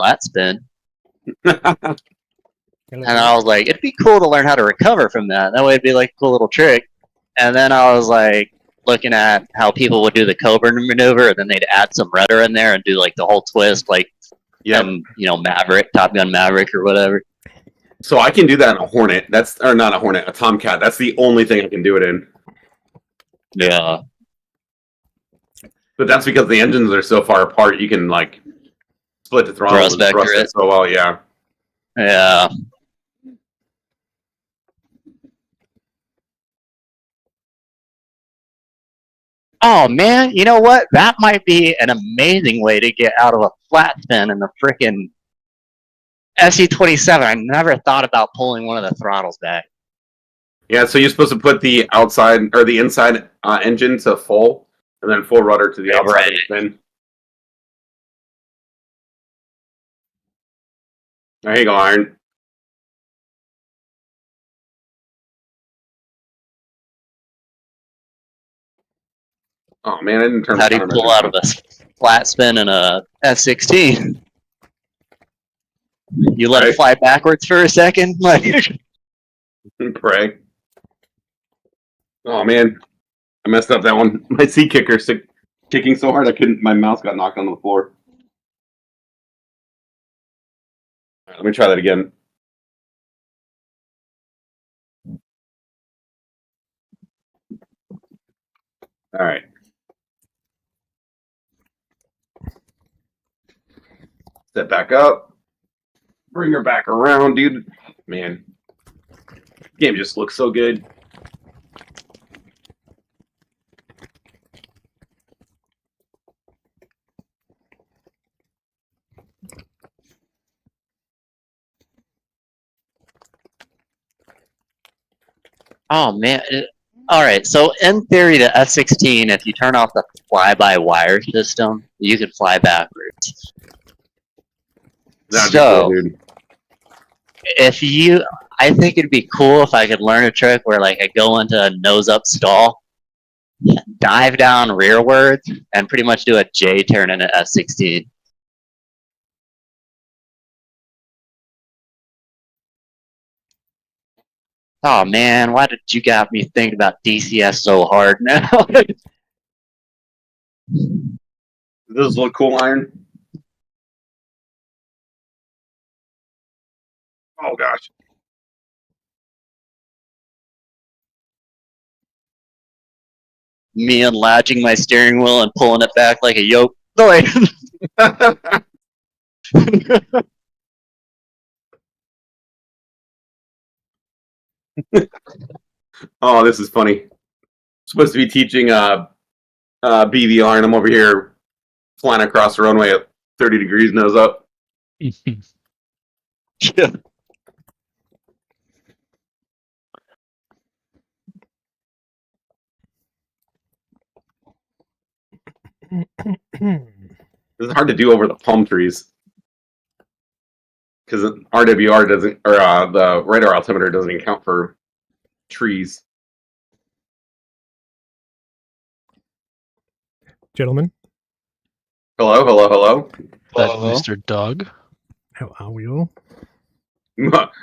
flat spin. And I was like, it'd be cool to learn how to recover from that. That way it'd be like a cool little trick. And then I was like, looking at how people would do the Cobra maneuver, and then they'd add some rudder in there and do like the whole twist, like, Maverick, Top Gun Maverick or whatever. So I can do that in a Hornet. Or not a Hornet, a Tomcat. That's the only thing I can do it in. Yeah. But that's because the engines are so far apart, you can, like, split the throttle and thrust it so well, yeah. Yeah. Oh, man, you know what? That might be an amazing way to get out of a flat spin in the frickin' SE-27. I never thought about pulling one of the throttles back. Yeah, so you're supposed to put the outside, or the inside engine to full, and then full rudder to the outside of the spin. There you go, Iron. Oh man, I didn't turn. How do you pull out of a flat spin in a F-16? You let it fly backwards for a second, like. Pray. Oh man, I messed up that one. My C kicker kicking so hard I couldn't. My mouse got knocked on the floor. All right, let me try that again. All right. Step back up. Bring her back around, dude. Man. Game just looks so good. Oh man. Alright, so in theory the F-16, if you turn off the fly-by-wire system, you can fly backwards. That'd so, be cool, dude. If you... I think it'd be cool if I could learn a trick where, like, I go into a nose-up stall, dive down rearwards, and pretty much do a J-turn in an F-16. Oh man, why did you got me thinking about DCS so hard now? Does this look cool, Iron? Oh gosh. Me unlatching my steering wheel and pulling it back like a yoke. Oh, this is funny. I'm supposed to be teaching BVR, and I'm over here flying across the runway at 30 degrees nose up. Yeah. This is hard to do over the palm trees because RWR doesn't, or the radar altimeter doesn't account for trees. Gentlemen. Hello, hello, hello. Hello. Mr. Dog. How are we all?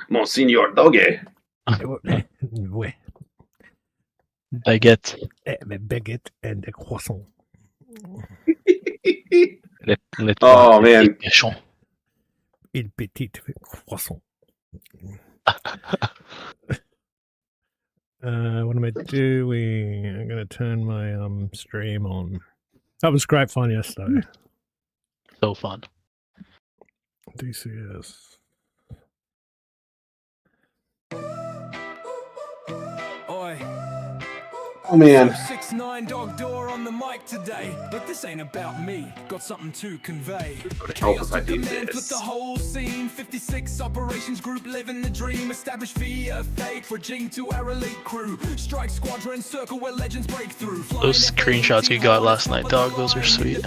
Monsignor Doge. Baguette. Baguette and a croissant. Oh man. Il petit croissant. What am I doing? I'm gonna turn my stream on. That was great fun yesterday. So fun. DCS. Oh man. 6'9" dog door on the mic today, but this ain't about me. Got something to convey. Help if I do Flip this. the whole scene. 56 operations group living the dream. Establish via fate for Jing to our elite crew. Strike squadron circle where legends break through. Those screenshots you got last night, Dog, those are sweet.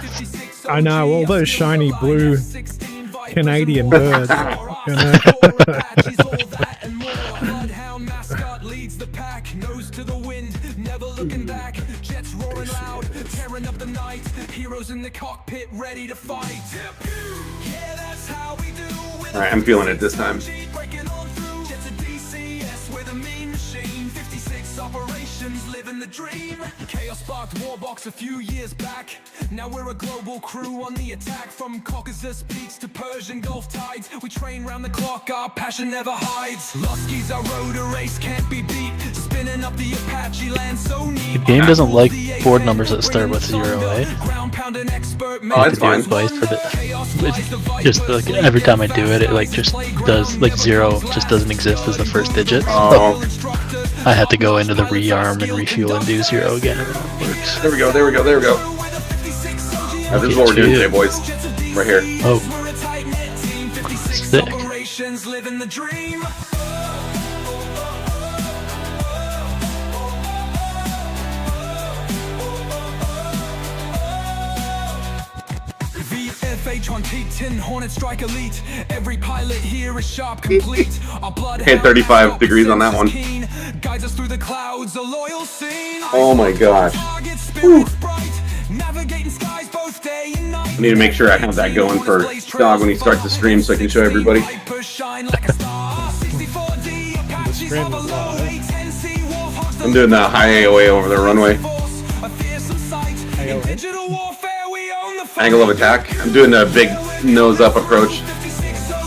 I know, all those shiny blue Canadian birds. You know? Leads the pack, nose to the wind, never looking back. Jets roaring loud, tearing up the night. Heroes in the cockpit, ready to fight. Yeah, that's how we do. Alright, I'm feeling it this time. Breaking on through. Get to DCS with a mean machine. 56 operations, living the dream. Chaos sparked Warbox a few years back. Now we're a global crew on the attack. From Caucasus Peaks to Persian Gulf tides, we train round the clock, our passion never hides. Lusky's our road, a race can't be beat. Spinning up the Apache land so neat. The game doesn't like board numbers that start with 0, eh? Oh, it's fine. Twice for it's just like every time I do it, it like just does like 0 just doesn't exist as the first digit. Oh, I had to go into the rearm and refuel and do 0 again, and then it works. there we go, there we go, there we go. Now, this is what we're doing today, boys. Right here. Oh, sick. Living the dream. VFH T10 Hornet Strike Elite. Every pilot here is sharp, complete. Our blood Hit 35 degrees on that one. guides us through the clouds, a loyal scene. Oh my gosh. Navigating skies both day and night. I need to make sure I have that going for Dog when he starts the stream so I can show everybody. I'm doing the high AOA over the runway. Angle of attack. I'm doing the big nose up approach,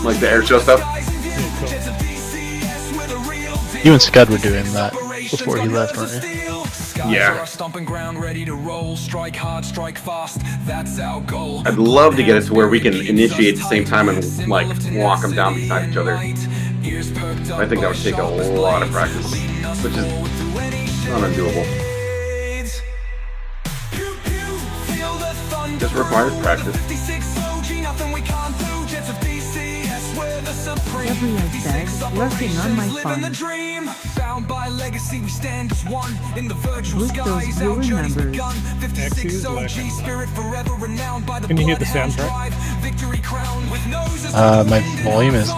like the airshow stuff. You and Scud were doing that before he left, weren't you? Yeah. Stomping ground, ready to roll. Strike hard, strike fast. That's our goal. I'd love to get it to where we can initiate at the same time and like walk them down beside each other. I think that would take a lot of practice, which is not undoable. Just requires practice. Every I said, lurking on my phone. Bound by legacy, we stand as one in the virtual With those skies. blue Our journey's numbers. begun. 56 OG spirit forever renowned by the Can you hear the bloodhounds soundtrack? drive. Victory crowned with noses My volume is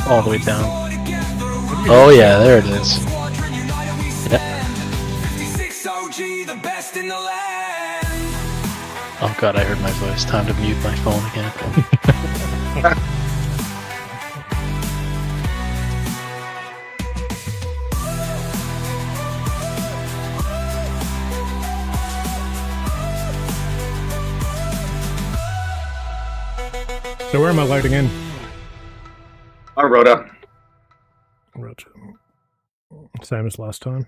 all the way down. Oh yeah, there it is. Yeah. 56 OG, the best in the land. Oh god, I heard my voice. Time to mute my phone again. So where am I loading in? I wrote up. Right. Same as last time.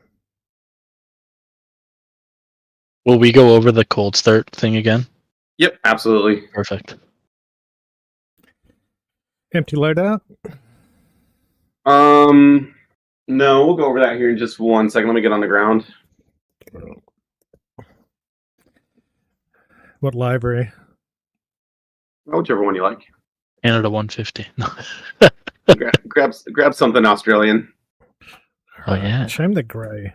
Will we go over the cold start thing again? Yep, absolutely. Perfect. Empty loadout. No, we'll go over that here in just 1 second. Let me get on the ground. What library? Whichever one you like. Canada 150. grab something Australian. Oh yeah. Shame the grey.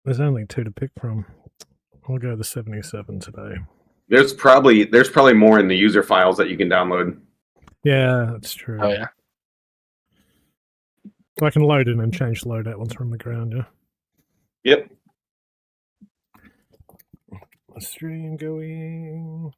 There's only 2 to pick from. I'll go the 77 today. There's probably more in the user files that you can download. Yeah, that's true. Oh yeah. I can load in and change the loadout once we're on the ground, yeah. Yep. Stream going.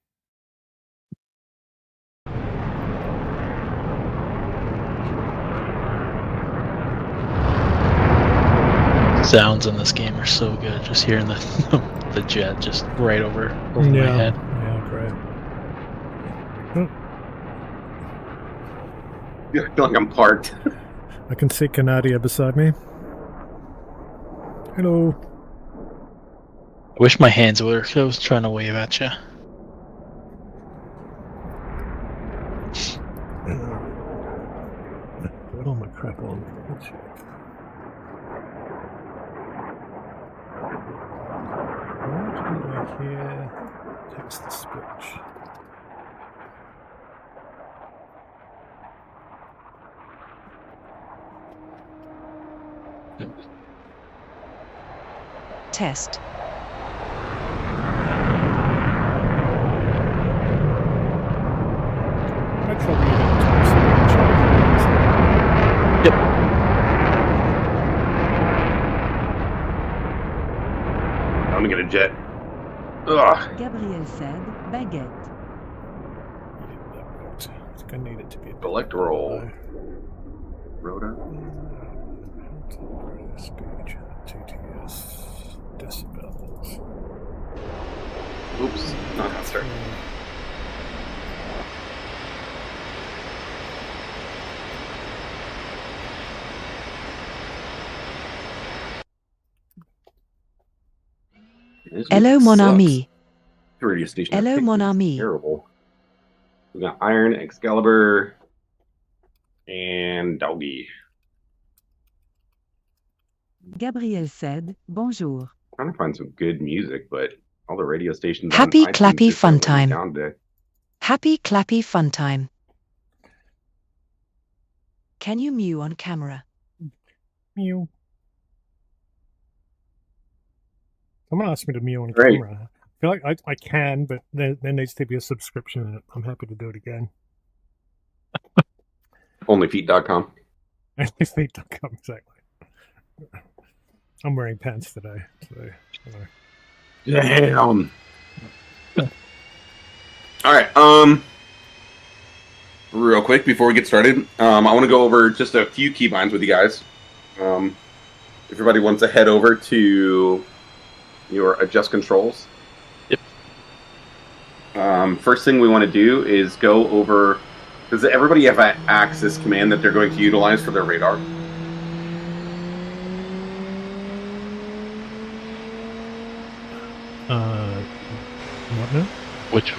Sounds in this game are so good. Just hearing the the jet just right over my head. Yeah, great. I feel like I'm parked. I can see Canadia beside me. Hello. I wish my hands worked. I was trying to wave at you. Put all my crap on. Let's check. What do I hear? Text the speech. Test. I'd probably get into Yep. I'm gonna get a jet. Ugh. Gabriel said, baguette. I think I need it to be a bit Select lower, roll. though. Rhoda. Speech, TTS, decibels. Oops. Not faster. This Hello, music mon sucks. ami. The radio station. Hello, I picked mon is ami. Terrible. We got Iron, Excalibur, and Doggy. Gabriel said, bonjour. Trying to find some good music, but all the radio stations. Happy on iTunes clappy just fun are letting me time. down today. Happy clappy fun time. Can you mew on camera? Mew. Someone asked me to mew on Great. camera. I feel like I can, but there needs to be a subscription in it. I'm happy to do it again. Onlyfeet.com. Onlyfeet.com, exactly. I'm wearing pants today, so you know. Damn. All right. Real quick before we get started, I want to go over just a few keybinds with you guys. If everybody wants to head over to your adjust controls. Yep. First thing we want to do is go over. Does everybody have an access command that they're going to utilize for their radar? What now? Which?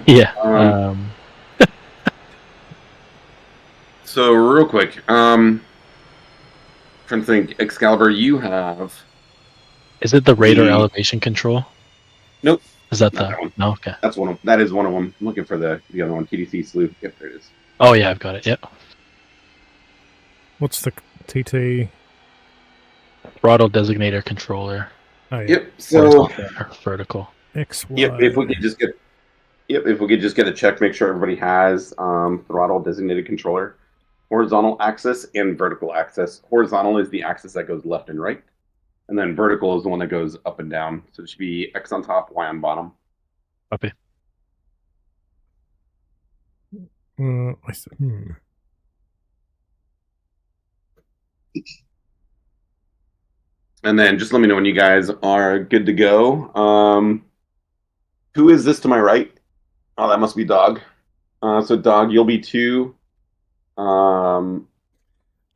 Yeah. So real quick, trying to think, Excalibur, you have. Is it the radar The- elevation control? Nope. Is that Not the? that one. No. Okay. That's one of. That is one of them. I'm looking for the other one, TDC Sleuth. Yep, there it is. Oh yeah, I've got it. Yep. What's the TT? Throttle designator controller. Oh, yeah. Yep. So. Horizontal or vertical. XY. Yep. If we could just get. Yep. If we could just get a check, make sure everybody has throttle designated controller, horizontal axis and vertical axis. Horizontal is the axis that goes left and right, and then vertical is the one that goes up and down. So it should be X on top, Y on bottom. Copy. And then just let me know when you guys are good to go. Who is this to my right? Oh, that must be Dog. So Dog, you'll be 2.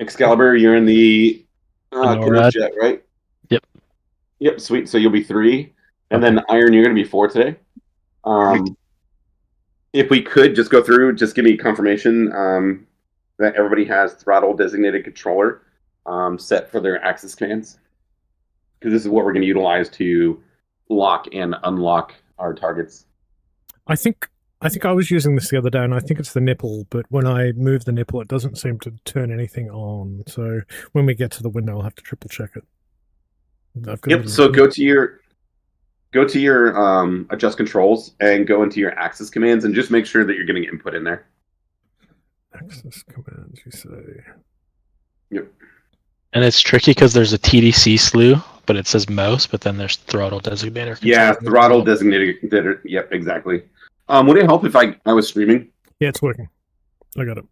Excalibur, you're in the NORAD. jet, right? Yep. Yep, sweet. So you'll be 3. And then Iron, you're going to be 4 today. If we could just go through, just give me confirmation that everybody has throttle designated controller set for their access commands. Because this is what we're going to utilize to lock and unlock our targets. I think I was using this the other day, and I think it's the nipple. But when I move the nipple, it doesn't seem to turn anything on. So when we get to the window, I'll have to triple check it. Yep. So go to your adjust controls and go into your access commands and just make sure that you're getting input in there. Access commands, you say. Yep. And it's tricky because there's a TDC slew, but it says mouse, but then there's throttle designator. Yeah, control. throttle designated. Yep, exactly. Would it help if I was streaming? Yeah, it's working. I got it.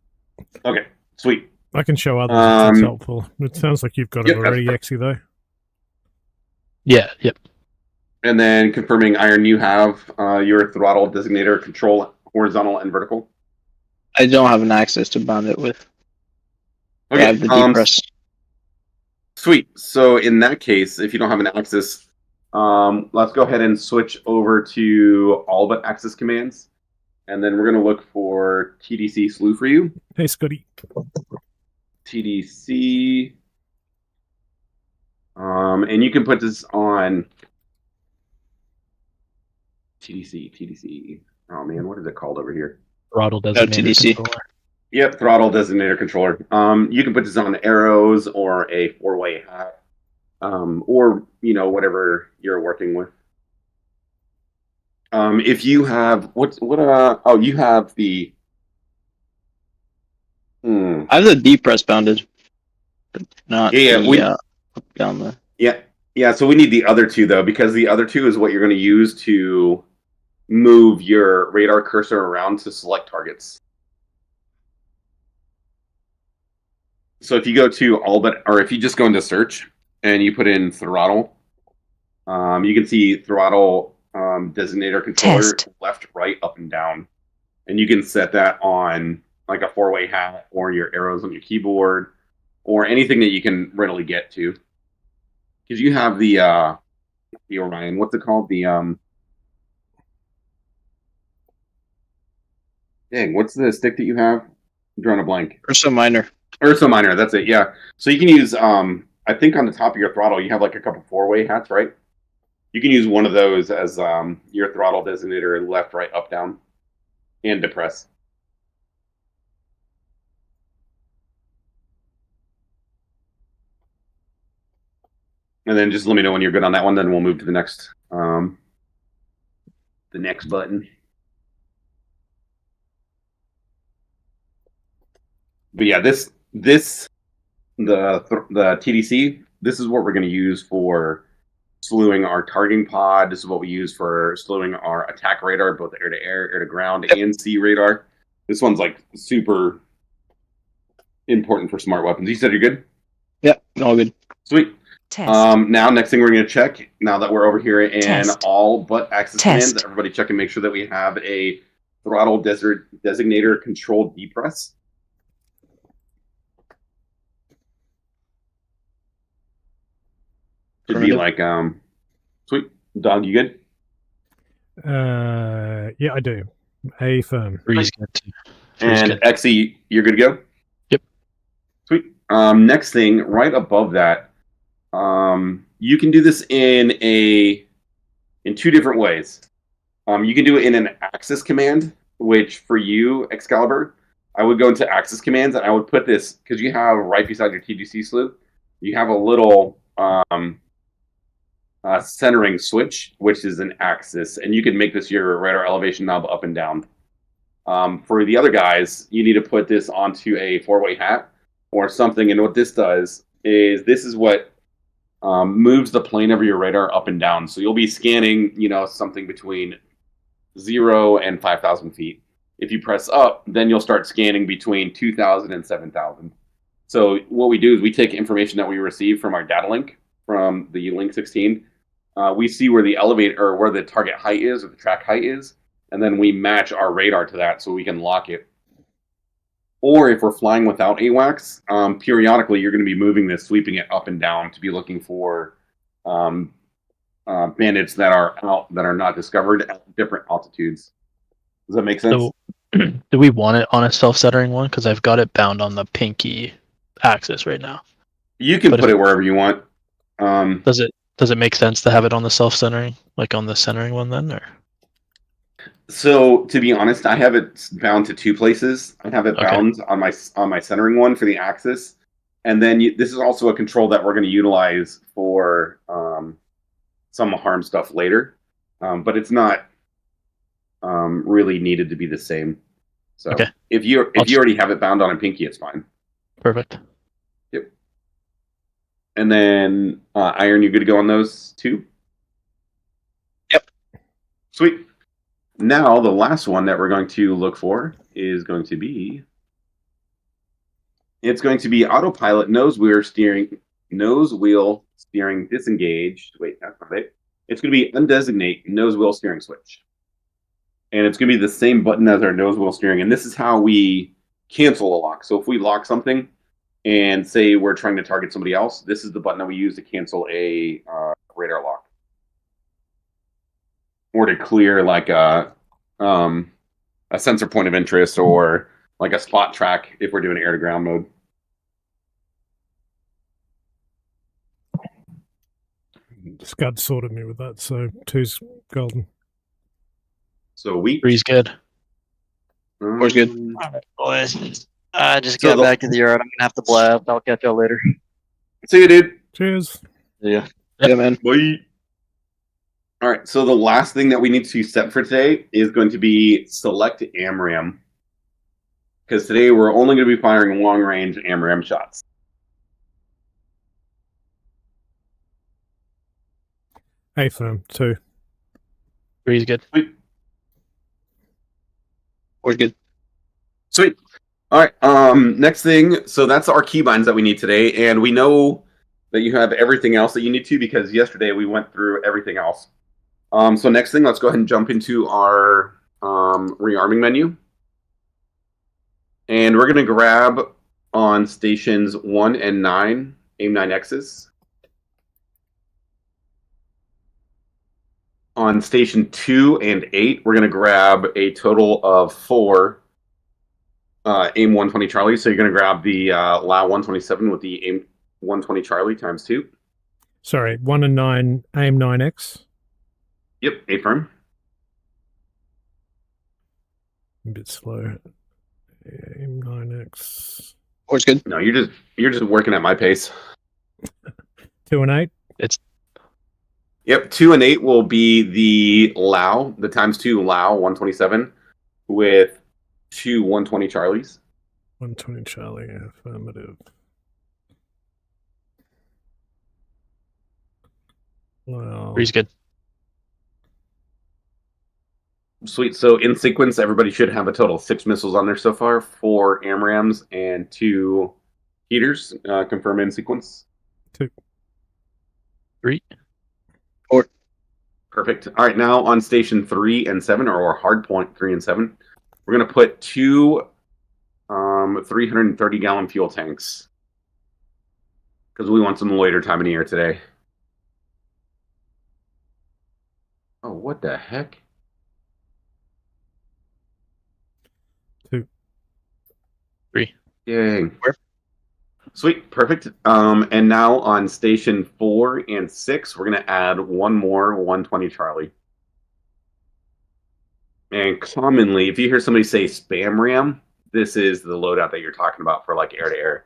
Okay, sweet. I can show others if that's helpful. It sounds like you've got it Yep, already, that's Exy, though. Yeah. Yep. And then confirming, Iron, you have your throttle designator control horizontal and vertical. I don't have an access to bound it with. Okay, I have the D press. Sweet. So in that case, if you don't have an access, let's go ahead and switch over to all but access commands. And then we're going to look for TDC slew for you. Hey, Scotty. TDC. And you can put this on TDC. Oh man, what is it called over here? Throttle designator TDC. controller. Yep, throttle designator controller. You can put this on arrows or a 4-way hat, or whatever you're working with. If you have you have the. I have the D press bounded, but not. Yeah, the, up down the. Yeah. So we need the other two though, because the other two is what you're going to use to move your radar cursor around to select targets. So if you go to or if you just go into search and you put in throttle, you can see throttle designator controller Test. left, right, up, and down, and you can set that on like a 4-way hat or your arrows on your keyboard or anything that you can readily get to. Because you have the Orion, what's it called? Dang, what's the stick that you have? I'm drawing a blank. Ursa Minor. Ursa Minor, that's it, yeah. So you can use, I think on the top of your throttle, you have like a couple 4-way hats, right? You can use one of those as your throttle designator, left, right, up, down, and depress. And then just let me know when you're good on that one, then we'll move to the next button. But yeah, the TDC, this is what we're going to use for slewing our targeting pod. This is what we use for slewing our attack radar, both air to air, air to ground, and sea radar. This one's like super important for smart weapons. You said you're good? Yep, all good. Sweet. Test. Now, next thing we're going to check, now that we're over here in Test. all but access Test. commands, everybody check and make sure that we have a throttle designator controlled depress. Should be like, sweet. Dog, you good? Yeah, I do. A firm. Breeze good too. And Xe, you're good to go? Yep. Sweet. Next thing, right above that, you can do this in two different ways. You can do it in an access command, which for you, Excalibur, I would go into access commands and I would put this, because you have right beside your TGC slew, you have a little centering switch, which is an axis, and you can make this your radar elevation knob up and down. For the other guys, you need to put this onto a 4-way hat or something, and what this does is this is what moves the plane of your radar up and down. So you'll be scanning, something between 0 and 5,000 feet. If you press up, then you'll start scanning between 2,000 and 7,000. So what we do is we take information that we receive from our data link from the Link 16. We see where the elevator or where the target height is or the track height is, and then we match our radar to that so we can lock it. Or if we're flying without AWACS, periodically you're going to be moving this, sweeping it up and down to be looking for bandits that are not discovered at different altitudes. Does that make sense? So, do we want it on a self-centering one? Because I've got it bound on the pinky axis right now. You can put it wherever you want. Does it make sense to have it on the self-centering, like on the centering one then, or? So to be honest, I have it bound to 2 places. I have it bound on my centering one for the axis, and then this is also a control that we're going to utilize for some harm stuff later, but it's not really needed to be the same. So if you already have it bound on a pinky, it's fine. Perfect. Yep. And then Iron, you good to go on those 2? Yep. Sweet. Now, the last one that we're going to look for is going to be... It's going to be autopilot nose wheel steering disengaged. Wait, that's not it. It's going to be undesignate nose wheel steering switch. And it's going to be the same button as our nose wheel steering. And this is how we cancel a lock. So if we lock something and say we're trying to target somebody else, this is the button that we use to cancel a radar lock. Or to clear like a sensor point of interest or like a spot track if we're doing air to ground mode. Scud sorted me with that, so 2's golden. So we 3's good. Four's good. Alright, boys. I just got back to the yard. I'm gonna have to blab. I'll catch y'all later. See you, dude. Cheers. Yeah. Yeah, man. Bye. All right, so the last thing that we need to set for today is going to be select AMRAM. Because today we're only going to be firing long-range AMRAM shots. Affirm, 2. 3 is good. Four's good. Sweet. All right. Next thing. So that's our keybinds that we need today, and we know that you have everything else that you need to because yesterday we went through everything else. So next thing, let's go ahead and jump into our rearming menu, and we're gonna grab on stations 1 and 9 AIM-9Xs. On station 2 and 8, we're gonna grab a total of 4. AIM 120 Charlie. So you're going to grab the LAU 127 with the AIM 120 Charlie times 2. Sorry, 1 and 9 AIM-9X. Yep, affirm. A bit slow. AIM-9X. Four's good. No, you're just working at my pace. 2 and 8. Yep, 2 and 8 will be the LAU, the times 2 LAU 127 with 2 120 Charlies. 120 Charlie, affirmative. Well, 3 is good. Sweet. So in sequence, everybody should have a total of 6 missiles on there so far, 4 AMRAAMs and 2 heaters. Confirm in sequence. 2. 3. Perfect. All right, now on station 3 and 7, or hard point 3 and 7, we're going to put 2 330-gallon fuel tanks because we want some loiter time in the air today. Oh, what the heck? 2. 3. Yay. Sweet, perfect. And now on station 4 and 6, we're going to add 1 more 120 Charlie. And commonly, if you hear somebody say spam ram, this is the loadout that you're talking about for like air-to-air.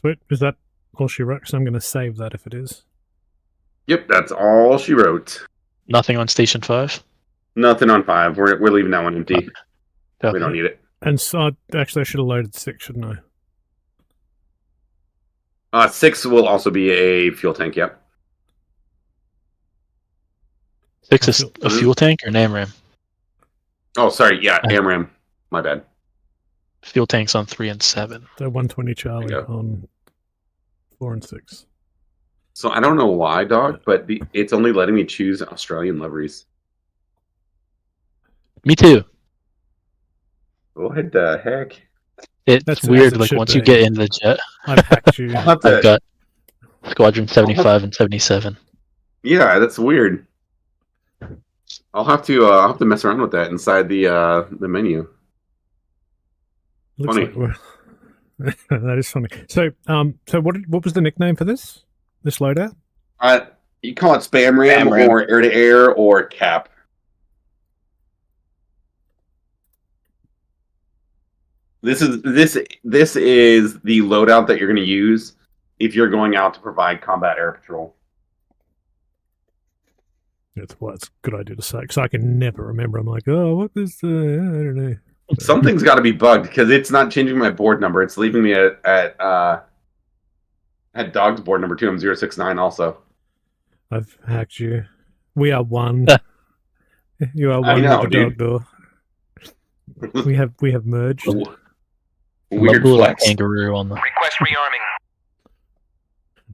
Sweet. Is that all she wrote? So I'm going to save that if it is. Yep, that's all she wrote. Nothing on station 5. Nothing on 5. We're leaving that one empty. Okay. We don't need it. And so, actually, I should have loaded 6, shouldn't I? 6 will also be a fuel tank, yep. 6 is a fuel tank or an AMRAAM? Oh, sorry, yeah, AMRAAM. My bad. Fuel tanks on 3 and 7. So 120 Charlie There you go. on 4 and 6. So I don't know why, dog, but it's only letting me choose Australian liveries. Me too. What the heck? It's That's weird. as it Like should once you be. get into the jet, I've hacked you. I'll have to, I've got Squadron 75 and 77. yeah, that's weird. I'll have to mess around with that inside the menu. Looks Funny. like we're- that is funny. So, so what was the nickname for this loadout? You call it spam ram Spam ram. or air to air or cap. This is the loadout that you're going to use if you're going out to provide combat air patrol. It's a good idea to say because I can never remember. I'm like, oh, what is I don't know. Something's got to be bugged because it's not changing my board number. It's leaving me at Dog's board number 2. I'm 069 also. I've hacked you. We are one. You are I one know, with the dude. dog door. We have merged. Weird Love the little flex. kangaroo on the. Request rearming.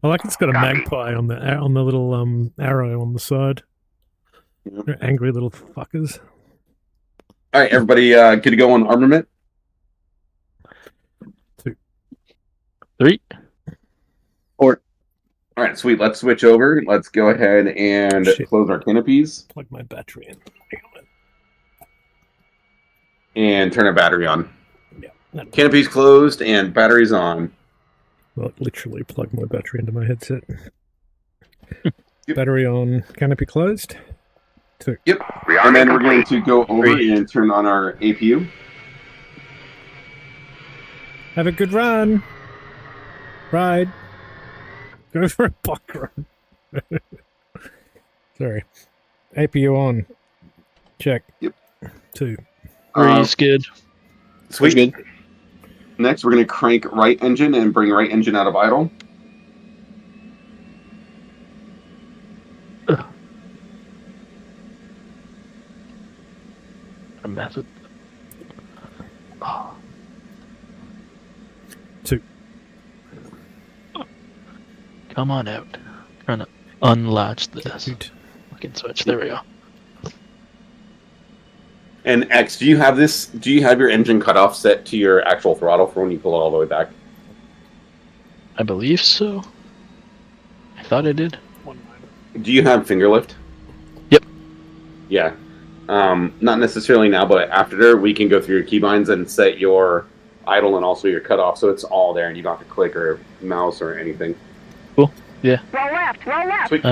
I like it's got a Copy. magpie on the little arrow on the side. Yep. They're angry little fuckers. All right, everybody, good to go on armament. 3. All right, sweet. Let's switch over. Let's go ahead and Shit. close our canopies Plug my battery in. and turn our battery on. Yeah. Canopies closed and batteries on. Well, literally plug my battery into my headset. Battery on, canopy closed. 2. Yep. And then we're going to go over and turn on our APU. Have a good run. Ride. Go for a bike run. Sorry. APU on. Check. Yep. 2. 3 is good. Sweet. Good. Next, we're going to crank right engine and bring right engine out of idle. a method. Oh. 2. Come on out. Trying to unlatch this Good. fucking switch. There we go. And X, do you have this? Do you have your engine cutoff set to your actual throttle for when you pull it all the way back? I believe so. I thought I did. Do you have finger lift? Yep. Yeah. Not necessarily now, but after we can go through your keybinds and set your idle and also your cutoff, so it's all there, and you don't have to click or mouse or anything. Cool. Yeah. Roll left, roll left. Sweet.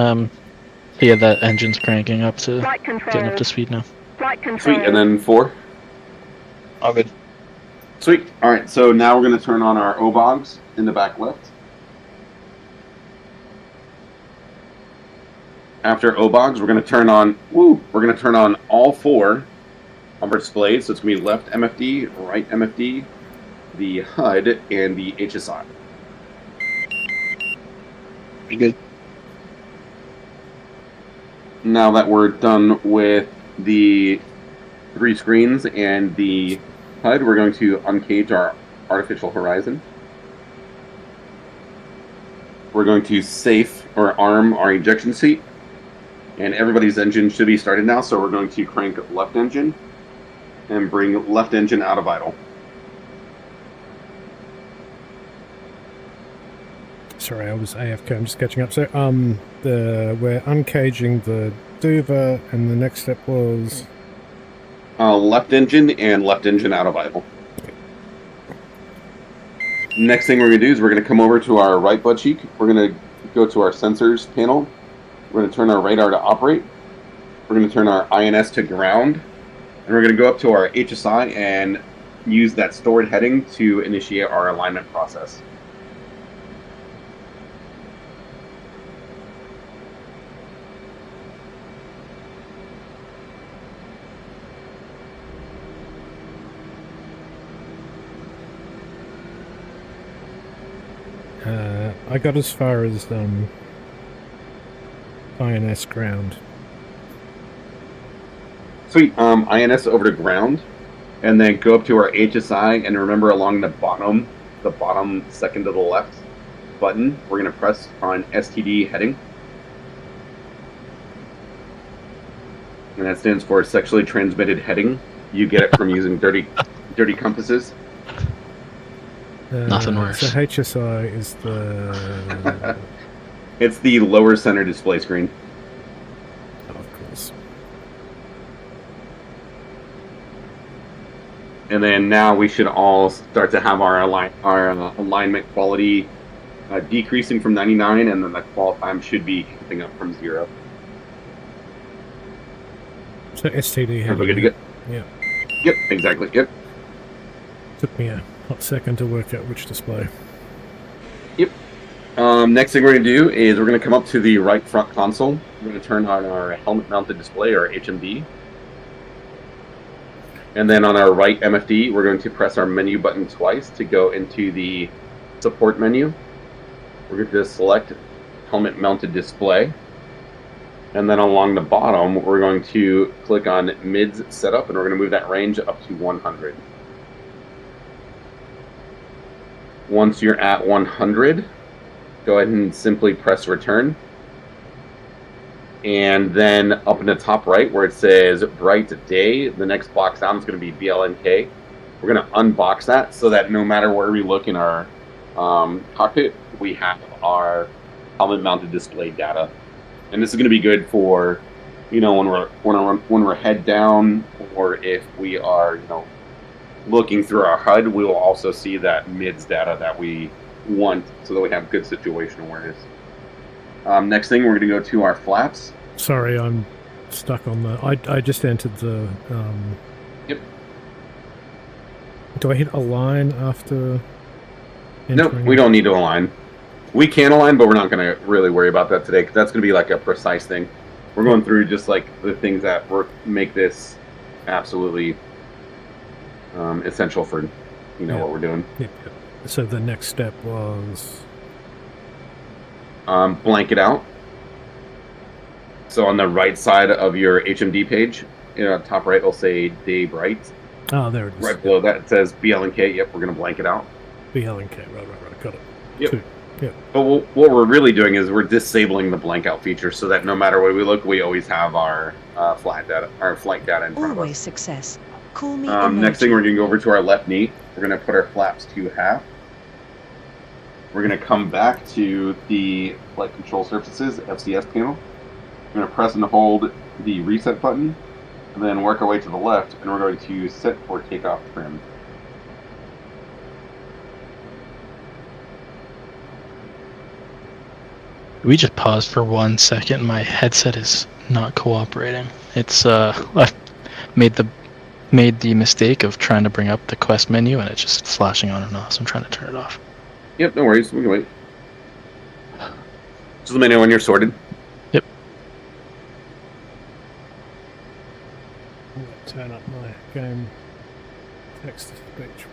Yeah, that engine's cranking up to Flight control. getting up to speed now. Flight control. Sweet. And then 4. All good. Sweet. All right. So now we're going to turn on our OBOGs in the back left. After OBOGs, we're going to turn on. We're going to turn on all 4 of our displays. So it's going to be left MFD, right MFD, the HUD, and the HSI. Pretty good. Now that we're done with the 3 screens and the HUD, we're going to uncage our artificial horizon. We're going to safe or arm our ejection seat. And everybody's engine should be started now, so we're going to crank left engine and bring left engine out of idle. Sorry, I was AFK. I'm just catching up. So, we're uncaging the Duva, and the next step was Left engine and left engine out of idle. Next thing we're going to do is we're going to come over to our right butt cheek. We're going to go to our sensors panel. We're going to turn our radar to operate. We're going to turn our INS to ground. And we're going to go up to our HSI and use that stored heading to initiate our alignment process. I got as far as INS ground. Sweet. INS over to ground, and then go up to our HSI, and remember along the bottom second to the left button, we're going to press on STD heading. And that stands for sexually transmitted heading. You get it from using dirty compasses. Nothing worse. So HSI is the... It's the lower center display screen. Oh, of course. And then now we should all start to have our alignment quality decreasing from 99, and then the qual time should be coming up from 0. So STD heading. We're good to go. Yeah. Yep, exactly. Yep. Took me a hot second to work out which display. Yep. Next thing we're going to do is we're going to come up to the right front console. We're going to turn on our helmet-mounted display, or HMD. And then on our right MFD, we're going to press our menu button twice to go into the support menu. We're going to select helmet-mounted display. And then along the bottom, we're going to click on MIDS setup, and we're going to move that range up to 100. Once you're at 100, go ahead and simply press return. And then up in the top right where it says bright day, the next box down is going to be BLNK. We're going to unbox that so that no matter where we look in our cockpit, we have our helmet mounted display data. And this is going to be good for, you know, when we're head down, or if we are, you know, looking through our HUD, we will also see that MIDS data that we want so that we have good situation awareness. Next thing, we're going to go to our flaps. Sorry, I'm stuck on the... I just entered the... Yep. Do I hit align after... Nope, entering? we don't need to align. We can align, but we're not going to really worry about that today, because that's going to be like a precise thing. We're going through just like the things that make this absolutely essential for, you know, what we're doing. Yep. So the next step was... blank it out. So on the right side of your HMD page, top right will say day bright. Oh, there it is. Right below that it says BL&K. Yep, we're going to blank it out. BL&K. Right. Got it. Yep. 2. Yep. But what we're really doing is we're disabling the blank out feature so that no matter where we look, we always have our flight data in front of Always us. success. Call me Next thing, we're going to go over to our left knee. We're going to put our flaps to half. We're going to come back to the flight control surfaces FCS panel. We're going to press and hold the reset button, and then work our way to the left, and we're going to set for takeoff trim. We just paused for 1 second. My headset is not cooperating. It's I made the mistake of trying to bring up the quest menu and it's just flashing on and off. So I'm trying to turn it off. Yep, no worries. We can wait. Just let me know when you're sorted. Yep. I'm going to turn up my game text to speech.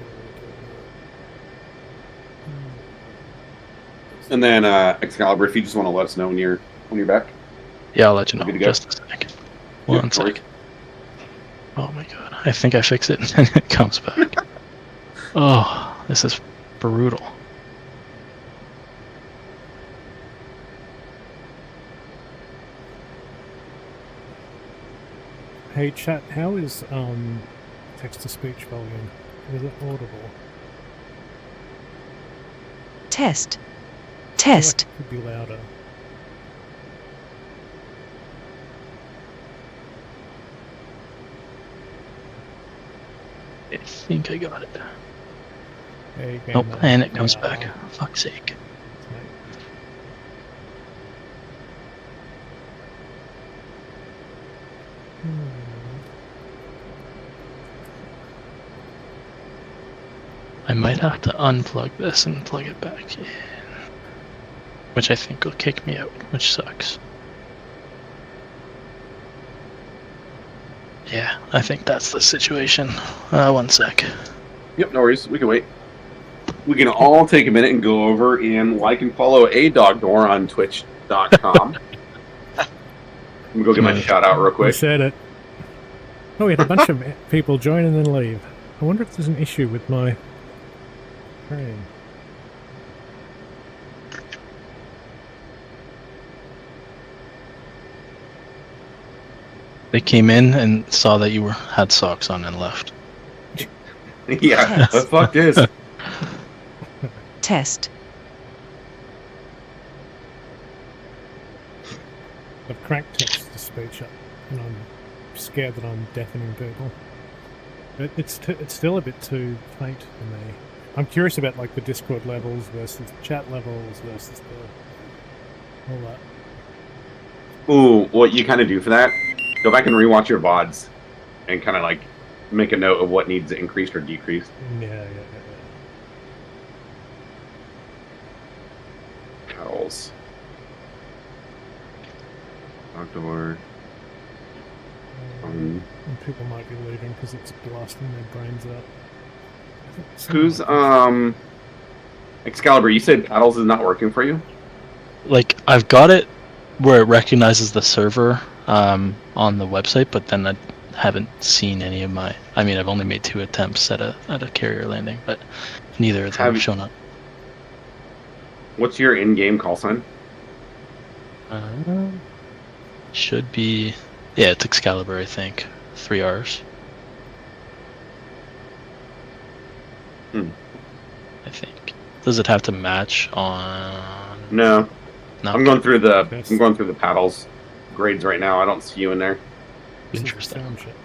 And then Excalibur, if you just want to let us know when you're back. Yeah, I'll let you know. Good to go. Just a second. One sec. Oh my god. I think I fix it and then it comes back. Oh, this is brutal. Hey chat, how is text to speech volume? Is it audible? Test. I Test. feel like it could be louder. I think I got it. Hey, Nope, gamer. and it comes Wow. back. Fuck's sake. I might have to unplug this and plug it back in. Which I think will kick me out, which sucks. Yeah, I think that's the situation. 1 sec. Yep, no worries. We can wait. We can all take a minute and go over and like and follow A Dog Door on Twitch.com. Let me go get my shout out real We quick. said it. Oh, we had a bunch of people join and then leave. I wonder if there's an issue with my screen. They came in and saw that you had socks on and left. Yeah, the fuck this. Test. I've cranked text to speech up, and I'm scared that I'm deafening people. But it's still a bit too faint for me. I'm curious about like the Discord levels versus chat levels versus all that. Ooh, what you kind of do for that, go back and rewatch your VODs and kind of like make a note of what needs increased or decreased. Yeah. Paddles. Outdoor. And people might be leaving because it's blasting their brains out. Who's Excalibur? You said paddles is not working for you. Like, I've got it where it recognizes the server on the website, but then I haven't seen any of my... I mean, I've only made 2 attempts at a carrier landing, but neither of them have shown up. What's your in-game call sign? Should be... Yeah, it's Excalibur, I think. 3 R's. I think. Does it have to match on... No. No. I'm going through the paddles grades right now. I don't see you in there. Interesting. Sound check.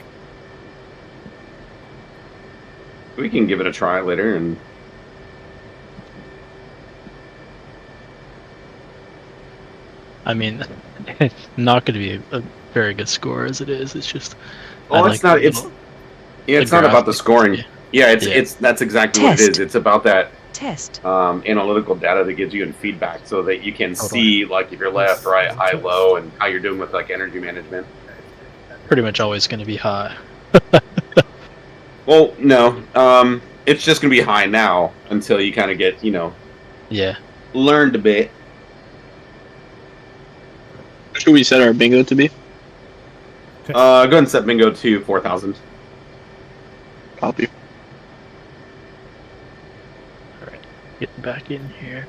We can give it a try later and I mean, it's not going to be a very good score as it is. It's just... Oh, I it's not. It's not about the scoring. Yeah, it's that's exactly what it is. It's about that Test. analytical data that gives you in feedback, so that you can see like if you're left, right, high, low, and how you're doing with like energy management. Pretty much always going to be high. Well, no, it's just gonna be high now until you kind of get Yeah. learned a bit. Should we set our bingo to be? Test. Go ahead and set bingo to 4,000. Copy. Alright, getting back in here.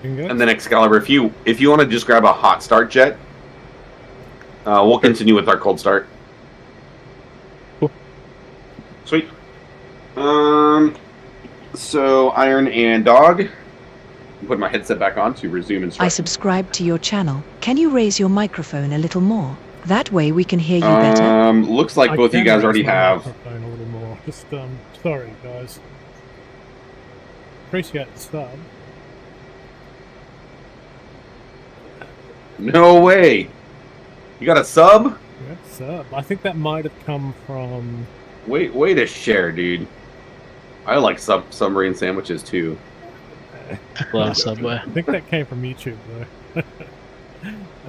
Bingo. And then Excalibur, if you want to just grab a hot start jet, we'll continue with our cold start. Cool. Sweet. So Iron and Dog. Put my headset back on to resume I instruction. subscribe to your channel. Can you raise your microphone a little more? That way we can hear you better. Looks like I both of you can guys already raise my have. microphone a little more. Just sorry guys. Appreciate the sub. No way. You got a sub? Yeah, sub. I think that might have come from. Way to share, dude. I like submarine sandwiches too. Love Subway. I think that came from YouTube though.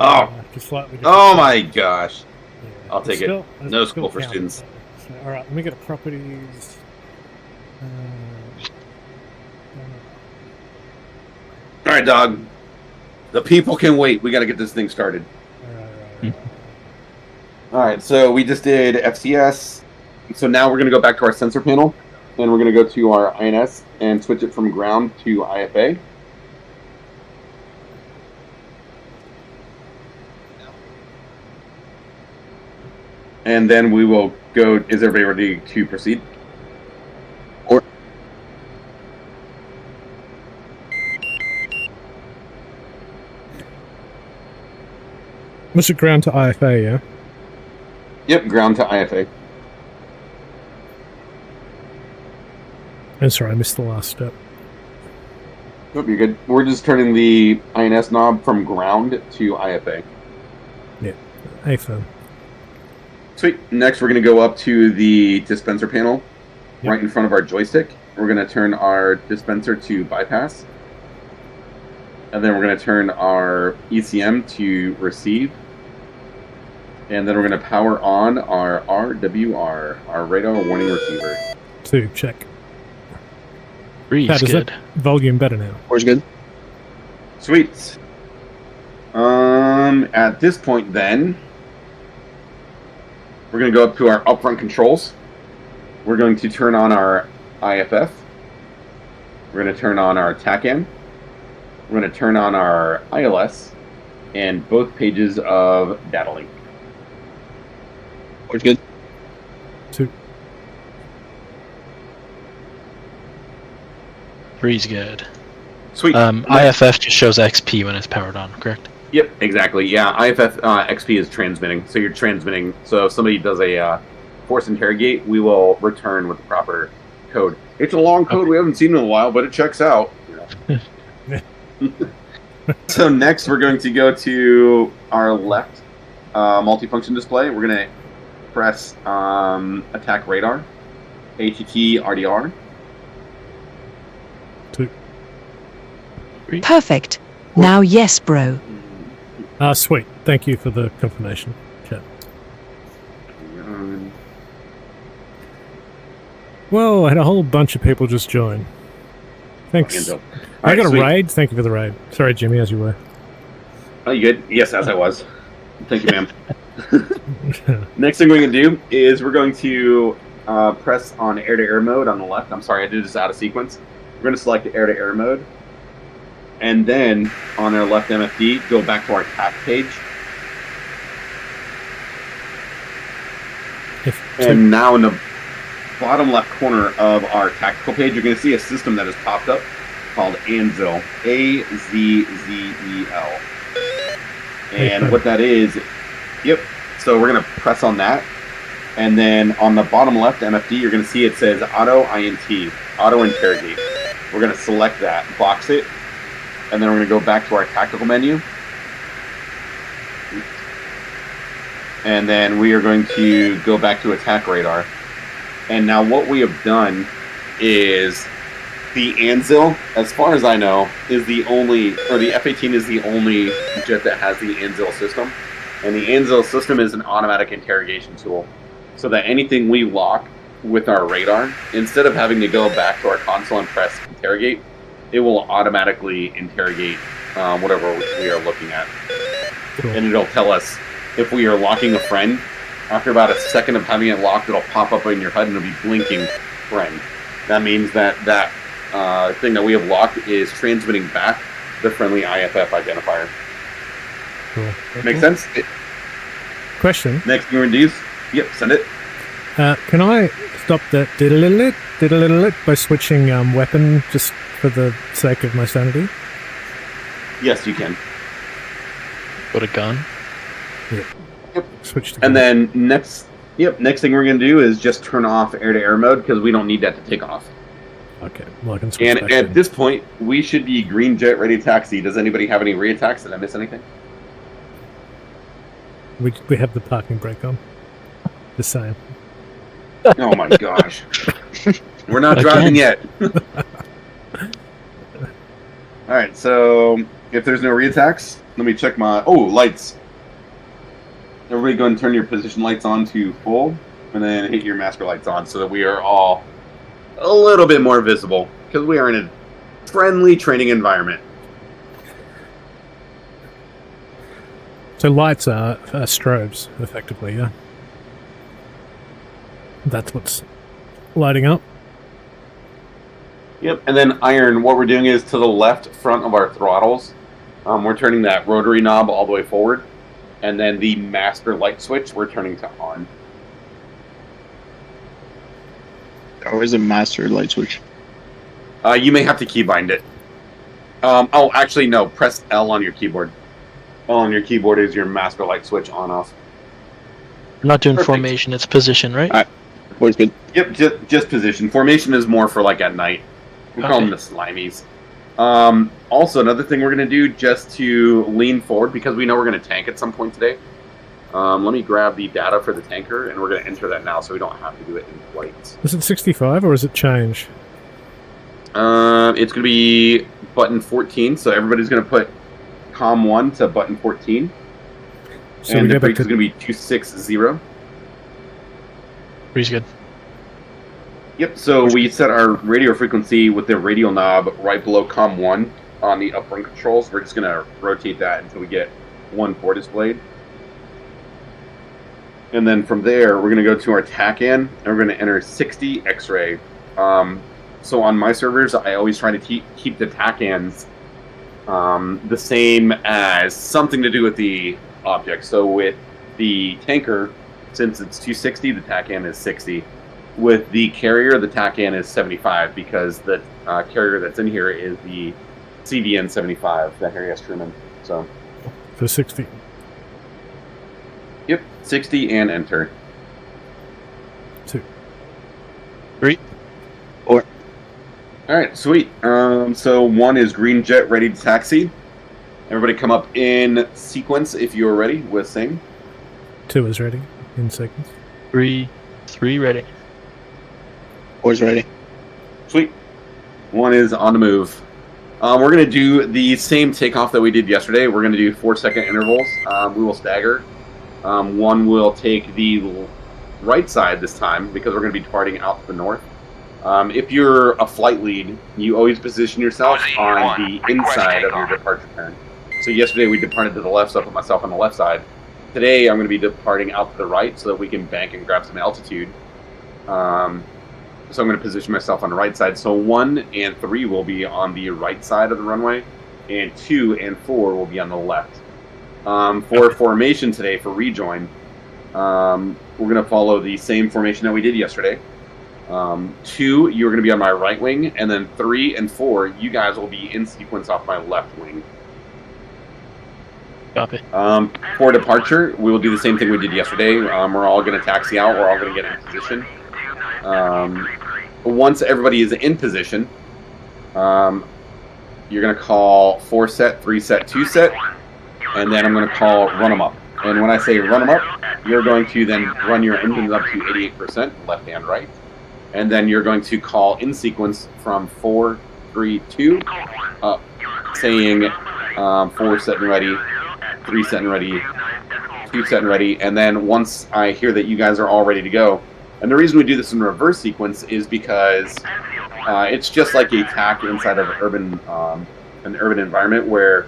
Oh. Just slightly different. Oh my gosh. Yeah, I'll take it. it No still school for counts, students. though. So, all right, let me get a properties. All right, Dog. The people can wait. We got to get this thing started. All right. All right, so we just did FCS. So now we're going to go back to our sensor panel, and we're going to go to our INS and switch it from ground to IFA. And then we will go. Is everybody ready to proceed? Was it ground to IFA? Yeah. Yep, ground to IFA. I'm sorry, I missed the last step. Hope you're good. We're just turning the INS knob from ground to IFA. AFM. Sweet. Next, we're going to go up to the dispenser panel Yep. right in front of our joystick. We're going to turn our dispenser to bypass. And then we're going to turn our ECM to receive. And then we're going to power on our RWR, our radar warning receiver. 2, check. 3 Pat, is is good. that volume better now? Where's good? Sweet. At this point, then, we're going to go up to our upfront controls. We're going to turn on our IFF. We're going to turn on our TACAN. We're going to turn on our ILS and both pages of data link. Where's good? 2. 3 is good. Sweet. IFF just shows XP when it's powered on, correct? Yep, exactly. Yeah, IFF XP is transmitting. So you're transmitting. So if somebody does a force interrogate, we will return with the proper code. It's a long code. Okay. We haven't seen in a while, but it checks out. So next, we're going to go to our left multifunction display. We're going to press attack radar, ATT RDR. 2. Perfect. Now yes, bro. Sweet. Thank you for the confirmation. Chat. Whoa, I had a whole bunch of people just join. Thanks. I got a raid. Thank you for the raid. Sorry, Jimmy, as you were. Oh, you good? Yes, as I was. Thank you, ma'am. Next thing we're going to do is we're going to press on air-to-air mode on the left. I'm sorry, I did this out of sequence. We're going to select air-to-air mode. And then on our left MFD, go back to our TAC page. And now in the bottom left corner of our tactical page, you're going to see a system that has popped up called AZZEL. AZZEL. And what that is, yep. So we're going to press on that. And then on the bottom left MFD, you're going to see it says Auto INT, Auto Interrogate. We're going to select that, box it, and then we're going to go back to our tactical menu. And then we are going to go back to attack radar. And now what we have done is the ANZIL, as far as I know, is the only, or the F-18 is the only jet that has the ANZIL system. And the ANZIL system is an automatic interrogation tool. So that anything we lock with our radar, instead of having to go back to our console and press interrogate, it will automatically interrogate whatever we are looking at. Cool. And it'll tell us if we are locking a friend. After about a second of having it locked, it'll pop up in your HUD and it'll be blinking friend. That means that thing that we have locked is transmitting back the friendly IFF identifier. Cool. Make sense? Question. Next thing we're going to do is, yep, send it. Can I stop that diddle-it by switching weapon just for the sake of my sanity? Yes, you can. Put a gun. Switch to And gun. then next thing we're going to do is just turn off air-to-air mode because we don't need that to take off. Okay, well, I can switch And back at then. this point, we should be green jet ready taxi. Does anybody have any reattacks? Did I miss anything? We have the parking brake on. The same. Oh my gosh. We're not Again. driving yet. Alright, so if there's no reattacks, let me check my... Oh, lights. Everybody go and turn your position lights on to full, and then hit your master lights on so that we are all a little bit more visible, because we are in a friendly training environment. So lights are strobes, effectively, yeah? That's what's lighting up. Yep, and then iron, what we're doing is to the left front of our throttles, we're turning that rotary knob all the way forward, and then the master light switch we're turning to on. Always a master light switch. You may have to keybind it. Oh, actually, no. Press L on your keyboard. L on your keyboard is your master light switch on-off. We're not doing Perfect. formation, it's position, right? Always good. Yep, just position. Formation is more for like at night. We call them the slimies. Also, another thing we're going to do just to lean forward, because we know we're going to tank at some point today. Let me grab the data for the tanker, and we're going to enter that now so we don't have to do it in flight. Is it 65 or is it change? It's going to be button 14, so everybody's going to put COM 1 to button 14. So we And the go back break to is going to be 260. Bree's good. Yep, so we set our radio frequency with the radio knob right below COM 1 on the upfront controls. We're just going to rotate that until we get 1-4 displayed. And then from there, we're going to go to our TACAN, and we're going to enter 60 X-ray. So on my servers, I always try to keep the TACANs the same as something to do with the object. So with the tanker, since it's 260, the TACAN is 60. With the carrier, the TACAN is 75 because the carrier that's in here is the CVN 75 that Harry S. Truman. So, 60. yep, 60 and enter. 2. 3. All right, sweet. So 1 is green jet ready to taxi. Everybody come up in sequence if you're ready with sing. 2 is ready in seconds. 3 ready. Always ready. Sweet. 1 is on the move. We're going to do the same takeoff that we did yesterday. We're going to do 4-second intervals. We will stagger. 1 will take the right side this time because we're going to be departing out to the north. If you're a flight lead, you always position yourself on the inside of your departure turn. So yesterday we departed to the left, so I put myself on the left side. Today I'm going to be departing out to the right so that we can bank and grab some altitude. So I'm going to position myself on the right side. So 1 and 3 will be on the right side of the runway, and 2 and 4 will be on the left. For formation today, for rejoin, we're going to follow the same formation that we did yesterday. 2, you're going to be on my right wing, and then 3 and 4, you guys will be in sequence off my left wing. Copy. For departure, we will do the same thing we did yesterday. We're all going to taxi out. We're all going to get in position. Once everybody is in position, you're going to call 4 set, 3 set, 2 set, and then I'm going to call run them up. And when I say run them up, you're going to then run your engines up to 88%, left and right. And then you're going to call in sequence from 4, 3, 2, up, saying 4 set and ready, 3 set and ready, 2 set and ready. And then once I hear that you guys are all ready to go, and the reason we do this in reverse sequence is because it's just like a TAC inside of an urban environment where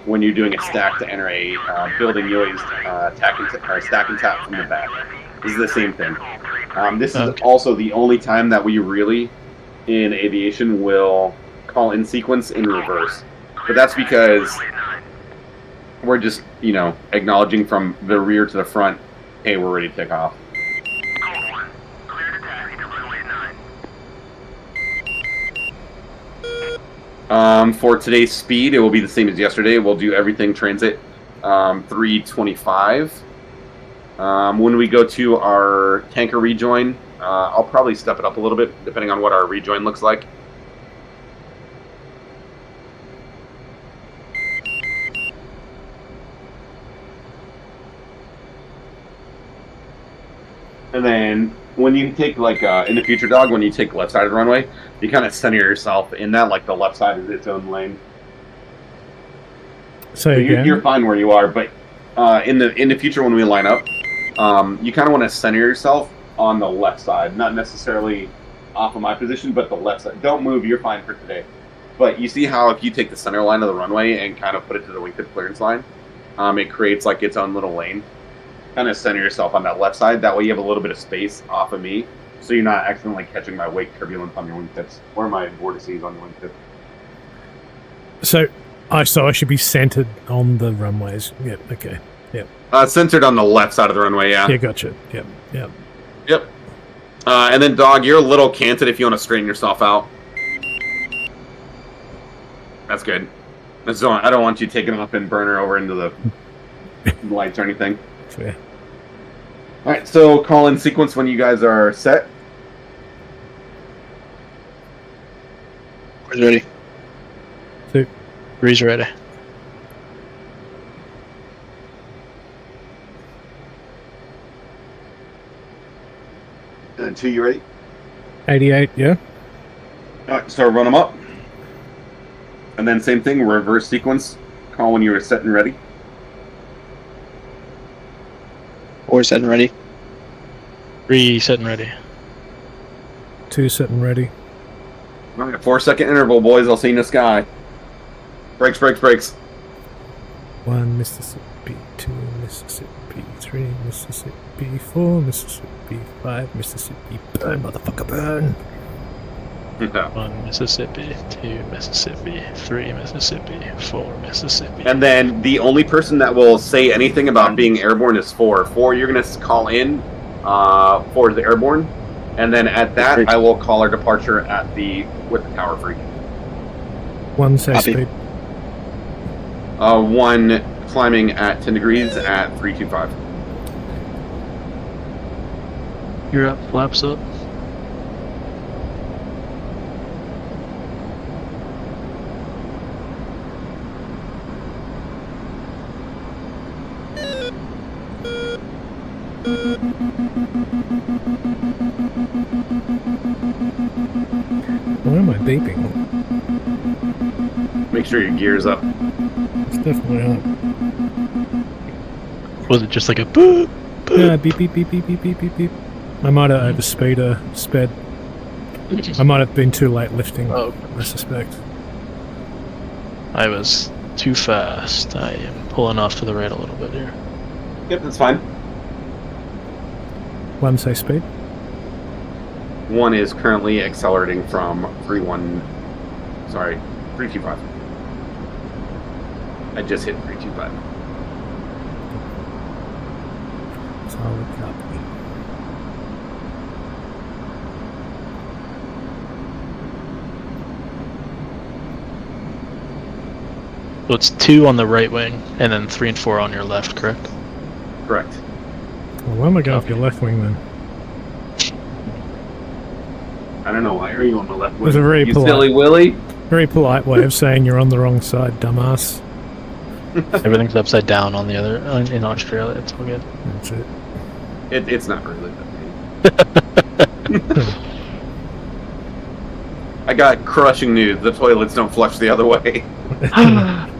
when you're doing a stack to enter a building, you always stack and tap from the back. This is the same thing. This is also the only time that we really, in aviation, will call in sequence in reverse. But that's because we're just, acknowledging from the rear to the front, hey, we're ready to take off. For today's speed, it will be the same as yesterday. We'll do everything transit 325. When we go to our tanker rejoin, I'll probably step it up a little bit, depending on what our rejoin looks like. And then when you take, in the future, dog, when you take the left side of the runway, you kind of center yourself in that, like the left side is its own lane. So you're fine where you are, but in the future when we line up, you kind of want to center yourself on the left side, not necessarily off of my position, but the left side. Don't move, you're fine for today. But you see how if you take the center line of the runway and kind of put it to the wingtip clearance line, it creates like its own little lane. Kind of center yourself on that left side. That way you have a little bit of space off of me, so you're not accidentally catching my wake turbulence on your wingtips or my vortices on your wingtip. So I should be centered on the runways. Yep. Okay. Yep. Centered on the left side of the runway. Yeah. Yeah. Gotcha. Yep. Yep. Yep. And then, dog, you're a little canted if you want to straighten yourself out. That's good. I don't want you taking off and burner over into the lights or anything. Yeah. All right, so call in sequence when you guys are set. Who's ready? Two. Breeze ready. And 2, you ready? 88. Yeah. All right, so run them up. And then same thing, reverse sequence. Call when you are set and ready. 4 set and ready. 3 set and ready. 2 set and ready. All right, 4-second interval, boys. I'll see you in the sky. Brakes, brakes, brakes. 1 Mississippi, 2 Mississippi, 3 Mississippi, 4 Mississippi, 5 Mississippi. Burn, motherfucker, burn. 1 Mississippi, 2 Mississippi, 3 Mississippi, 4 Mississippi. And then the only person that will say anything about being airborne is 4. 4, you're going to call in. 4 is the airborne. And then at that, I will call our departure with the tower freak. 1 say Copy. speed. 1 climbing at 10 degrees at 325. You're up, flaps up. Why am I beeping? Make sure your gear's up. It's definitely up. Was it just like a boop? Yeah, beep, beep, beep, beep, beep, beep, beep, beep. I might have sped. I might have been too late lifting, Oh, I suspect. I was too fast. I am pulling off to the right a little bit here. Yep, that's fine. 1 say speed. 1 is currently accelerating from 325. I just hit 325. Solid copy. So it's 2 on the right wing, and then 3 and 4 on your left, correct? Correct. Well, why am I going for your left wing then? I don't know, why are you on the left wing? was a very you polite- silly Willy? Very polite way of saying you're on the wrong side, dumbass. Everything's upside down on the other in Australia. It's all good. That's it. It's not really that big. I got crushing news. The toilets don't flush the other way.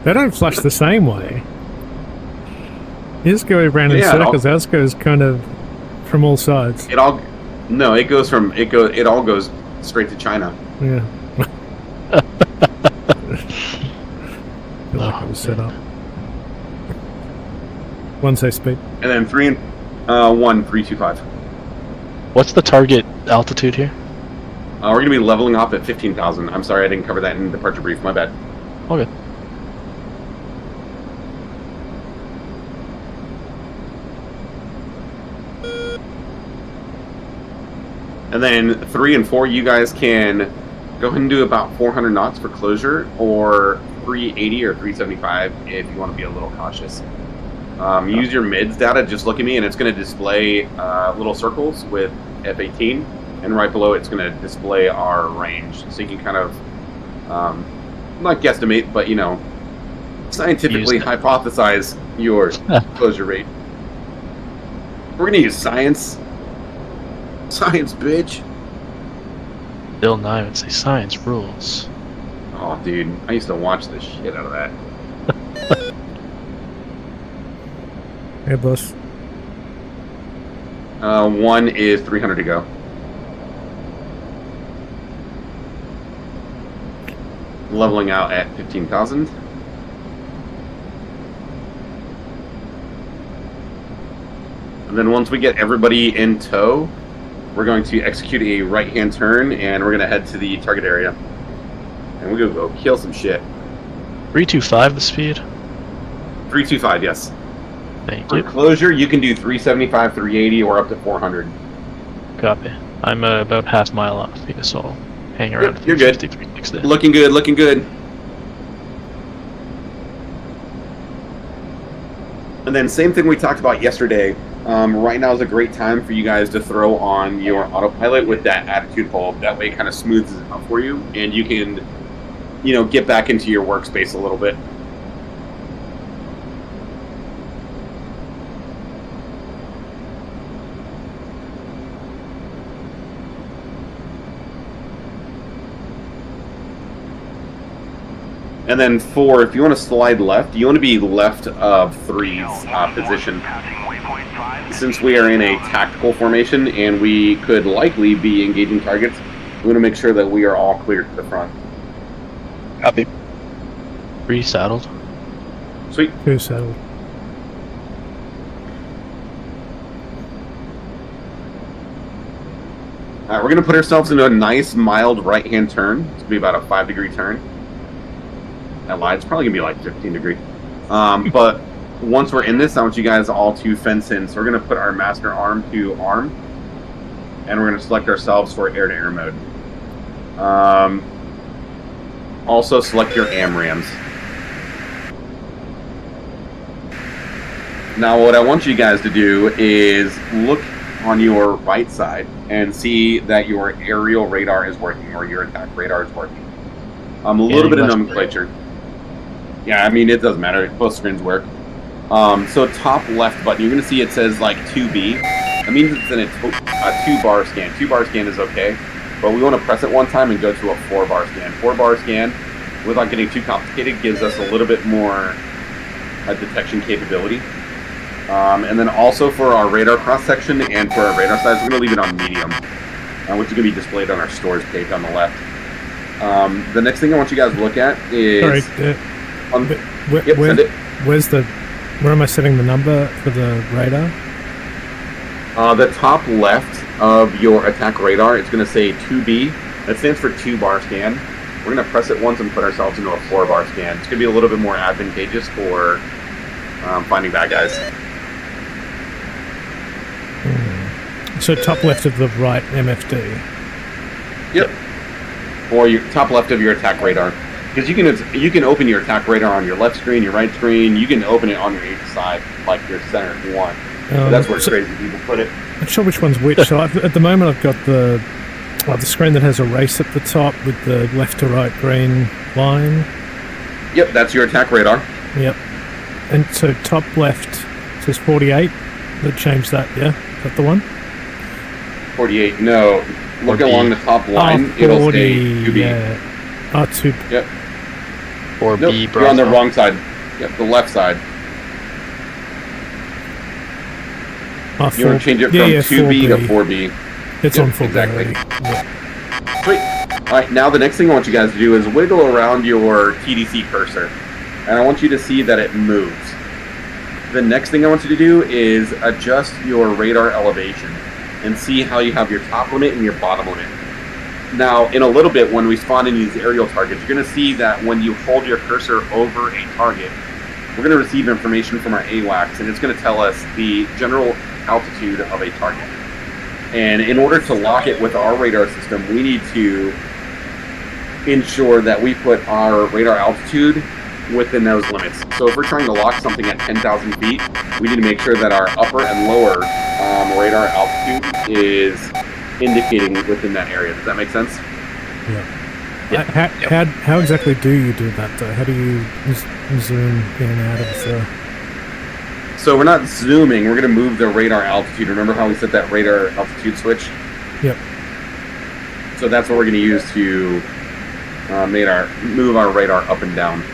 They don't flush the same way. You just go around in Yeah, circles. Ours goes kind of from all sides. It all goes straight to China. Yeah. Feel like it was set up. One say speed. And then 3 and 1, 325. What's the target altitude here? We're going to be leveling off at 15,000. I'm sorry I didn't cover that in departure brief. My bad. Okay. And then 3 and 4, you guys can go ahead and do about 400 knots for closure, or 380 or 375 if you want to be a little cautious. Use your mids data. Just look at me, and it's going to display little circles with F18, and right below it's going to display our range, so you can kind of not guesstimate, but scientifically hypothesize your closure rate. We're going to use science. Science, bitch. Bill Nye would say science rules. Oh, dude, I used to watch the shit out of that. Hey, boss. 1 is 300 to go. Leveling out at 15,000. And then once we get everybody in tow, we're going to execute a right-hand turn, and we're going to head to the target area. And we're going to go kill some shit. 325 the speed? 325, yes. Thank For you. closure, you can do 375, 380, or up to 400. Copy. I'm about half mile off, so I'll hang around. Yep, you're good. 350, Looking good, looking good. And then same thing we talked about yesterday. Right now is a great time for you guys to throw on your autopilot with that attitude bulb. That way it kind of smooths it out for you, and you can, get back into your workspace a little bit. And then 4, if you want to slide left, you want to be left of 3's position. Since we are in a tactical formation and we could likely be engaging targets, we want to make sure that we are all clear to the front. Copy. 3 saddled. Sweet. 2 settled. Alright, we're going to put ourselves into a nice, mild right-hand turn. It's going to be about a 5-degree turn. That lied. It's probably going to be like 15 degree. But once we're in this, I want you guys all to fence in. So we're going to put our master arm to arm, and we're going to select ourselves for air-to-air mode. Also select your AMRAMs. Now what I want you guys to do is look on your right side and see that your aerial radar is working, or your attack radar is working. A little bit of nomenclature. Yeah, I mean, it doesn't matter. Both screens work. So top left button, you're going to see it says like 2B. That means it's in a 2-bar scan. 2-bar scan is okay, but we want to press it one time and go to a 4-bar scan. 4-bar scan, without getting too complicated, gives us a little bit more detection capability. And then also for our radar cross-section and for our radar size, we're going to leave it on medium, which is going to be displayed on our stores page on the left. The next thing I want you guys to look at is... Sorry, send it. Where am I setting the number for the radar? The top left of your attack radar, it's going to say 2B. That stands for 2-bar scan. We're going to press it once and put ourselves into a 4-bar scan. It's going to be a little bit more advantageous for finding bad guys. So top left of the right MFD. Yep. Or your top left of your attack radar. Because you can open your attack radar on your left screen, your right screen. You can open it on your each side, like your center if you want. That's where crazy people put it. I'm not sure which one's which. So at the moment, I've got the screen that has a race at the top with the left to right green line. Yep, that's your attack radar. Yep. And so top left says 48. They changed that, yeah? Is that the one? 48. No. Look along the top line. It'll say 2B. Yeah. Oh, 2. Yep. Or Nope, B, you're on the wrong side. Yep, the left side. Oh, You want to change it from 2B to 4B. It's Yep, on 4B exactly. already. Yeah. Sweet. Alright, now the next thing I want you guys to do is wiggle around your TDC cursor. And I want you to see that it moves. The next thing I want you to do is adjust your radar elevation and see how you have your top limit and your bottom limit. Now, in a little bit, when we spawn in these aerial targets, you're going to see that when you hold your cursor over a target, we're going to receive information from our AWACS, and it's going to tell us the general altitude of a target. And in order to lock it with our radar system, we need to ensure that we put our radar altitude within those limits. So if we're trying to lock something at 10,000 feet, we need to make sure that our upper and lower radar altitude is indicating within that area. Does that make sense? Yeah. How exactly do you do that, though? How do you zoom in and out of the... So we're not zooming, we're going to move the radar altitude. Remember how we set that radar altitude switch? Yep. So that's what we're going to use to move our radar up and down.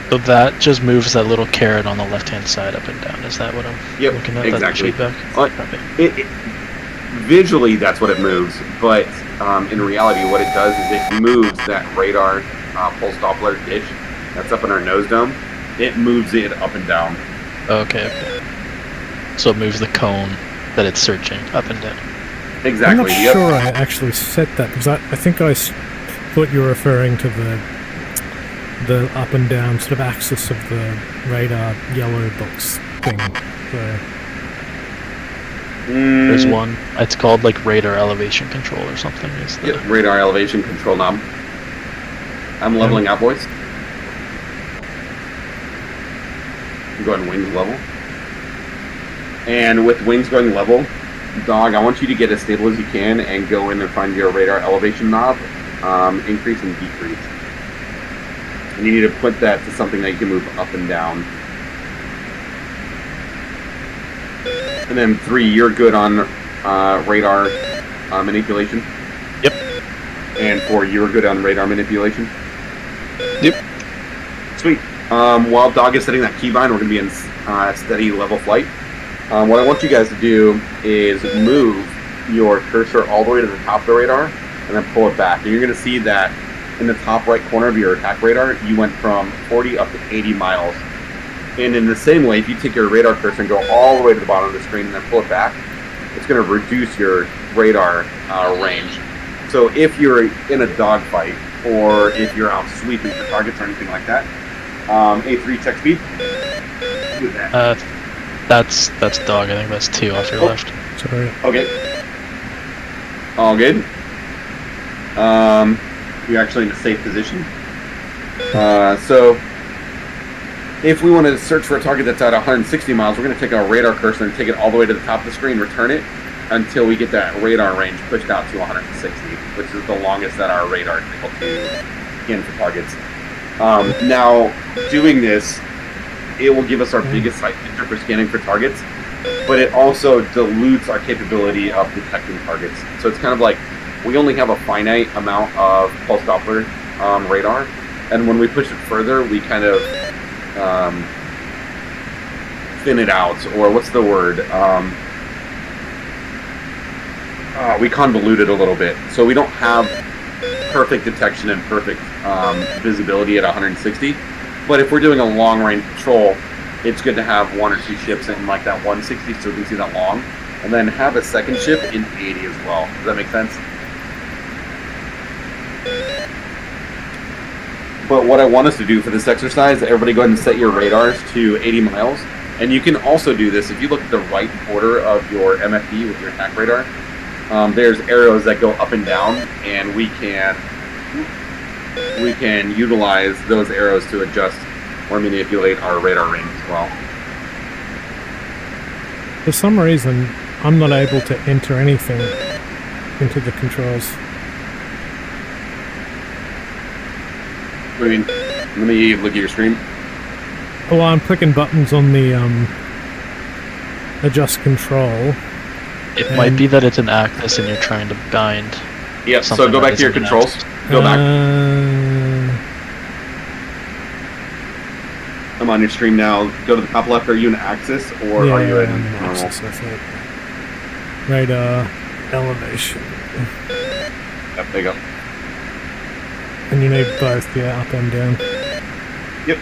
So that just moves that little caret on the left-hand side up and down. Is that what I'm looking at? Exactly. That feedback? Visually, that's what it moves, but in reality, what it does is it moves that radar pulse Doppler dish that's up in our nose dome. It moves it up and down. Okay. So it moves the cone that it's searching up and down. Exactly. I'm not sure I actually set that, because I think I thought you were referring to the up and down sort of axis of the radar yellow box thing. So. There's one. It's called like radar elevation control or something. Radar elevation control knob. I'm leveling out, boys. Go ahead and wings level. And with wings going level, Dog, I want you to get as stable as you can and go in and find your radar elevation knob, increase and decrease. And you need to put that to something that you can move up and down. And then 3, you're good on radar manipulation? Yep. And 4, you're good on radar manipulation? Yep. Sweet. While Dog is setting that keybind, we're going to be in steady level flight. What I want you guys to do is move your cursor all the way to the top of the radar and then pull it back. And you're going to see that in the top right corner of your attack radar, you went from 40 up to 80 miles. And in the same way, if you take your radar cursor and go all the way to the bottom of the screen and then pull it back, it's going to reduce your radar range. So if you're in a dogfight or if you're out sweeping for targets or anything like that, A3 check speed. Do that. That's Dog. I think that's 2 off your left. Sorry. Okay. All good. You're actually in a safe position. So if we want to search for a target that's at 160 miles, we're going to take our radar cursor and take it all the way to the top of the screen, return it until we get that radar range pushed out to 160, which is the longest that our radar is able to scan for targets. Now, doing this, it will give us our biggest sight picture for scanning for targets, but it also dilutes our capability of detecting targets. So it's kind of like we only have a finite amount of pulse Doppler radar, and when we push it further, we kind of thin it out, or what's the word? We convolute it a little bit, so we don't have perfect detection and perfect visibility at 160. But if we're doing a long-range patrol, it's good to have 1 or 2 ships in like that 160 so we can see that long, and then have a second ship in 80 as well. Does that make sense? But what I want us to do for this exercise, everybody go ahead and set your radars to 80 miles. And you can also do this if you look at the right border of your MFD with your attack radar. There's arrows that go up and down, and we can utilize those arrows to adjust or manipulate our radar range as well. For some reason, I'm not able to enter anything into the controls. What do you mean? Let me look at your screen. Well, I'm clicking buttons on the adjust control. It might be that it's an axis and you're trying to bind. Yep, so go back to your controls. Go back. I'm on your screen now. Go to the top left. Are you in axis or are you in normal? Axis, I think. Radar elevation. Yep, there you go. And you need both, yeah, up and down. Yep.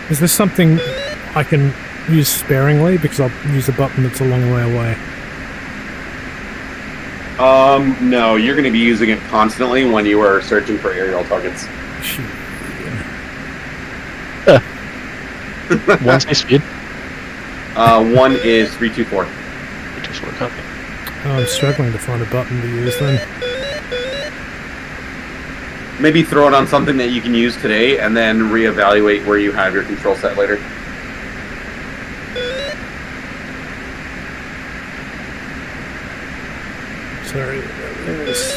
Is this something I can use sparingly because I'll use a button that's a long way away. No, you're going to be using it constantly when you are searching for aerial targets. Shoot. One say speed. 1 is 324. 324 copy. Oh, I'm struggling to find a button to use then. Maybe throw it on something that you can use today, and then reevaluate where you have your control set later. Sorry about this.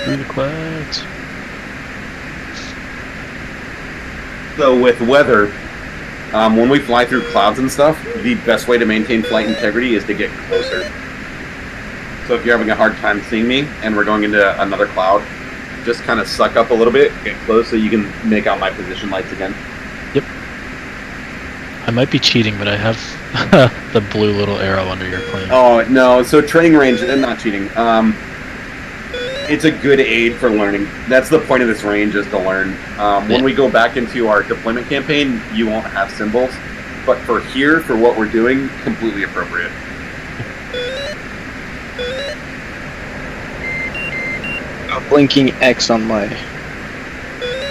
Through the clouds. So with weather, when we fly through clouds and stuff, the best way to maintain flight integrity is to get closer. So if you're having a hard time seeing me, and we're going into another cloud, just kind of suck up a little bit, get close so you can make out my position lights again. Yep. I might be cheating, but I have the blue little arrow under your plane. Oh, no, so training range, not cheating. It's a good aid for learning. That's the point of this range, is to learn. When we go back into our deployment campaign, you won't have symbols. But for here, for what we're doing, completely appropriate. A blinking X on my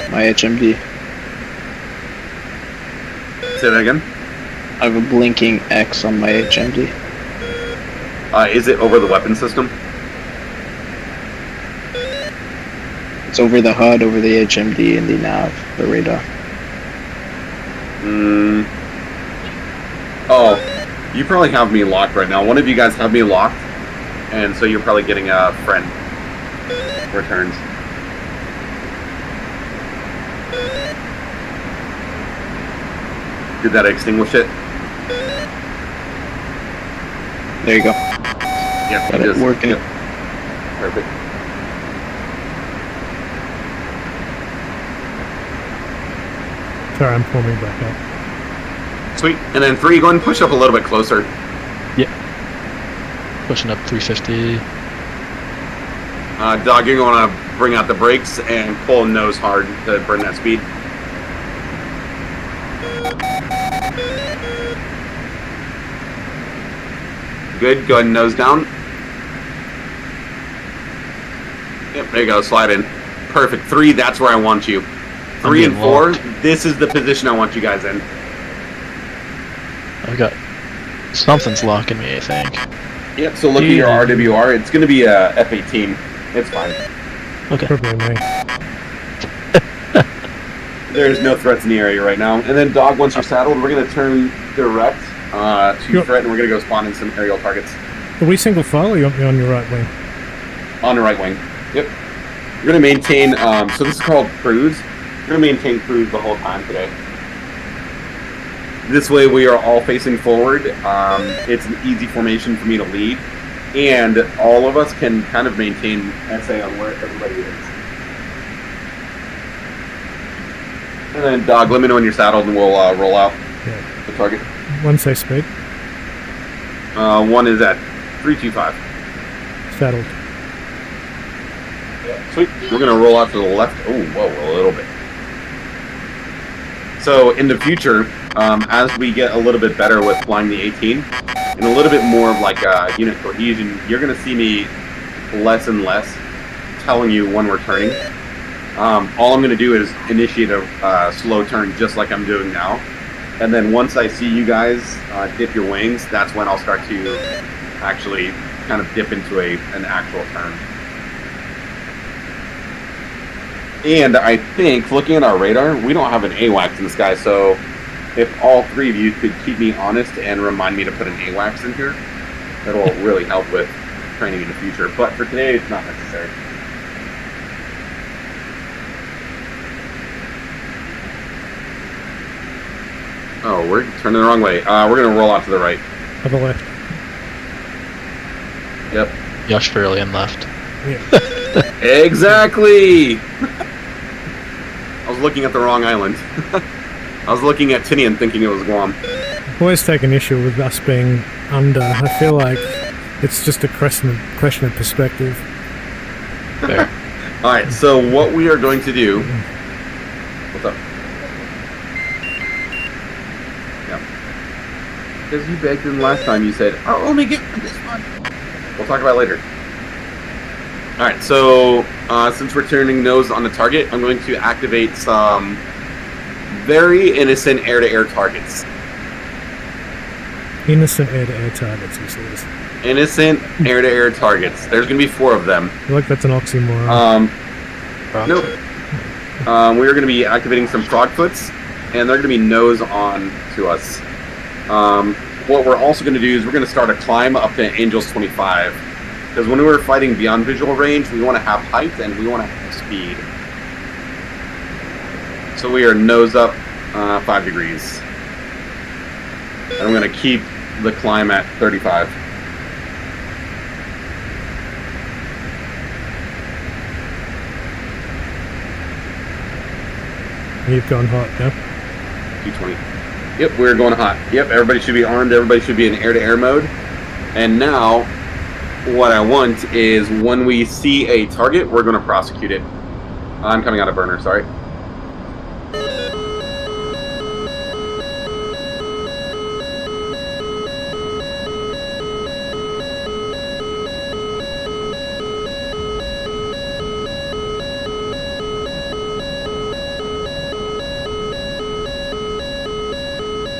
HMD. Say that again? I have a blinking X on my HMD. Is it over the weapon system? It's over the HUD, over the HMD, and the nav, the radar. Oh, you probably have me locked right now. One of you guys have me locked, and so you're probably getting a friend returns. Did that extinguish it? There you go. Yep, Got it working. Yep. Perfect. Sorry, I'm forming back up. Sweet. And then 3, go ahead and push up a little bit closer. Yep. Pushing up 350. Dog, you're going to bring out the brakes and pull nose hard to burn that speed. Good. Go ahead and nose down. Yep, there you go. Slide in. Perfect. 3, that's where I want you. 3 and 4, this is the position I want you guys in. I've got... Something's locking me, I think. Yep, so look at your RWR. It's going to be a F-18. It's fine. Okay. Probably me. There's no threats in the area right now. And then, Dog, once you're saddled, we're going to turn direct to threat, and we're going to go spawn in some aerial targets. Are we single file or you want me on your right wing? On the right wing. Yep. We're going to maintain, so this is called cruise. We're going to maintain cruise the whole time today. This way we are all facing forward. It's an easy formation for me to lead. And all of us can kind of maintain SA on where everybody is. And then, Dog, let me know when you're saddled and we'll roll out the target. 1 say speed. 1 is at 325. Saddled. Sweet. We're going to roll out to the left. Oh, whoa, a little bit. So in the future, as we get a little bit better with flying the 18, and a little bit more of like unit cohesion, you're going to see me less and less telling you when we're turning. All I'm going to do is initiate a slow turn just like I'm doing now. And then once I see you guys dip your wings, that's when I'll start to actually kind of dip into an actual turn. And I think, looking at our radar, we don't have an AWACS in the sky, so if all 3 of you could keep me honest and remind me to put an AWACS in here, that'll really help with training in the future. But for today, it's not necessary. Oh, we're turning the wrong way. We're going to roll out to the right. To the left. Yep. Australian left. Yeah. Exactly! I was looking at the wrong island. I was looking at Tinian thinking it was Guam. I've always taken issue with us being under. I feel like it's just a question of perspective. There. Alright, so what we are going to do... What's up? Because you begged him last time. You said, "I'll only get this one." We'll talk about it later. All right. So since we're turning nose on the target, I'm going to activate some very innocent air-to-air targets. Innocent air-to-air targets, he says. Innocent air-to-air targets. There's going to be 4 of them. I feel like that's an oxymoron. Nope. We're going to be activating some frogfoots, and they're going to be nose on to us. What we're also going to do is we're going to start a climb up to Angels 25. Because when we were fighting beyond visual range, we want to have height and we want to have speed. So we are nose up 5 degrees. And I'm going to keep the climb at 35. You've gone hot, yeah? 220. Yep, we're going hot. Yep, everybody should be armed. Everybody should be in air-to-air mode. And now, what I want is when we see a target, we're going to prosecute it. I'm coming out of burner, sorry.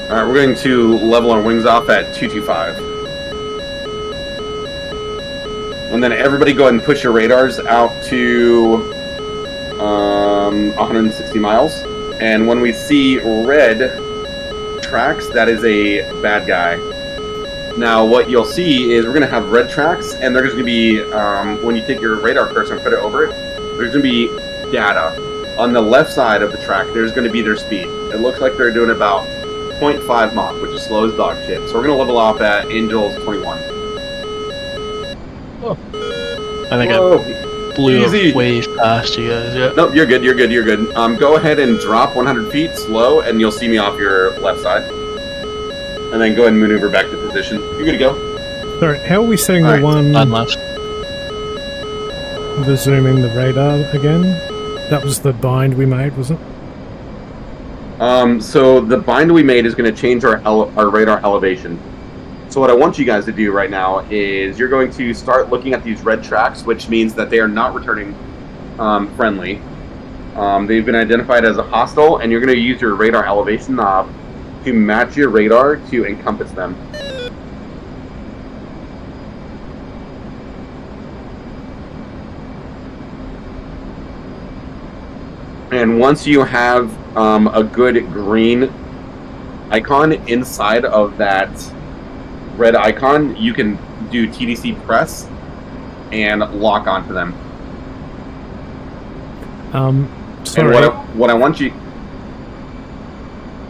Alright, we're going to level our wings off at 225. And then everybody go ahead and push your radars out to 160 miles. And when we see red tracks, that is a bad guy. Now what you'll see is we're going to have red tracks, and there's going to be, when you take your radar cursor and put it over it, there's going to be data. On the left side of the track, there's going to be their speed. It looks like they're doing about 0.5 Mach, which is slow as dog shit. So we're going to level off at Angels 21. Oh. I think I blew way past you guys. Yeah. Nope, you're good. You're good. You're good. Go ahead and drop 100 feet slow, and you'll see me off your left side. And then go ahead and maneuver back to position. You're good to go. Sorry, how are we setting All the right. one... On left. The zooming the radar again? That was the bind we made, was it? So the bind we made is going to change our radar elevation. So what I want you guys to do right now is you're going to start looking at these red tracks, which means that they are not returning friendly. They've been identified as a hostile, and you're going to use your radar elevation knob to match your radar to encompass them. And once you have a good green icon inside of that red icon, you can do TDC press and lock onto them. Sorry. And what I want you...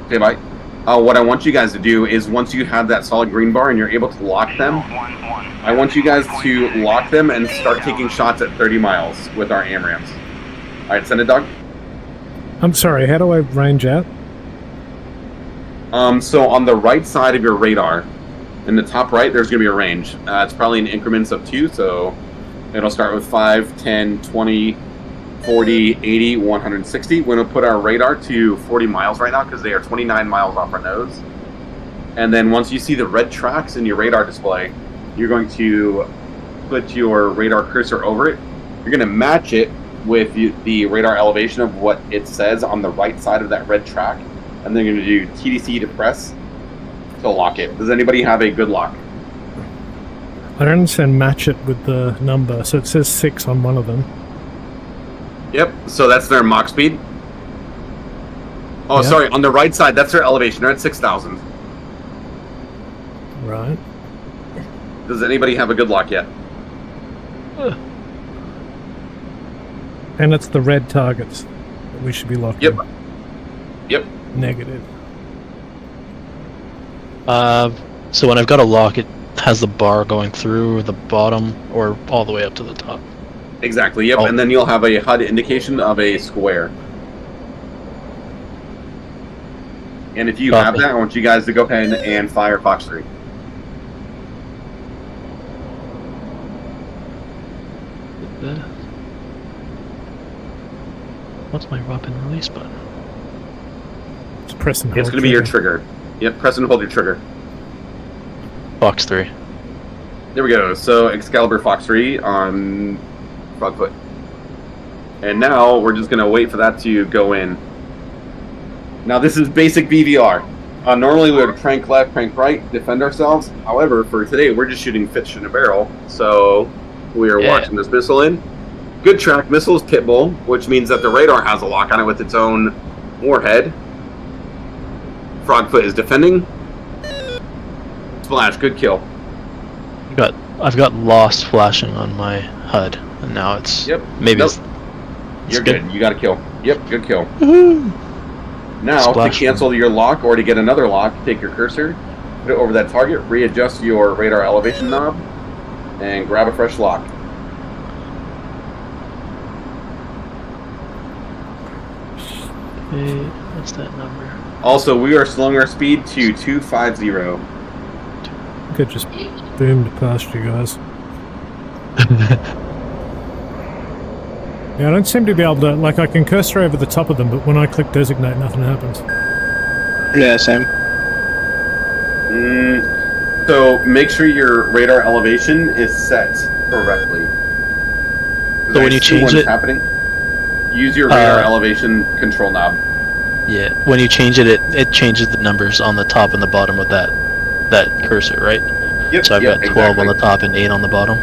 Okay, bye. What I want you guys to do is once you have that solid green bar and you're able to lock them, I want you guys to lock them and start taking shots at 30 miles with our AMRAMs. Alright, send it, dog. I'm sorry, how do I range out? So on the right side of your radar, in the top right, there's going to be a range. It's probably in increments of 2, so it'll start with 5, 10, 20, 40, 80, 160. We're going to put our radar to 40 miles right now because they are 29 miles off our nose. And then once you see the red tracks in your radar display, you're going to put your radar cursor over it. You're going to match it with the radar elevation of what it says on the right side of that red track. And then you're going to do TDC to press to lock it. Does anybody have a good lock? I don't understand match it with the number, so it says 6 on one of them. Yep, so that's their Mach speed. Oh, Yeah. sorry, on the right side, that's their elevation. They're at 6,000. Right. Does anybody have a good lock yet? And it's the red targets that we should be locking. Yep. Yep. Negative. So when I've got a lock, it has the bar going through the bottom or all the way up to the top. Exactly, yep, Oh. and then you'll have a HUD indication of a square. And if you have Copy. that, I want you guys to go ahead and fire Fox 3. What's my weapon release button? It's press and hold. It's going to be your trigger. Yep, press and hold your trigger. Box 3. There we go. So Excalibur Fox 3 on Frogfoot. And now we're just going to wait for that to go in. Now this is basic BVR. Normally we would crank left, crank right, defend ourselves. However, for today we're just shooting fish in a barrel. So we are watching this missile in. Good track. Missile is pitbull, which means that the radar has a lock on it with its own warhead. Frogfoot is defending. Splash. Good kill. I've got lost flashing on my HUD, and now it's maybe Nope. it's You're good. You got a kill. Yep, good kill. Woohoo! Now, Splash to cancel your lock or to get another lock, take your cursor, put it over that target, readjust your radar elevation knob, and grab a fresh lock. Hey, what's that number? Also, we are slowing our speed to 250. I could just boomed past you guys. Yeah, I don't seem to be able to, like, I can cursor over the top of them, but when I click designate, nothing happens. Yeah, same. So make sure your radar elevation is set correctly. So when you change it, use your radar elevation control knob. Yeah, when you change it, it changes the numbers on the top and the bottom of that cursor, right? Yep. So I've got 12 on the top and 8 on the bottom.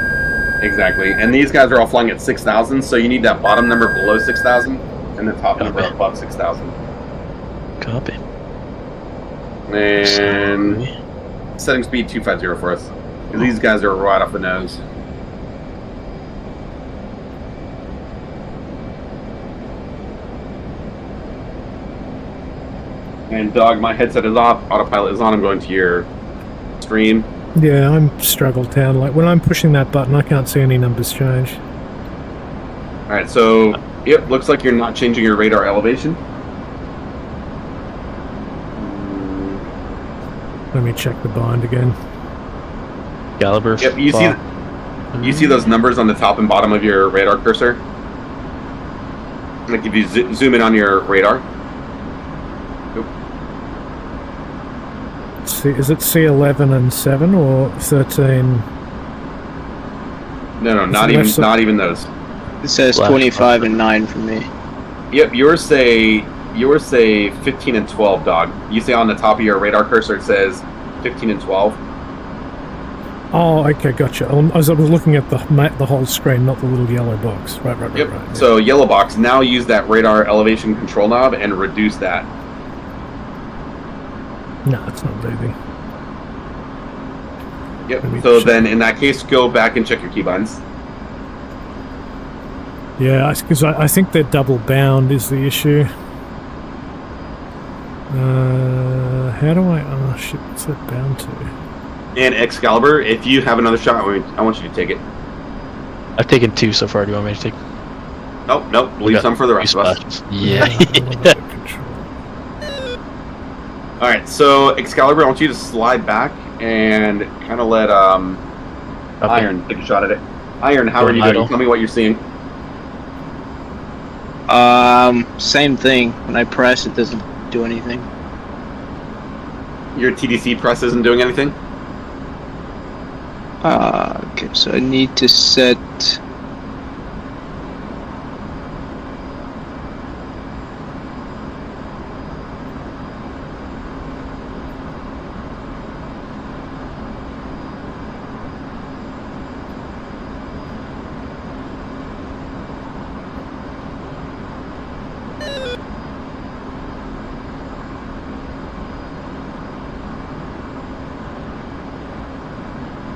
Exactly, and these guys are all flying at 6,000, so you need that bottom number below 6,000 and the top number above 6,000. Copy. And setting speed 250 for us. These guys are right off the nose. And Dog, my headset is off, autopilot is on, I'm going to your stream. Yeah, I'm struggled down. Like, when I'm pushing that button, I can't see any numbers change. Alright, so, yep, looks like you're not changing your radar elevation. Let me check the bind again. Caliber. Yep, you see those numbers on the top and bottom of your radar cursor? Like if you zoom in on your radar. See, is it C11 and 7 or 13? No, not even those. It says 25 and 9 for me. Yep, yours say 15 and 12, Dog. You say on the top of your radar cursor it says 15 and 12. Oh, okay, gotcha. I was looking at the whole screen, not the little yellow box. Right. Yep. Right, yeah. So yellow box. Now use that radar elevation control knob and reduce that. No, it's not moving. Yep. So then, in that case, go back and check your keybinds. Yeah, because I think they're double bound is the issue. How do I? Oh shit! What's that bound to? And Excalibur, if you have another shot, I want you to take it. I've taken 2 so far. Do you want me to take? Nope. Leave some for the rest of us. Yeah. All right. So Excalibur, I want you to slide back and kind of let Iron take a shot at it. Iron, how are you doing? Tell me what you're seeing. Same thing. When I press, it doesn't do anything. Your TDC press isn't doing anything? Okay, so I need to set...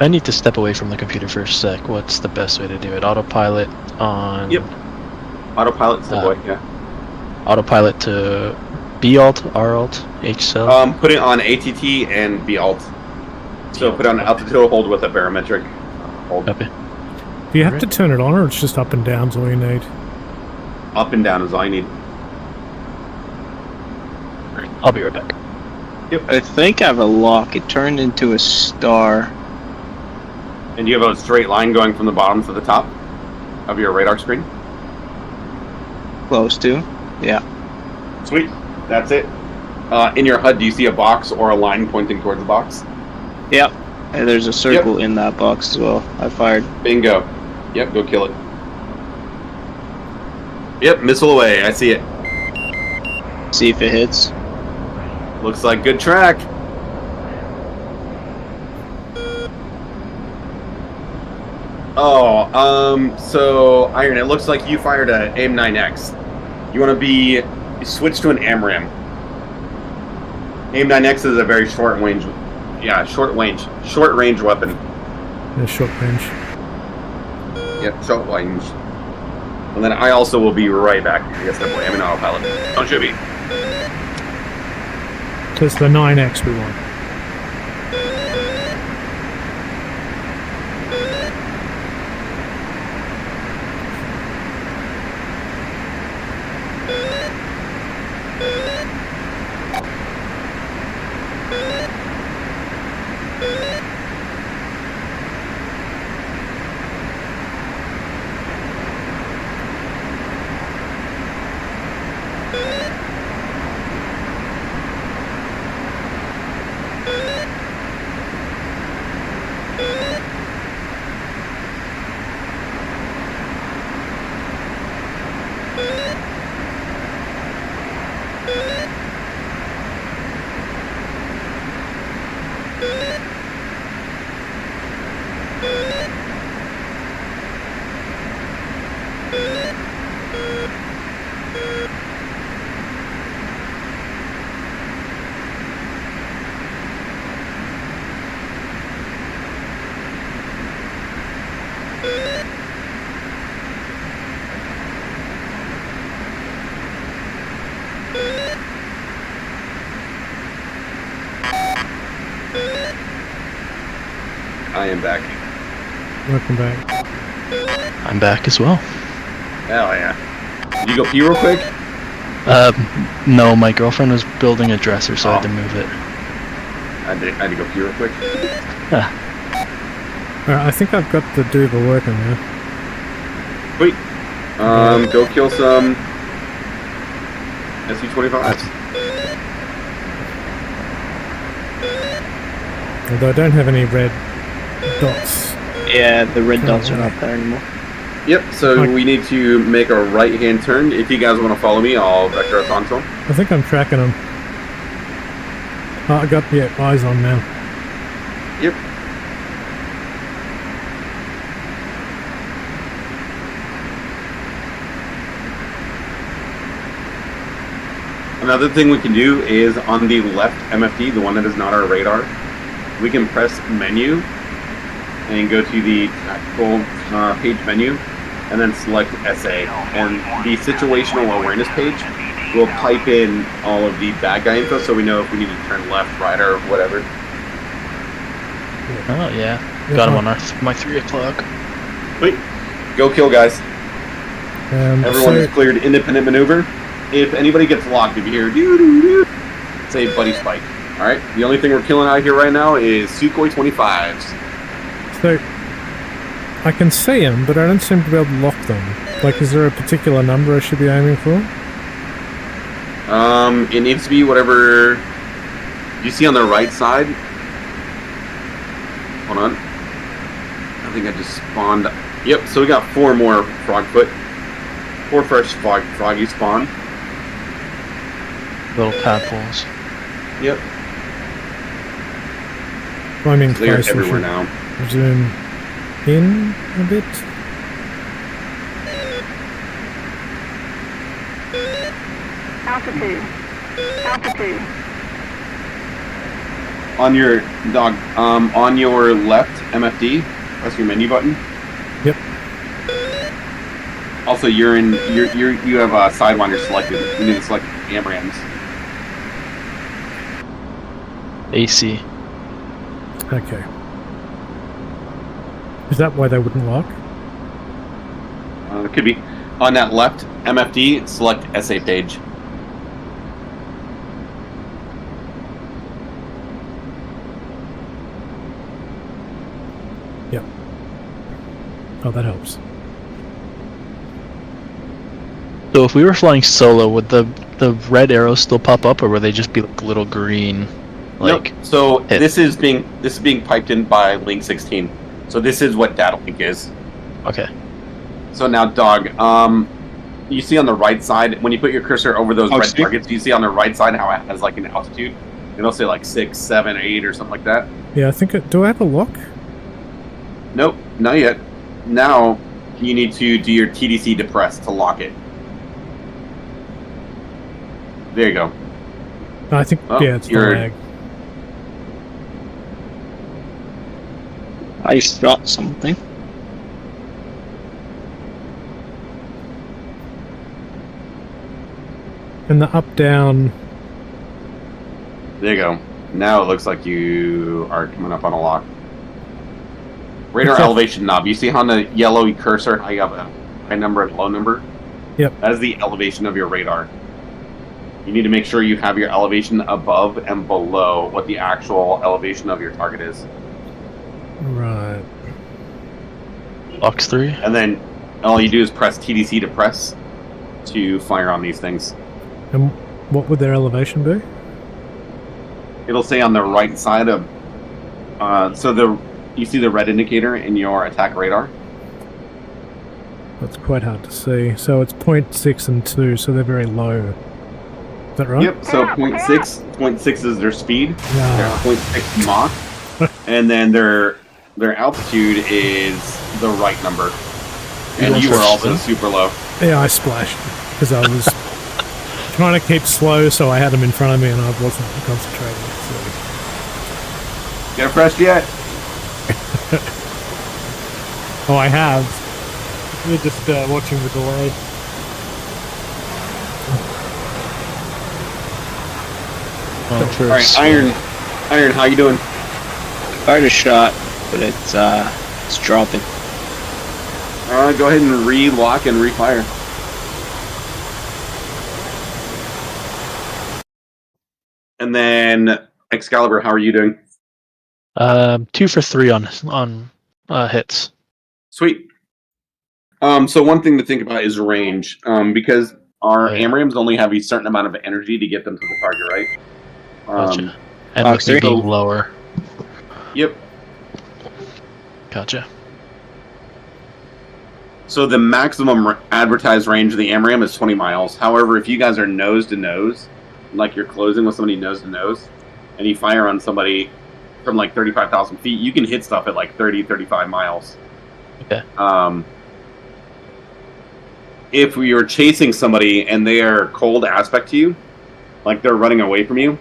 I need to step away from the computer for a sec. What's the best way to do it? Autopilot on... Yep. Autopilot, step away, yeah. Autopilot to B-Alt, R-Alt, H-Cell? Put it on ATT and B-Alt. So put it on altitude hold with a barometric hold. Copy. Do you have to turn it on, or it's just up and down is all you need? Up and down is all you need. I'll be right back. Yep. I think I have a lock. It turned into a star. And you have a straight line going from the bottom to the top of your radar screen? Close to. Yeah. Sweet. That's it. In your HUD, do you see a box or a line pointing towards the box? Yep. Hey, there's a circle in that box as well. I fired. Bingo. Yep, go kill it. Yep, missile away. I see it. See if it hits. Looks like good track. Oh, so Iron, it looks like you fired a AIM-9X. You want to be switch to an AMRAAM. AIM-9X is a very short range weapon. Yeah, short range. Yep, short range. And then I also will be right back. Yes, that boy, I'm an autopilot. Don't shoot me. So it's the 9X we want. I am back. Welcome back. I'm back as well. Hell yeah. Did you go pee real quick? No, my girlfriend was building a dresser, so I had to move it. I had to go pee real quick. Alright, I think I've got the Duva working now. Sweet. Go kill some SU-25s. Although I don't have any red dots. Yeah, the red dots are not there anymore. Yep, so we need to make a right-hand turn. If you guys want to follow me, I'll vector us onto them. I think I'm tracking them. Oh, I got, yeah, eyes on now. Yep. Another thing we can do is on the left MFD, the one that is not our radar, we can press menu and go to the tactical page menu and then select SA. And the situational awareness page will pipe in all of the bad guy info so we know if we need to turn left, right, or whatever. Oh yeah, got him on my 3 o'clock. Wait, go kill guys. Everyone so, is cleared independent maneuver. If anybody gets locked, if you hear doo-doo-doo, say buddy spike. Alright, the only thing we're killing out here right now is Sukhoi 25s. So, I can see them, but I don't seem to be able to lock them. Like, is there a particular number I should be aiming for? It needs to be whatever you see on the right side. Hold on. I think I just spawned. Yep, so we got 4 more frogfoot. 4 fresh froggy spawn. Little tadpoles. Yep. Climbing So they're closer. everywhere now. Zoom in a bit. Altitude. Altitude. On your dog, on your left MFD, press your menu button. Yep. Also, you have a Sidewinder selected. You need to select AMRAAMs. AC. Okay. Is that why they wouldn't lock? It could be on that left MFD. Select SA page. Yep. Oh, that helps. So if we were flying solo, would the red arrows still pop up, or would they just be like little green Like, nope. So hit. this is being piped in by Link 16. So this is what data link is. okay. So now, dog. You see on the right side when you put your cursor over those red Steve? targets. You see on the right side how it has like an altitude. It'll say like 6, 7, 8, or something like that. Yeah, I think do I have a lock? Nope, not yet. Now you need to do your TDC depress to lock it. There you go. No, I think Oh, yeah, it's the you're- lag. I shot something. And the up down. There you go. Now it looks like you are coming up on a lock. Radar Okay. elevation knob. You see how on the yellow cursor how you have a high number and low number? Yep. That is the elevation of your radar. You need to make sure you have your elevation above and below what the actual elevation of your target is. Right. Box 3. And then all you do is press TDC to press to fire on these things. And what would their elevation be? It'll say on the right side of you see the red indicator in your attack radar. That's quite hard to see. So it's 0.6 and 2, so they're very low. Is that right? Yep, so 0.6 is their speed. Yeah. They're 0.6 Mach. And then their altitude is the right number. And you are also super low. Yeah, I splashed because I was trying to keep slow, so I had them in front of me and I wasn't concentrating. So. Get fresh yet? Oh, I have. You're just watching the delay. Alright, Iron, how you doing? Fired a shot, but it's dropping. Go ahead and re-lock and refire. And then Excalibur, how are you doing? 2 for 3 on hits. Sweet. So one thing to think about is range, because our Yeah. AMRAMs only have a certain amount of energy to get them to the target, right? Gotcha. And Box with me 3? being lower. Yep. Gotcha. So the maximum advertised range of the AMRAM is 20 miles. However, if you guys are nose to nose, like you're closing with somebody nose to nose, and you fire on somebody from like 35,000 feet, you can hit stuff at like 30, 35 miles. Okay. If we are chasing somebody and they are cold aspect to you, like they're running away from you,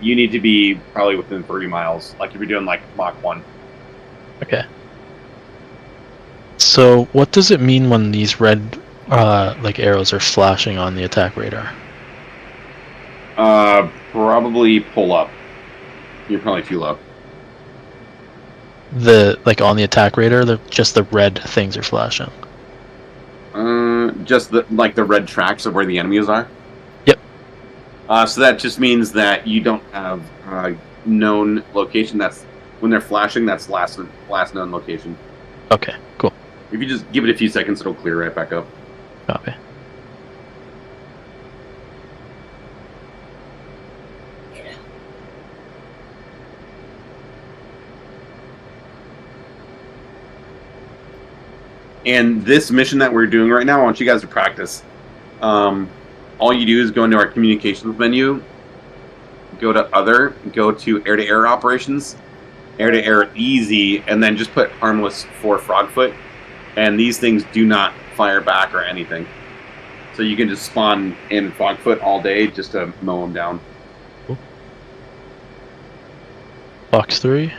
you need to be probably within 30 miles, like if you're doing like Mach 1. Okay. So, what does it mean when these red like arrows are flashing on the attack radar? Probably pull up. You're probably too low. Like on the attack radar, just the red things are flashing. Just the red tracks of where the enemies are. Yep. So that just means that you don't have known location. That's when they're flashing. That's last known location. Okay, cool. If you just give it a few seconds, it'll clear right back up. Copy. And this mission that we're doing right now, I want you guys to practice. All you do is go into our communications menu, go to Other, go to Air-to-Air Operations, Air-to-Air Easy, and then just put Harmless for Frogfoot. And these things do not fire back or anything. So you can just spawn in Frogfoot all day just to mow them down. Cool. Box 3.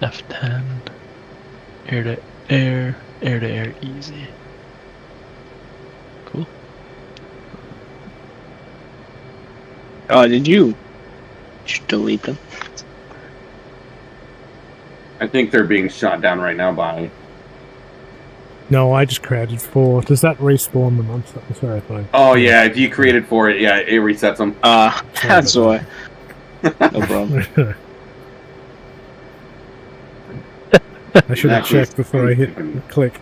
F10. Air to air easy. Cool. Oh, did you delete them? I think they're being shot down right now by... No, I just created 4. Does that respawn them? I'm sorry if I... Oh yeah, if you created for it, yeah, it resets them. That's why. No problem. I should have checked before I hit click.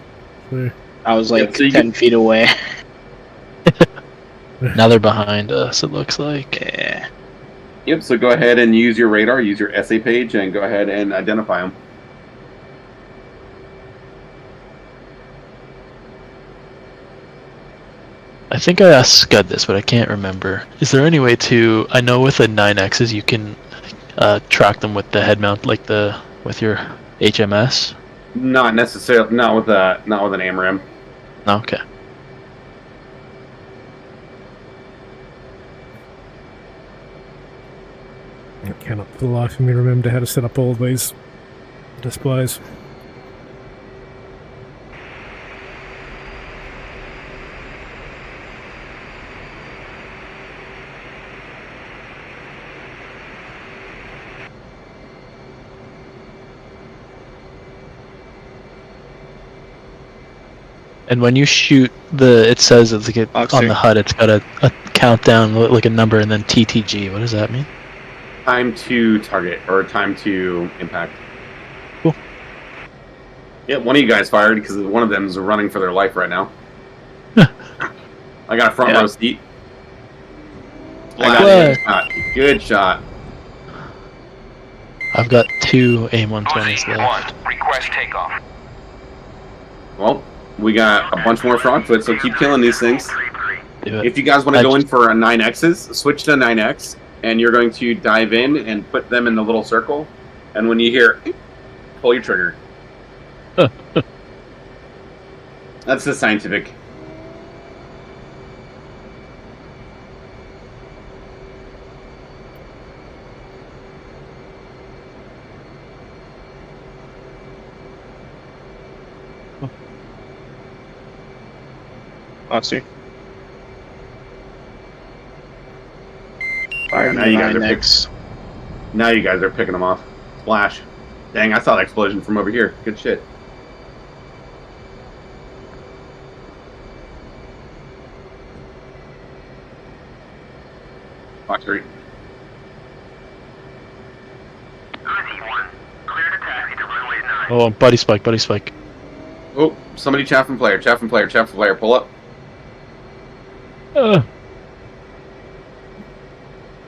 So, I was like Yeah, so you 10 feet away. Now they're behind us, it looks like. Yeah. Yep, so go ahead and use your radar, use your essay page, and go ahead and identify them. I think I asked Scud this, but I can't remember. Is there any way to... I know with the 9Xs you can track them with the head mount, like with your HMS? Not necessarily, not with an AMRAM. No? Okay. I cannot for the life of me remember how to set up all of these displays. And when you shoot it says it's like on the HUD, it's got a countdown, like a number, and then TTG. What does that mean? Time to target, or time to impact. Cool. Yeah, one of you guys fired because one of them is running for their life right now. I got a front row seat. Good shot. Good shot. I've got 2 AIM-120s left. Request takeoff. Well, we got a bunch more frogfoot, so keep killing these things. Do it. If you guys want to go in for a 9Xs, switch to 9X, and you're going to dive in and put them in the little circle. And when you hear, pull your trigger. That's the scientific. Boxer. Fire Now you guys are next. Now you guys are picking them off. Splash. Dang, I saw the explosion from over here. Good shit. Fox 3. Oh, buddy spike, buddy spike. Oh, somebody chaffing player, pull up.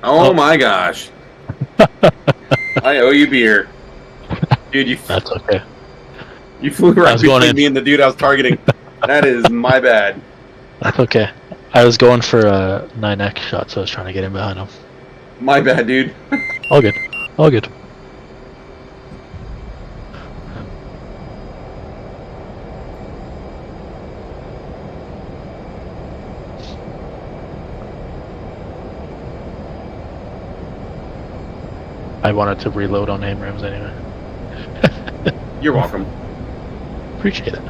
Oh my gosh. I owe you beer. Dude, you That's okay. You flew right between me and the dude I was targeting. That is my bad. That's okay. I was going for a 9X shot, so I was trying to get in behind him. My bad, dude. All good. All good. I wanted to reload on AIM-RAMs anyway. You're welcome. Appreciate it.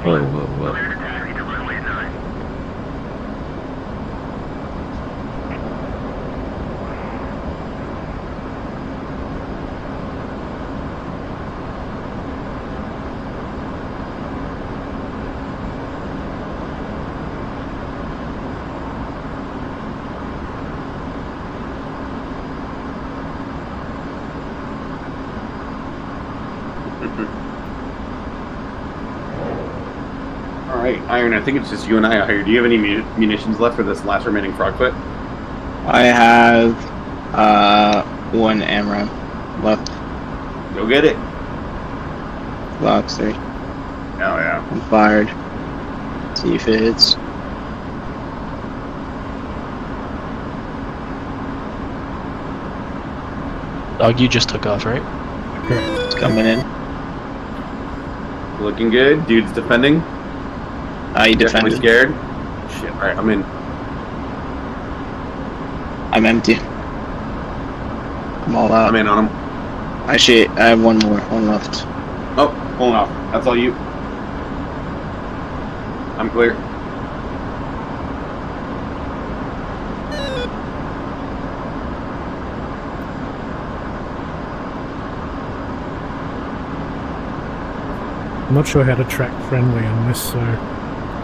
Whoa, whoa, whoa. Alright, Iron, I think it's just you and I out here. Do you have any munitions left for this last remaining frogfoot? I have 1 AMRAM left. Go get it. Box 3. Oh yeah. I'm fired. See if it hits. Dog, you just took off, right? It's coming in. Looking good. Dude's defending. You Definitely defended. scared. Shit, alright, I'm in. I'm empty. I'm all out. I'm in on him. Actually, I have one left. Oh, pulling off. That's all you. I'm clear. I'm not sure how to track friendly on this, so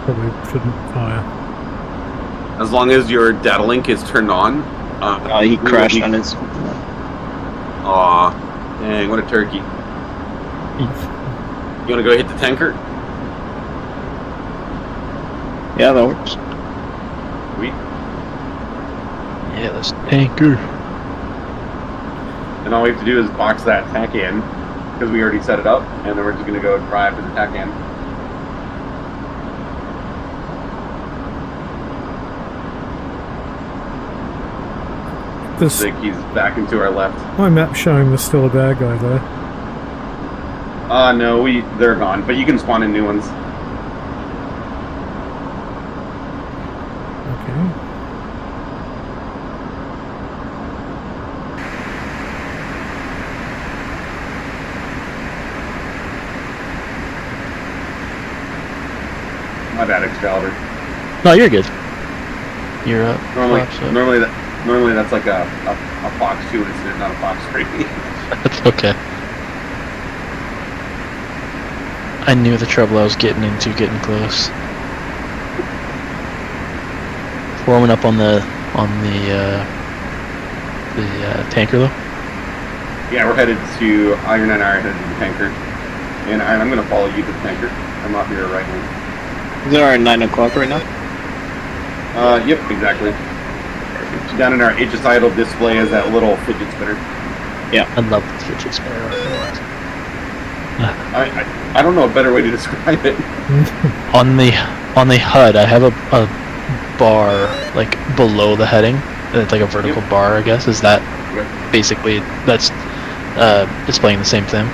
probably shouldn't fire. As long as your data link is turned on. He crashed on his. Aw, dang, what a turkey. You wanna go hit the tanker? Yeah, that works. Sweet. Yeah, this tanker. And all we have to do is box that tack in, because we already set it up, and then we're just gonna go drive to the tack in. This, Sick, he's back into our left. my map's showing there's still a bad guy there. No, they're gone, but you can spawn in new ones. Okay. My bad, Excalibur. No, you're good. You're up. Normally, Pops up. normally that's like a Fox 2 incident, not a Fox 3. That's okay. I knew the trouble I was getting into getting close. Warming up on the tanker though. Yeah, we're headed to Iron and I are headed to the tanker. And Iron, I'm gonna follow you to the tanker. I'm off your right hand. Is it our 9 o'clock right now? Yep, exactly. Down in our HSIDle display is that little fidget spinner. I love the fidget spinner. I don't know a better way to describe it. On the HUD, I have a bar like below the heading. It's like a vertical bar, I guess. Is that basically that's displaying the same thing?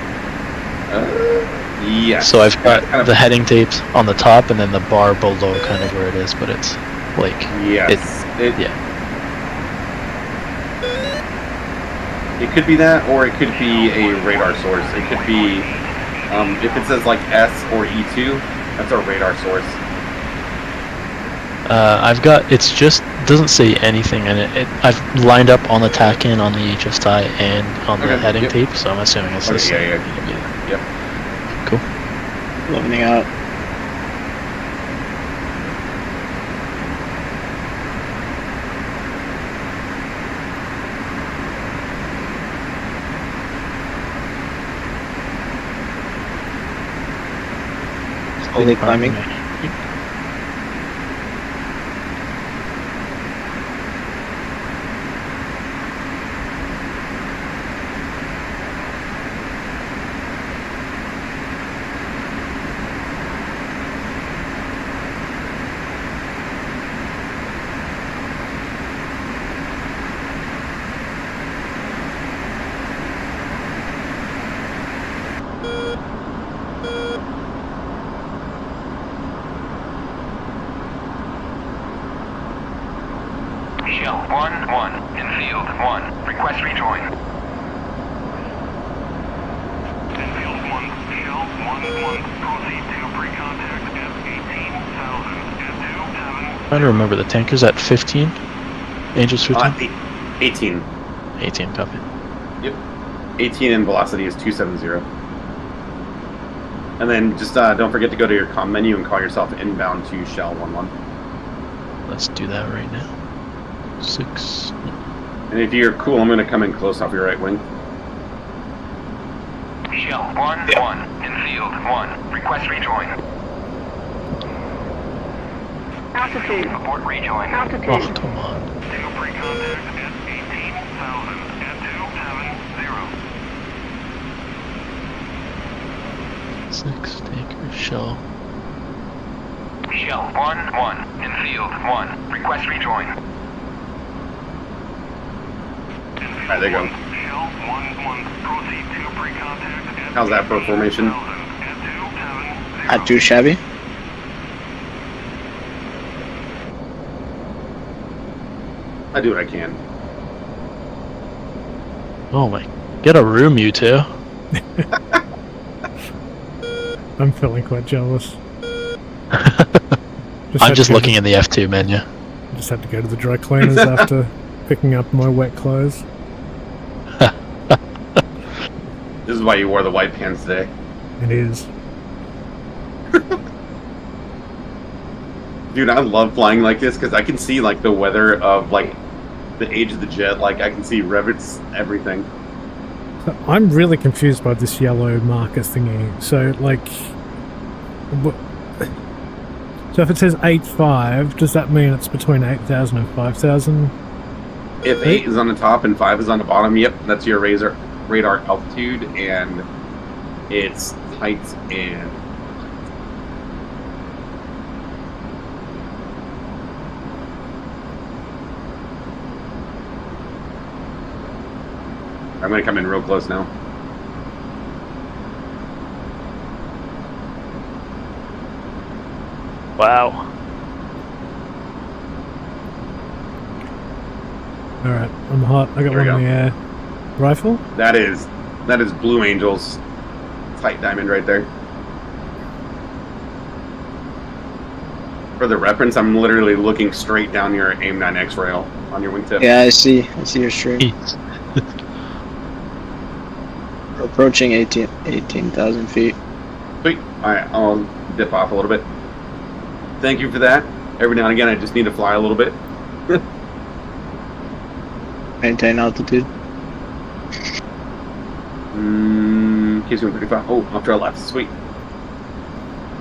Yes. So I've got the heading tapes on the top, and then the bar below, kind of where it is, but it's like yes. yeah. It could be that, or it could be a radar source. It could be, if it says like S or E2, that's our radar source. I've got, it's just, doesn't say anything in it. I've lined up on the tack-in, on the HSI, and on the heading tape, so I'm assuming it's the same. Yep. Cool. Leveling out. Slowly climbing. Shell 1-1 in field 1. Request rejoin. In field 1, Shell 1-1. Proceed to pre-contact at 18,000 and 27. Trying to remember, the tanker's at 15? Angel's 15? 18. 18, copy. Yep. 18 and velocity is 270. And then just don't forget to go to your comm menu and call yourself inbound to Shell 1-1. Let's do that right now. 6. And if you're cool, I'm going to come in close off your right wing. Shell 1-1 in field 1. Request rejoin. Altitude. Abort rejoin. Altitude. Oh, come on. To pre-contact at 18,000 and 270. 6, tanker, shell. Shell 1-1 in field 1. Request rejoin. Alright, there you go. Shell 1-1. Proceed to pre-contact at How's that for formation? 18,000 Not too shabby. I do what I can. Oh my. Get a room, you two. I'm feeling quite jealous. I'm just looking in the F2 menu. Just had to go to the dry cleaners after picking up my wet clothes. This is why you wore the white pants today. It is. Dude, I love flying like this because I can see like the weather of like the age of the jet. Like I can see rivets, everything. So I'm really confused by this yellow marker thingy. So like, so if it says 8.5, does that mean it's between 8,000 and 5,000? If 8 is on the top and 5 is on the bottom, yep, that's your radar altitude, and it's height and. I'm gonna come in real close now. Wow. Alright, I'm hot. I got There we one in the air. Rifle? That is Blue Angel's tight diamond right there. For the reference, I'm literally looking straight down your AIM-9X rail on your wingtip. Yeah, I see your stream. We're approaching 18,000 feet. Sweet. Alright, I'll dip off a little bit. Thank you for that. Every now and again, I just need to fly a little bit. Maintain altitude. KC-135. Oh, off to our left. Sweet.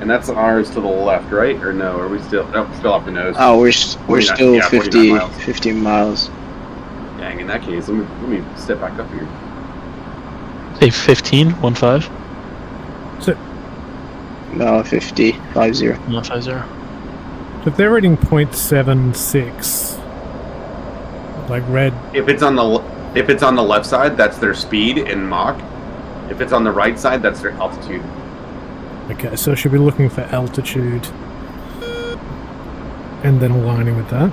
And that's ours to the left, right? Or no? Are we still? No, still off the nose. Oh, we're still 50 miles. 50 miles. Dang, in that case, let me step back up here. Say 15, 1-5? No, 50, 50. 150. So if they're reading 0.76, like red. If it's on the left side, that's their speed in Mach. If it's on the right side, that's their altitude. Okay, so should be looking for altitude and then aligning with that.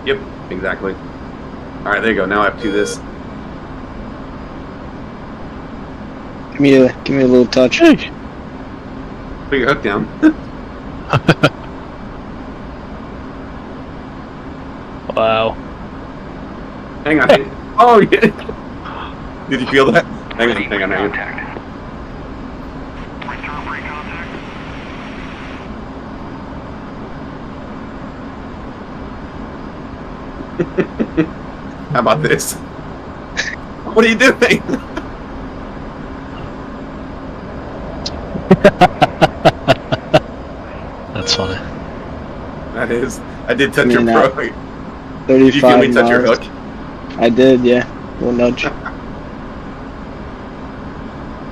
Yep, exactly. All right, there you go. Now I have to do this. Give me a little touch. Put your hook down. Wow. Hang on. Oh, yeah. Did you feel that? Hang on. How about this? What are you doing? That's funny. That is. I did touch your now, pro. 35 Did you feel me touch your miles. hook? I did, yeah. Little nudge.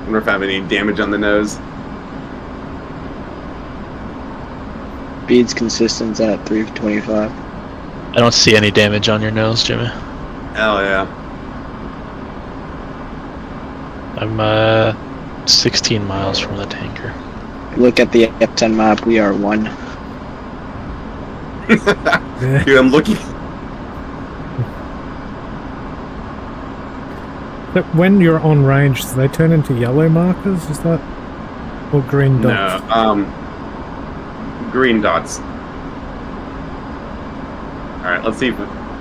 Wonder if I have any damage on the nose. Speed's consistent at 325. I don't see any damage on your nose, Jimmy. Hell yeah. I'm 16 miles from the tanker. Look at the F10 map, we are 1. Dude, I'm looking. But when you're on range, do they turn into yellow markers? Is that, or green dots? No, green dots. All right, let's see if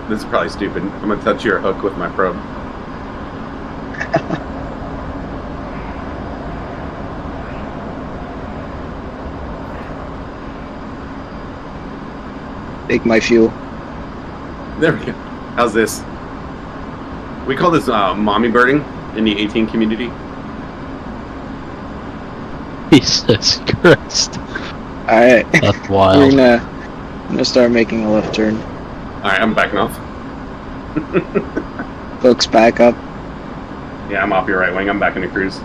this is probably stupid. I'm gonna touch your hook with my probe. Take my fuel. There we go. How's this? We call this mommy birding in the 18 community. Jesus Christ. Alright. That's wild. I'm gonna start making a left turn. Alright, I'm backing off. Hook's back up. Yeah, I'm off your right wing. I'm back in the cruise.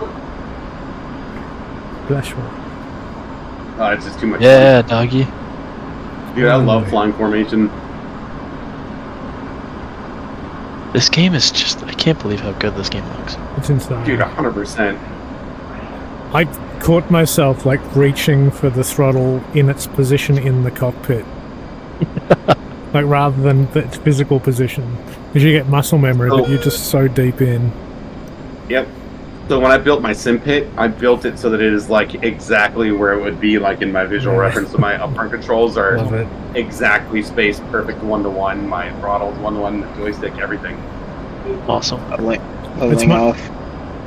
Flash one. It's just too much Yeah, doggy. fun. Dude, I love flying formation. This game is just... I can't believe how good this game looks. It's insane. Dude, 100%. I caught myself like reaching for the throttle in its position in the cockpit. Like rather than its physical position. Because you get muscle memory, but you're just so deep in. Yep. So when I built my sim pit, I built it so that it is like exactly where it would be like in my visual reference. So my upfront controls are Love it. exactly spaced perfect 1-to-1. My throttles 1-to-1, joystick, everything. Awesome. Leveling off.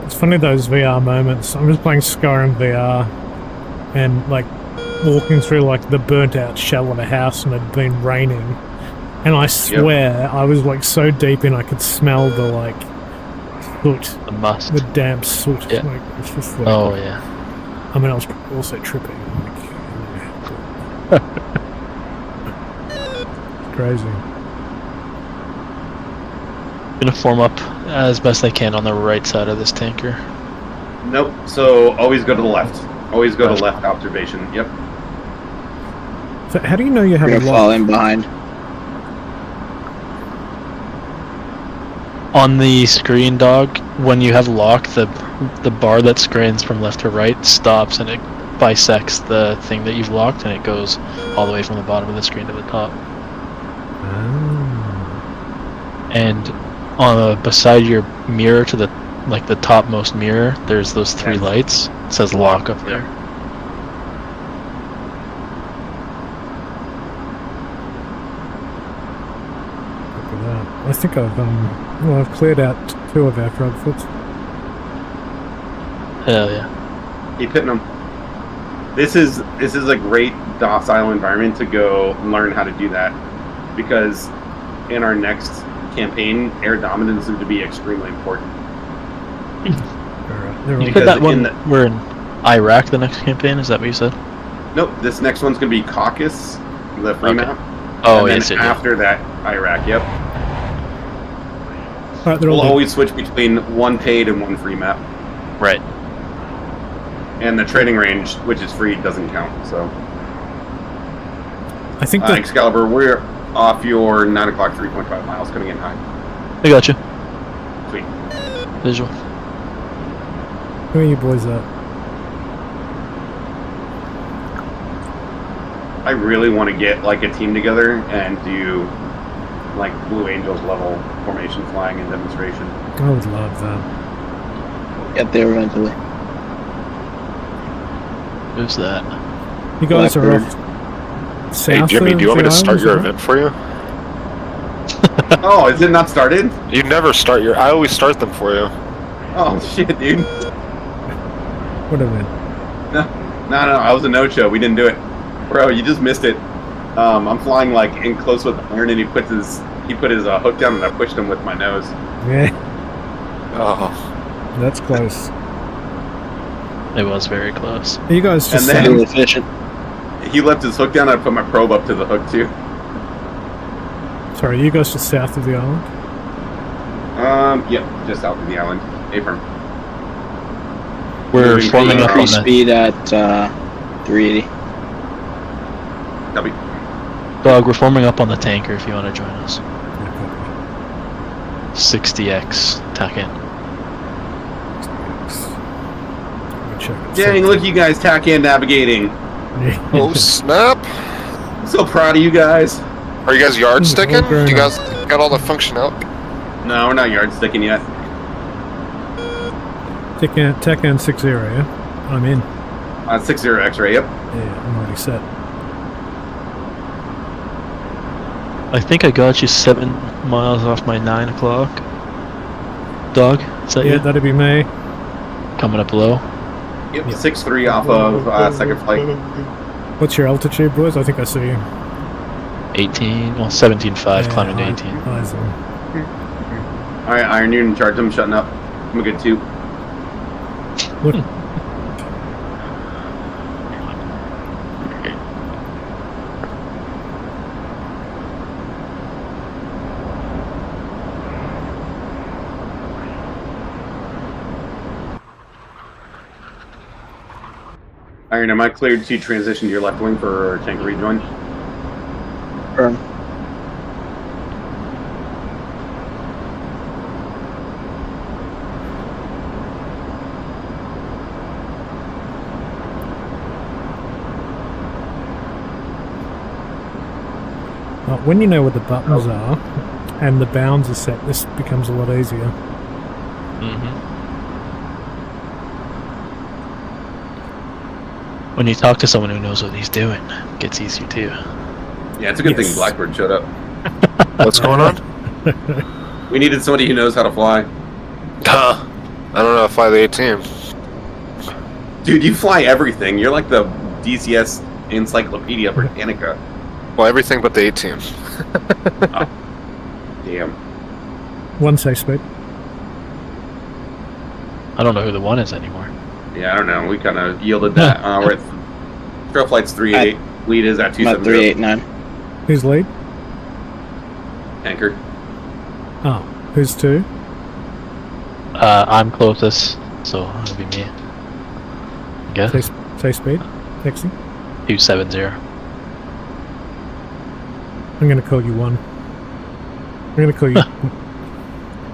It's funny those VR moments. I'm just playing Skyrim VR, and like walking through like the burnt out shell of a house and it'd been raining, and I swear I was like so deep in I could smell the like soot, The must. the damp soot. Yeah. Like, it's just like, Oh yeah. I mean, I was also tripping. Like, crazy. Gonna form up as best I can on the right side of this tanker. Nope. So always go to the left. Always go to left observation. Yep. So how do you know you have You're a gonna lock? fall in behind. On the screen, dog, when you have lock, the bar that scans from left to right stops and it bisects the thing that you've locked, and it goes all the way from the bottom of the screen to the top. And beside your mirror, to the topmost mirror, there's those three lights. It says lock up there. Look at that. I think I've cleared out 2 of our frogfoots. Hell yeah. Keep hitting them. This is a great docile environment to go learn how to do that, because in our next campaign, air dominance is going to be extremely important. Alright, they're all You Because said that in one, the- we're in Iraq the next campaign, is that what you said? Nope, this next one's going to be Caucasus, the free Okay. map. Oh, and then yes, yeah. after that, Iraq. Yep. Alright, they're We'll all always switch between one paid and one free map, Right. and the trading range, which is free, doesn't count. So, I think that Excalibur, we're off your 9 o'clock, 3.5 miles, coming in high. I got you. Sweet. Visual. where are you boys at? I really want to get like a team together and do like Blue Angels level formation flying and demonstration. I would love that. Get there eventually. Who's that? You guys are Blackbird. off south Hey Jimmy, of do you want me the to start islands, your or- event for you? Oh, is it not started? You never start your. I always start them for you. Oh shit, dude. What do I mean? No, I was a no-show. We didn't do it, bro. You just missed it. I'm flying like in close with Iron, and he put his hook down, and I pushed him with my nose. Yeah, Oh, that's close. It was very close. Are you guys just And then- Really efficient. He left his hook down. I put my probe up to the hook too. sorry, are you guys just south of the island? Yep, just south of the island. A-firm. We're Moving forming to, up on Free the speed at 380. Copy. dog. We're forming up on the tanker. If you want to join us, Yeah, 60x tack in. copy. Check it. Dang, look, you guys tack in navigating. Yeah. oh snap! So proud of you guys. Are you guys yard sticking? all grown You up. guys got all the function out? No, we're not yard sticking yet. Tech and 60, yeah? I'm in. 60 X-ray. Yep. Yeah, I'm already set. I think I got you 7 miles off my 9 o'clock. Dog, is that Yeah, you? that'd be me. Coming up low. Yep. Yep. 6-3 off of second flight. What's your altitude, boys? I think I see you. 18, well 17.5, Yeah, climbing to 18. Eyes on. All right, Iron, you're in charge. I'm shutting up. I'm a good 2. Look, Iron, am I cleared to transition to your left wing for tanker rejoin? Firm. when you know where the buttons are and the bounds are set, this becomes a lot easier. Mm-hmm. When you talk to someone who knows what he's doing, it gets easier too. Yeah, it's a good Yes. thing Blackbird showed up. What's going on? We needed somebody who knows how to fly. Huh. I don't know how to fly the 18. Dude, you fly everything. You're like the DCS Encyclopedia Britannica. Well, everything but the 18. Damn. One safe speed. I don't know who the one is anymore. Yeah, I don't know. We kind of yielded that. We're at Trail Flight's 388. Lead is at I'm at 270. 389. Who's lead? Anchor. Oh, who's 2? I'm closest, so it'll be me. I guess. Safe speed. Taxi. 270. I'm going to call you 1. I'm going to call you...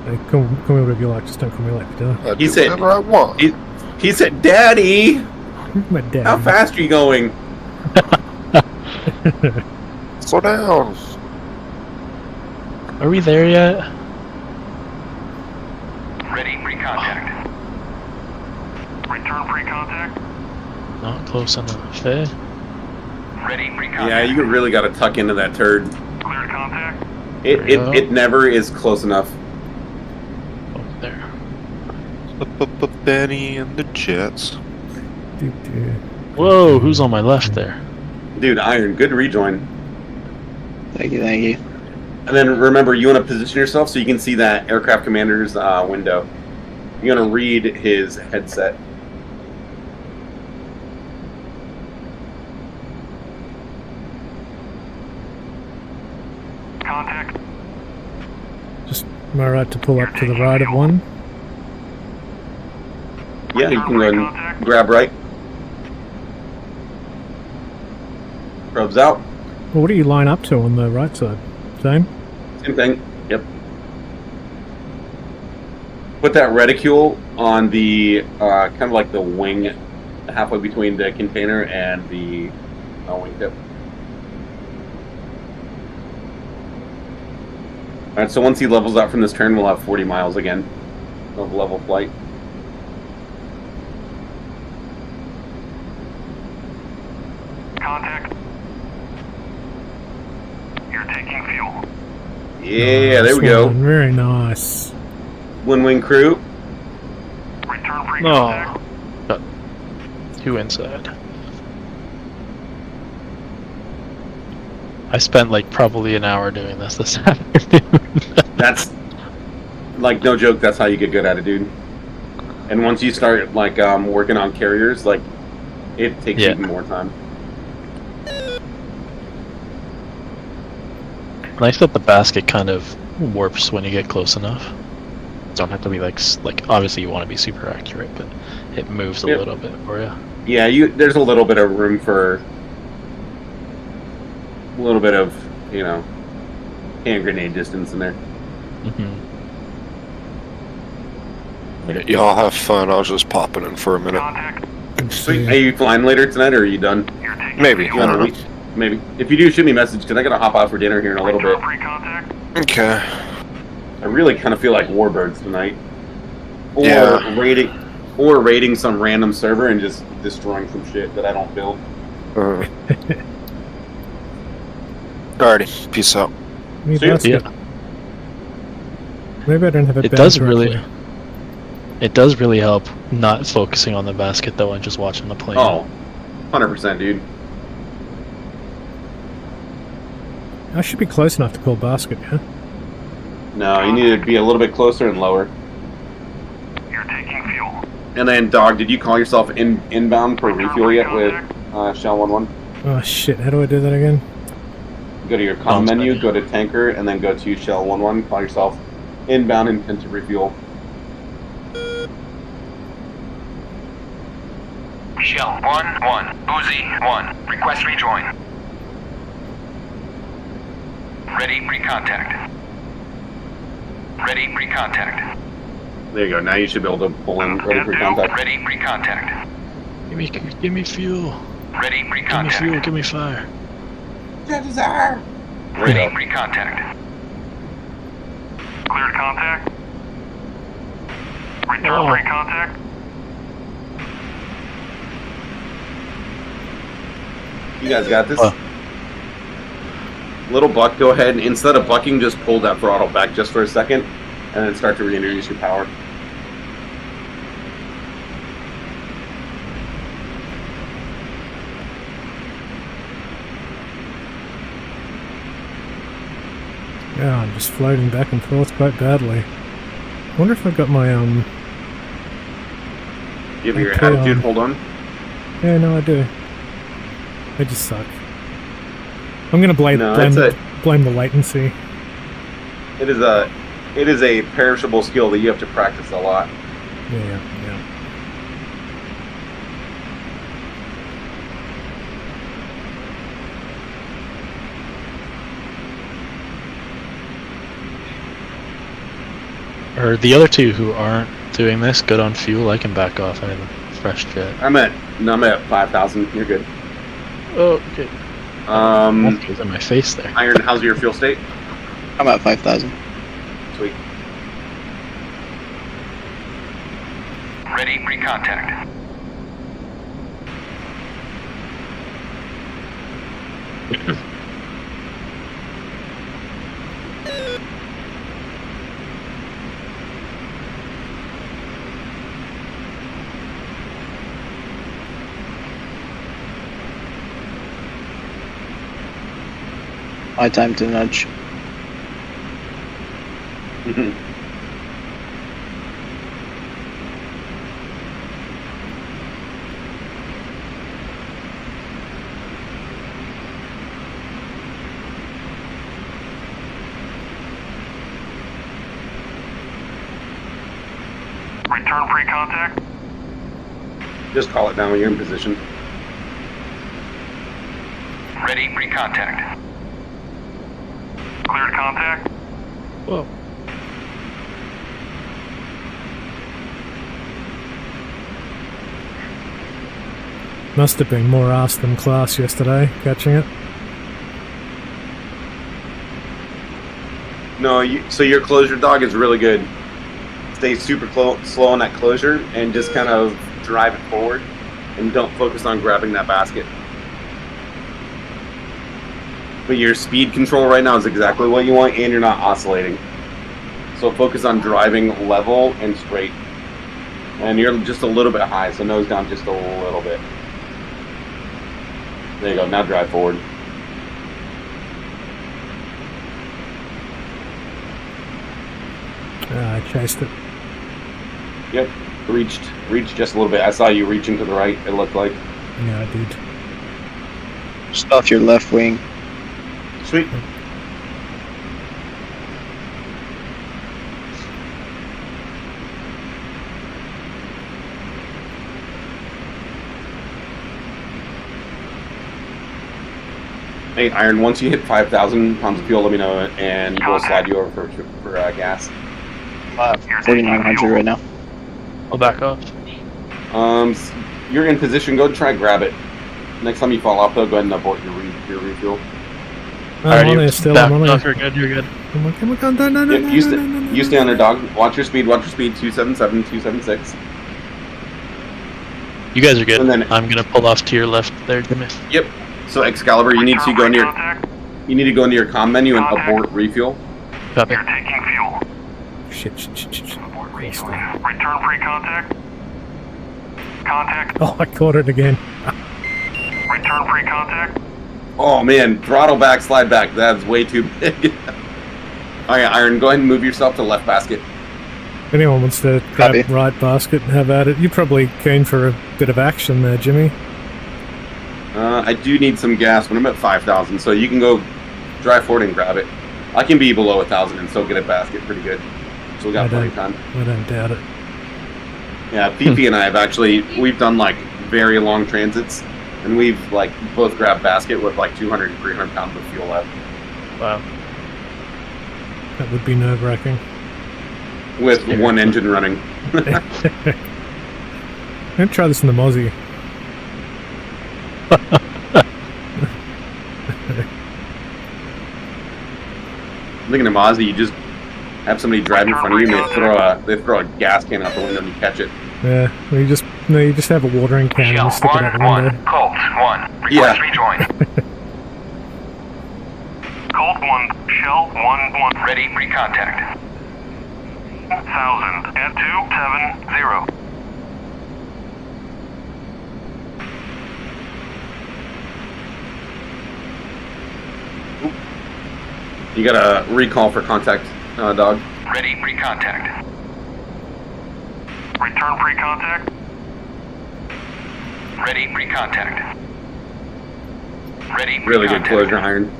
Hey, call me whatever you like, just don't call me left, I He do said- whatever I want. He said, "Daddy, My dad. how fast are you going?" Slow down. Are we there yet? Ready, pre-contact. Return pre-contact. Not close enough, eh? Ready, pre-contact. Yeah, you really got to tuck into that turd. Cleared contact. It never is close enough. Oh, there. Benny and the Jets. Whoa, who's on my left there? Dude, Iron, good rejoin. Thank you, thank you. And then remember, you want to position yourself so you can see that aircraft commander's window. You want to read his headset. Contact. Just am I right to pull up to the right of 1? Yeah, you can go and grab right. Probes out. Well, what do you line up to on the right side? Same? Same thing. Yep. Put that reticule on the kind of like the wing, halfway between the container and the wingtip. Alright, so once he levels out from this turn, we'll have 40 miles again of level flight. Contact. You're taking fuel. Yeah, there we Nice go. one, very nice. One wing crew. Return pre-contact. No. Got 2 inside. I spent like probably an hour doing this afternoon. That's like no joke. That's how you get good at it, dude. And once you start like working on carriers, like it takes Yeah. even more time. Nice that the basket kind of warps when you get close enough. Don't have to be like obviously you want to be super accurate, but it moves a Yep. little bit for you. Yeah, there's a little bit of room for a little bit of, hand grenade distance in there. Y'all have fun. I was just popping in for a minute. Contact. Good to Sweet. see Are you flying later tonight, or are you done? You're taking Maybe. You I wanna don't know. leave? Maybe. If you do, shoot me a message because I gotta hop out for dinner here in a little bit. Return pre-contact. Okay. I really kind of feel like Warbirds tonight, or Yeah. raiding some random server and just destroying some shit that I don't build. Alrighty. Peace out. Maybe See ya. that's good. Maybe I don't have it. It bound does correctly. really. It does really help not focusing on the basket though and just watching the plane. Oh, 100%, dude. I should be close enough to call basket, yeah? No, you need to be a little bit closer and lower. You're taking fuel. And then, Dog, did you call yourself inbound for refuel yet with Shell 11? Oh shit, how do I do that again? Go to your comm Comms menu, menu. go to tanker, and then go to Shell 11. Call yourself inbound intent to refuel. Shell 1-1. Uzi 1. Request rejoin. Ready pre-contact. Ready pre-contact. There you go. Now you should be able to pull in ready for contact. Ready pre-contact. Give me fuel. Ready Give me pre-contact. fuel. Give me fire. There you Ready go. pre-contact. Cleared contact. Return Oh. pre-contact. You guys got this? Oh. Little Buck, go ahead and instead of bucking, just pull that throttle back just for a second, and then start to reintroduce your power. Yeah, I'm just floating back and forth quite badly. Wonder if I've got my Give your Okay, attitude, hold on. Yeah, no, I do. They just suck. I'm gonna blame No, blame the latency. It is a perishable skill that you have to practice a lot. Yeah. Or the other two who aren't doing this, good on fuel, I can back off. I have a fresh jet. I'm at 5,000. You're good. Oh, okay. Um, Was in my face there. Iron, how's your fuel state? I'm at 5,000. Sweet. Ready, pre-contact. My time to nudge. Return pre-contact. Just call it down when you're in position. Ready, pre-contact. Cleared contact. Whoa. Must have been more ass than class yesterday, catching it. No, so your closure dog is really good. Stay super slow on that closure and just kind of drive it forward and don't focus on grabbing that basket. But your speed control right now is exactly what you want and you're not oscillating. So focus on driving level and straight. And you're just a little bit high, so nose down just a little bit. There you go, now drive forward. I chased it. Yep, reached just a little bit. I saw you reaching to the right, it looked like. Yeah, I did. Just off your left wing. Sweet. Hey, Iron, once you hit 5,000 pounds of fuel, let me know, and we'll slide you over for gas. I'm at 4,900 right now. I'll back off. You're in position, go try grab it. Next time you fall off, though, go ahead and abort your refuel. I'm on there still, I'm on there. You're good, you're good. Come on, no, Yep, you stay on there, dog. Watch your speed, 277, 276. You guys are good. And then- I'm gonna pull off to your left there, Jimmy. Yep. So Excalibur, you need to go into your comm menu and abort refuel. Copy. You're taking fuel. Shit. Abort refuel. Return pre-contact. Contact. Oh, I caught it again. Return pre-contact. Oh man, throttle back, slide back. That's way too big. Alright, Iron, go ahead and move yourself to left basket. If anyone wants to grab Copy. right basket and have at it, you're probably keen for a bit of action there, Jimmy. I do need some gas, but I'm at 5,000, so you can go drive forward and grab it. I can be below 1,000 and still get a basket pretty good. So we got plenty of time. I don't doubt it. Yeah, Fifi and I have we've done like very long transits, and we've like both grabbed basket with like 200 and 300 pounds of fuel left. Wow. That would be nerve-wracking. With one engine running. I'm gonna try this in the Mozzie. Looking at Mozzie, you just have somebody drive in front of you and they throw a gas can out the window and you catch it. Yeah, you just have a watering can and stick it out the window. Colt 1. Request rejoin. Colt 1. Shell 1-1. Ready, pre-contact. 1,000 at 270. You got a recall for contact, Dog. Ready, pre-contact. Return pre-contact. Ready, pre-contact. Ready, Really good closure, Iron.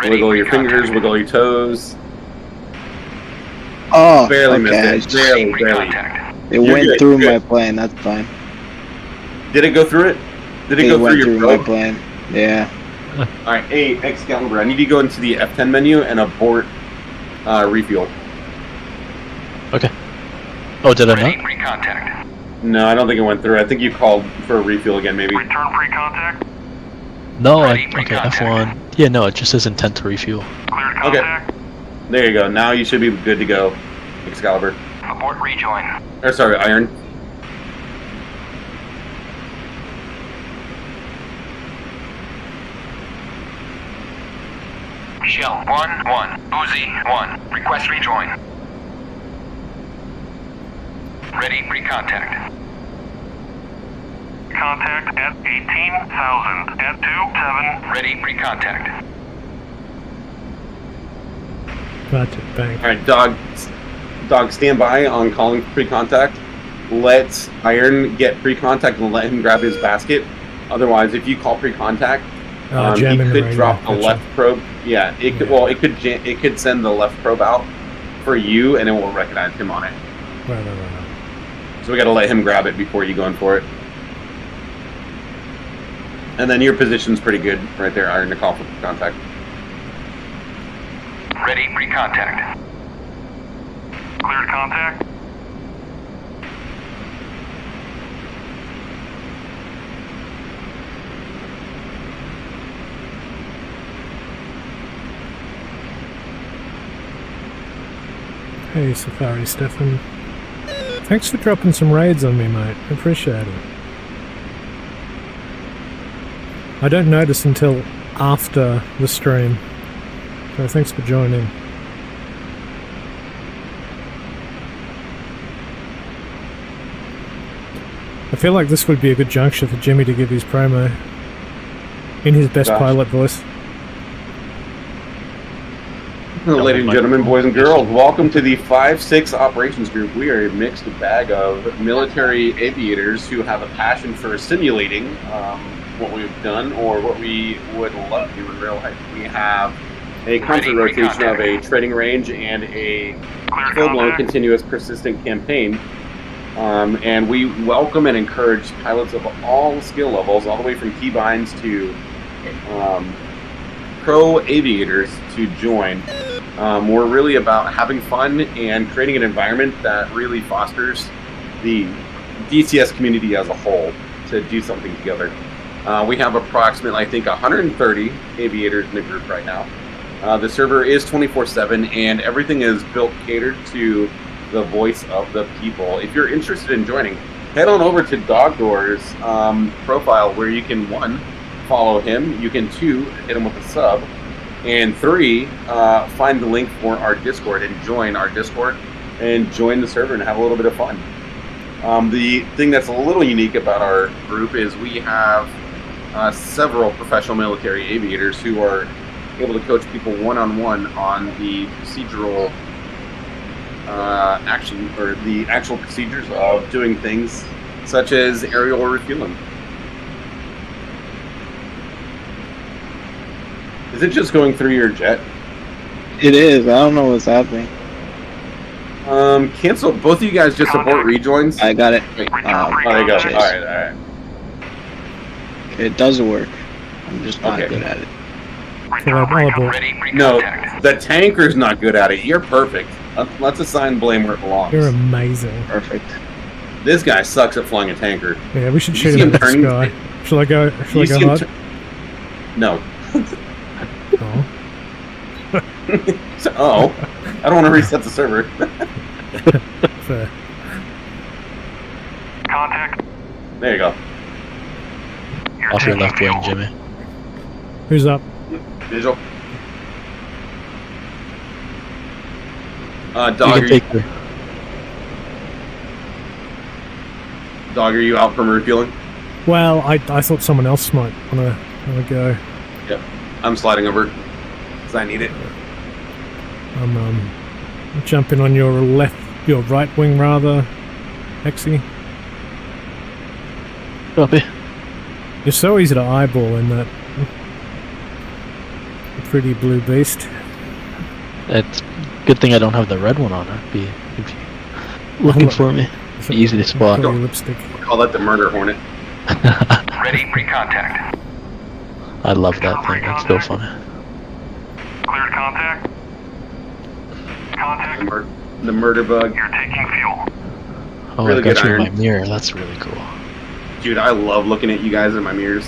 Wiggle your fingers, wiggle your toes. Oh, Barely okay. missed it. Barely. It You're went good, through you're my good. plane. That's fine. Did it go through it? Did it go went through your my probe? plane. Yeah. Alright, hey, Excalibur, I need you to go into the F10 menu and abort refuel. Okay. Oh, did I not? Ready, pre-contact. No, I don't think it went through. I think you called for a refuel again, maybe. Return pre-contact. No, Ready, okay, pre-contact. F1. Yeah, no, it just says intent to refuel. Cleared contact. There you go. Now you should be good to go, Excalibur. Abort rejoin. Or sorry, Iron. Shell 1-1. Uzi 1. Request rejoin. Ready, pre-contact. Contact at 18,000 at 27. Ready, pre-contact. Gotcha, bang. Alright, Dog, stand by on calling for pre-contact. Let Iron get pre-contact and let him grab his basket. Otherwise, if you call pre-contact, he jamming the could radio, drop the gotcha. left probe. Yeah, it could. Yeah. Well, it could send the left probe out for you, and it will recognize him on it. Right. So we got to let him grab it before you go in for it. And then your position's pretty good right there, Iron, to call for contact. Ready, pre-contact. Cleared contact. Hey, Safari Stefan. Thanks for dropping some raids on me, mate. I appreciate it. I don't notice until after the stream. So thanks for joining. I feel like this would be a good juncture for Jimmy to give his promo in his best Gosh. pilot voice. Ladies and gentlemen, boys and girls, welcome to the 5-6 Operations Group. We are a mixed bag of military aviators who have a passion for simulating what we've done or what we would love to do in real life. We have a constant rotation of a training range and a full-blown, continuous, persistent campaign. And we welcome and encourage pilots of all skill levels, all the way from keybinds to pro aviators to join. We're really about having fun and creating an environment that really fosters the DCS community as a whole to do something together. We have approximately, I think, 130 aviators in the group right now. The server is 24/7, and everything is built catered to the voice of the people. If you're interested in joining, head on over to Dogdoor's profile, where you can, 1, follow him, you can 2, hit him with a sub, and 3, find the link for our Discord and join our Discord and join the server and have a little bit of fun. The thing that's a little unique about our group is we have several professional military aviators who are able to coach people one-on-one on the procedural action, or the actual procedures of doing things such as aerial refueling. Is it just going through your jet? It is. I don't know what's happening. Cancel. Both of you guys just support rejoins. I got it. Oh, there you go. Cheers. All right. It does work. I'm just not Okay. good at it. No, the tanker's not good at it. You're perfect. Let's assign blame where it belongs. You're amazing. Perfect. This guy sucks at flying a tanker. Yeah, we should Did you shoot see him him at the turning? sky. Shall I go? Shall I You see go him hard? No. Oh. Oh, I don't want to reset the server. Fair. Contact. There you go. Off your left wing, Jimmy. Who's up? Visual. You Dog, can take the... Dog, are you out from refueling? Well, I thought someone else might wanna go. Yep. I'm sliding over. because I need it. I'm jumping on your right wing rather, Hexy. Copy. You're so easy to eyeball in that pretty blue beast. It's good thing I don't have the red one on. It'd be looking for me. Be easy to spot. Call you lipstick. We'll call that the murder hornet. Ready, pre-contact. I love that thing. It's so funny. Cleared contact. Contact. The murder bug. You're taking fuel. Oh, Really I got good you in iron. my mirror. That's really cool. Dude, I love looking at you guys in my mirrors.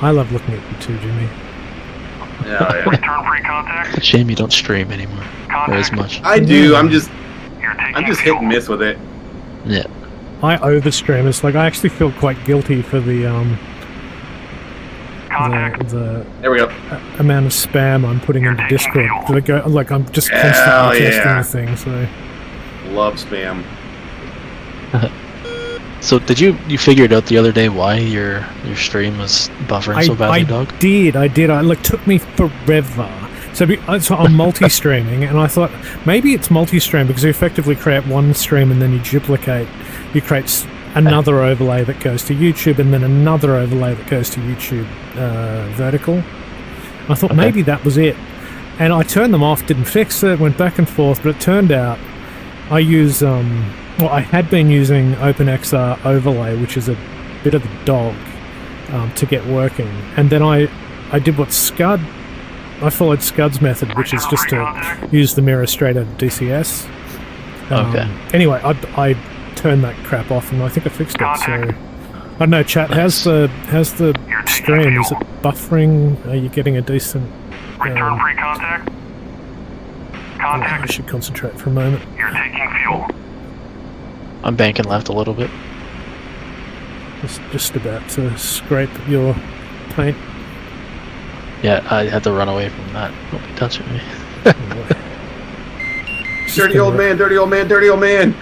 I love looking at you too, Jimmy. Yeah, yeah. Return pre-contact. Shame you don't stream anymore, or as much. I do. I'm just You're taking hit fuel. and miss with it. Yeah. I overstream. It's like I actually feel quite guilty for the Contact. the There we go. amount of spam I'm putting into Discord. Like I'm just Hell constantly testing yeah. the thing. So Love spam. So did you figured out the other day why your stream was buffering so badly, dog? I did. It took me forever. So I'm multi-streaming, and I thought maybe it's multi-stream because you effectively create one stream and then you duplicate. You create another overlay that goes to YouTube, and then another overlay that goes to YouTube vertical. I thought maybe that was it, and I turned them off, didn't fix it, went back and forth, but it turned out I use I had been using OpenXR overlay, which is a bit of the dog to get working, and then I did what Scud. I followed Scud's method, which is just to use the mirror straight out of DCS. Okay. Anyway, I turned that crap off, and I think I fixed it. So I don't know, chat. How's the stream? Is it buffering? Are you getting a decent? Return pre-contact. I Contact. should concentrate for a moment. You're taking fuel. I'm banking left a little bit. Just about to scrape your paint. Yeah, I had to run away from that. Don't be touching me. Dirty old man, dirty old man, dirty old man.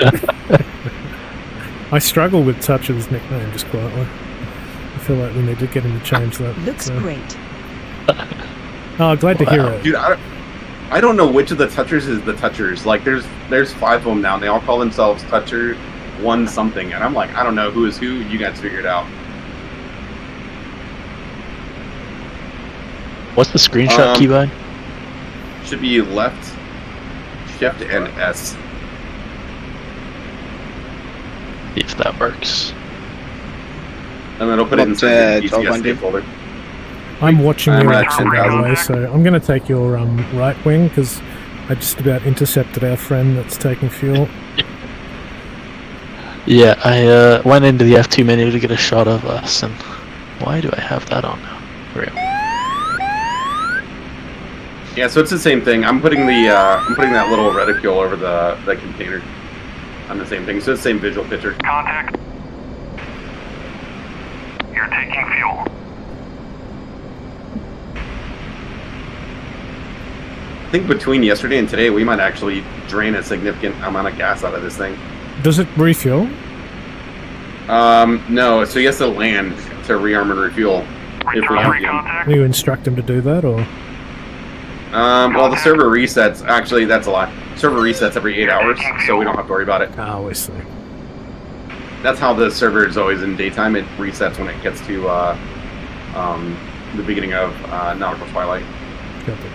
I struggle with Touch's nickname, just quietly. I feel like we need to get him to change that. Looks so. great. Oh, glad to hear it. Dude, I don't know which of the touchers is the touchers. Like, there's 5 of them now, and they all call themselves Toucher one something, and I'm like, I don't know who is who. You guys figure it out. What's the screenshot keybind? Should be left, shift, and S. See if that works. And then I'll put it What's, inside the 12 DCS hundred? folder. I'm watching I'm your at action, by the 10,000. way, so I'm going to take your right wing, because I just about intercepted our friend that's taking fuel. Yeah, I went into the F2 menu to get a shot of us, and why do I have that on now? There we go. Yeah, so it's the same thing. I'm putting that little reticule over the container on the same thing. So it's the same visual picture. Contact. You're taking fuel. I think between yesterday and today, we might actually drain a significant amount of gas out of this thing. Does it refuel? No. So he has to land to rearm and refuel. If we Return have pre-contact. Will you instruct him to do that, or? Well, the server resets. Actually, that's a lot. Server resets every 8 hours, so we don't have to worry about it. Oh, I see. That's how the server is always in daytime. It resets when it gets to the beginning of nautical twilight. Copy.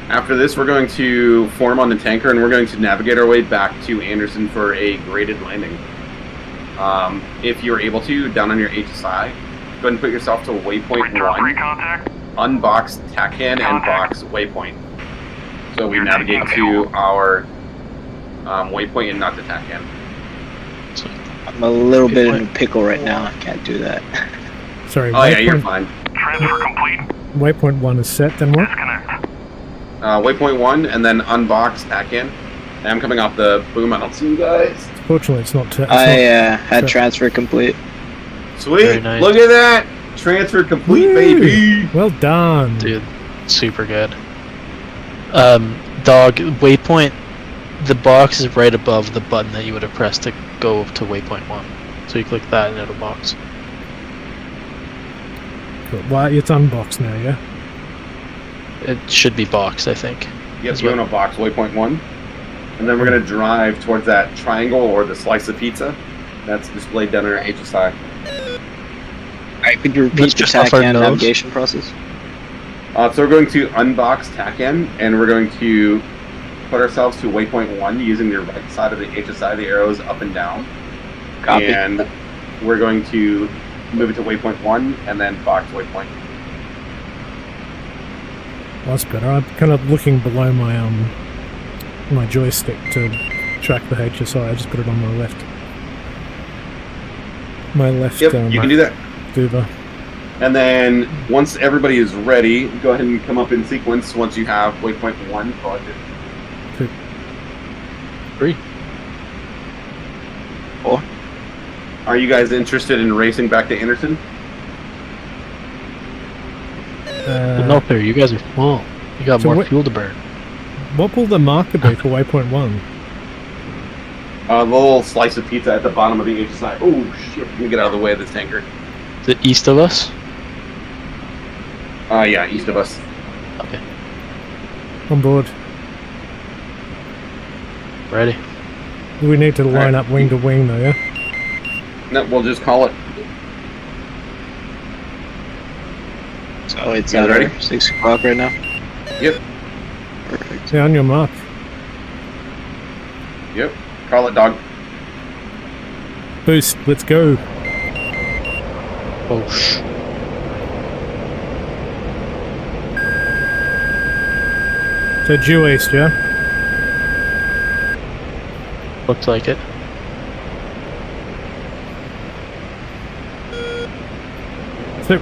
After this, we're going to form on the tanker, and we're going to navigate our way back to Anderson for a graded landing. If you're able to, down on your HSI, go ahead and put yourself to waypoint Return 1, pre-contact. unbox TACAN, and box waypoint. So we navigate to our waypoint and not the TACAN. I'm a little bit in a pickle right now. I can't do that. Sorry, Oh yeah, you're fine. Transfer complete. waypoint 1 is set, then what? Disconnect. Waypoint 1, and then unbox TACAN. And I'm coming off the boom. I don't see you guys. Fortunately, it's not... I had transfer complete. Sweet. Very nice. Look at that. Transfer complete, Woo! baby. Well done. Dude, super good. Dog, waypoint, the box is right above the button that you would have pressed to go to waypoint 1. So you click that and it'll box. Cool. Well, it's unboxed now, yeah? It should be boxed, I think. Yep, you want to box waypoint 1. And then we're going to drive towards that triangle or the slice of pizza that's displayed down in our HSI. Alright, could you repeat That's the just off our TACAN nose. navigation process? So we're going to unbox TACAN, and we're going to put ourselves to waypoint 1 using the right side of the HSI, the arrows up and down. Copy. And we're going to move it to waypoint 1 and then box waypoint. Well, that's better. I'm kind of looking below my my joystick to track the HSI. I just put it on my left. My left. Yep, you can do that. Duva. And then once everybody is ready, go ahead and come up in sequence once you have waypoint 1 selected. 3. 4. Are you guys interested in racing back to Anderson? Well, no, Perry, you guys are full. You got So more what- fuel to burn. What will the marker be for waypoint 1? The little slice of pizza at the bottom of the HSI. Oh shit! Let me get out of the way of this tanker. Is it east of us? Yeah, east of us. Okay. On board. Ready. We need to line Alright. up wing to wing, though, yeah? No, we'll just call it. So it's You guys ready? 6 o'clock right now? Yep. Perfect. Yeah, on your mark. Yep. Call it, dog. Boost, let's go. Oh, shh. So due east, yeah? Looks like it. So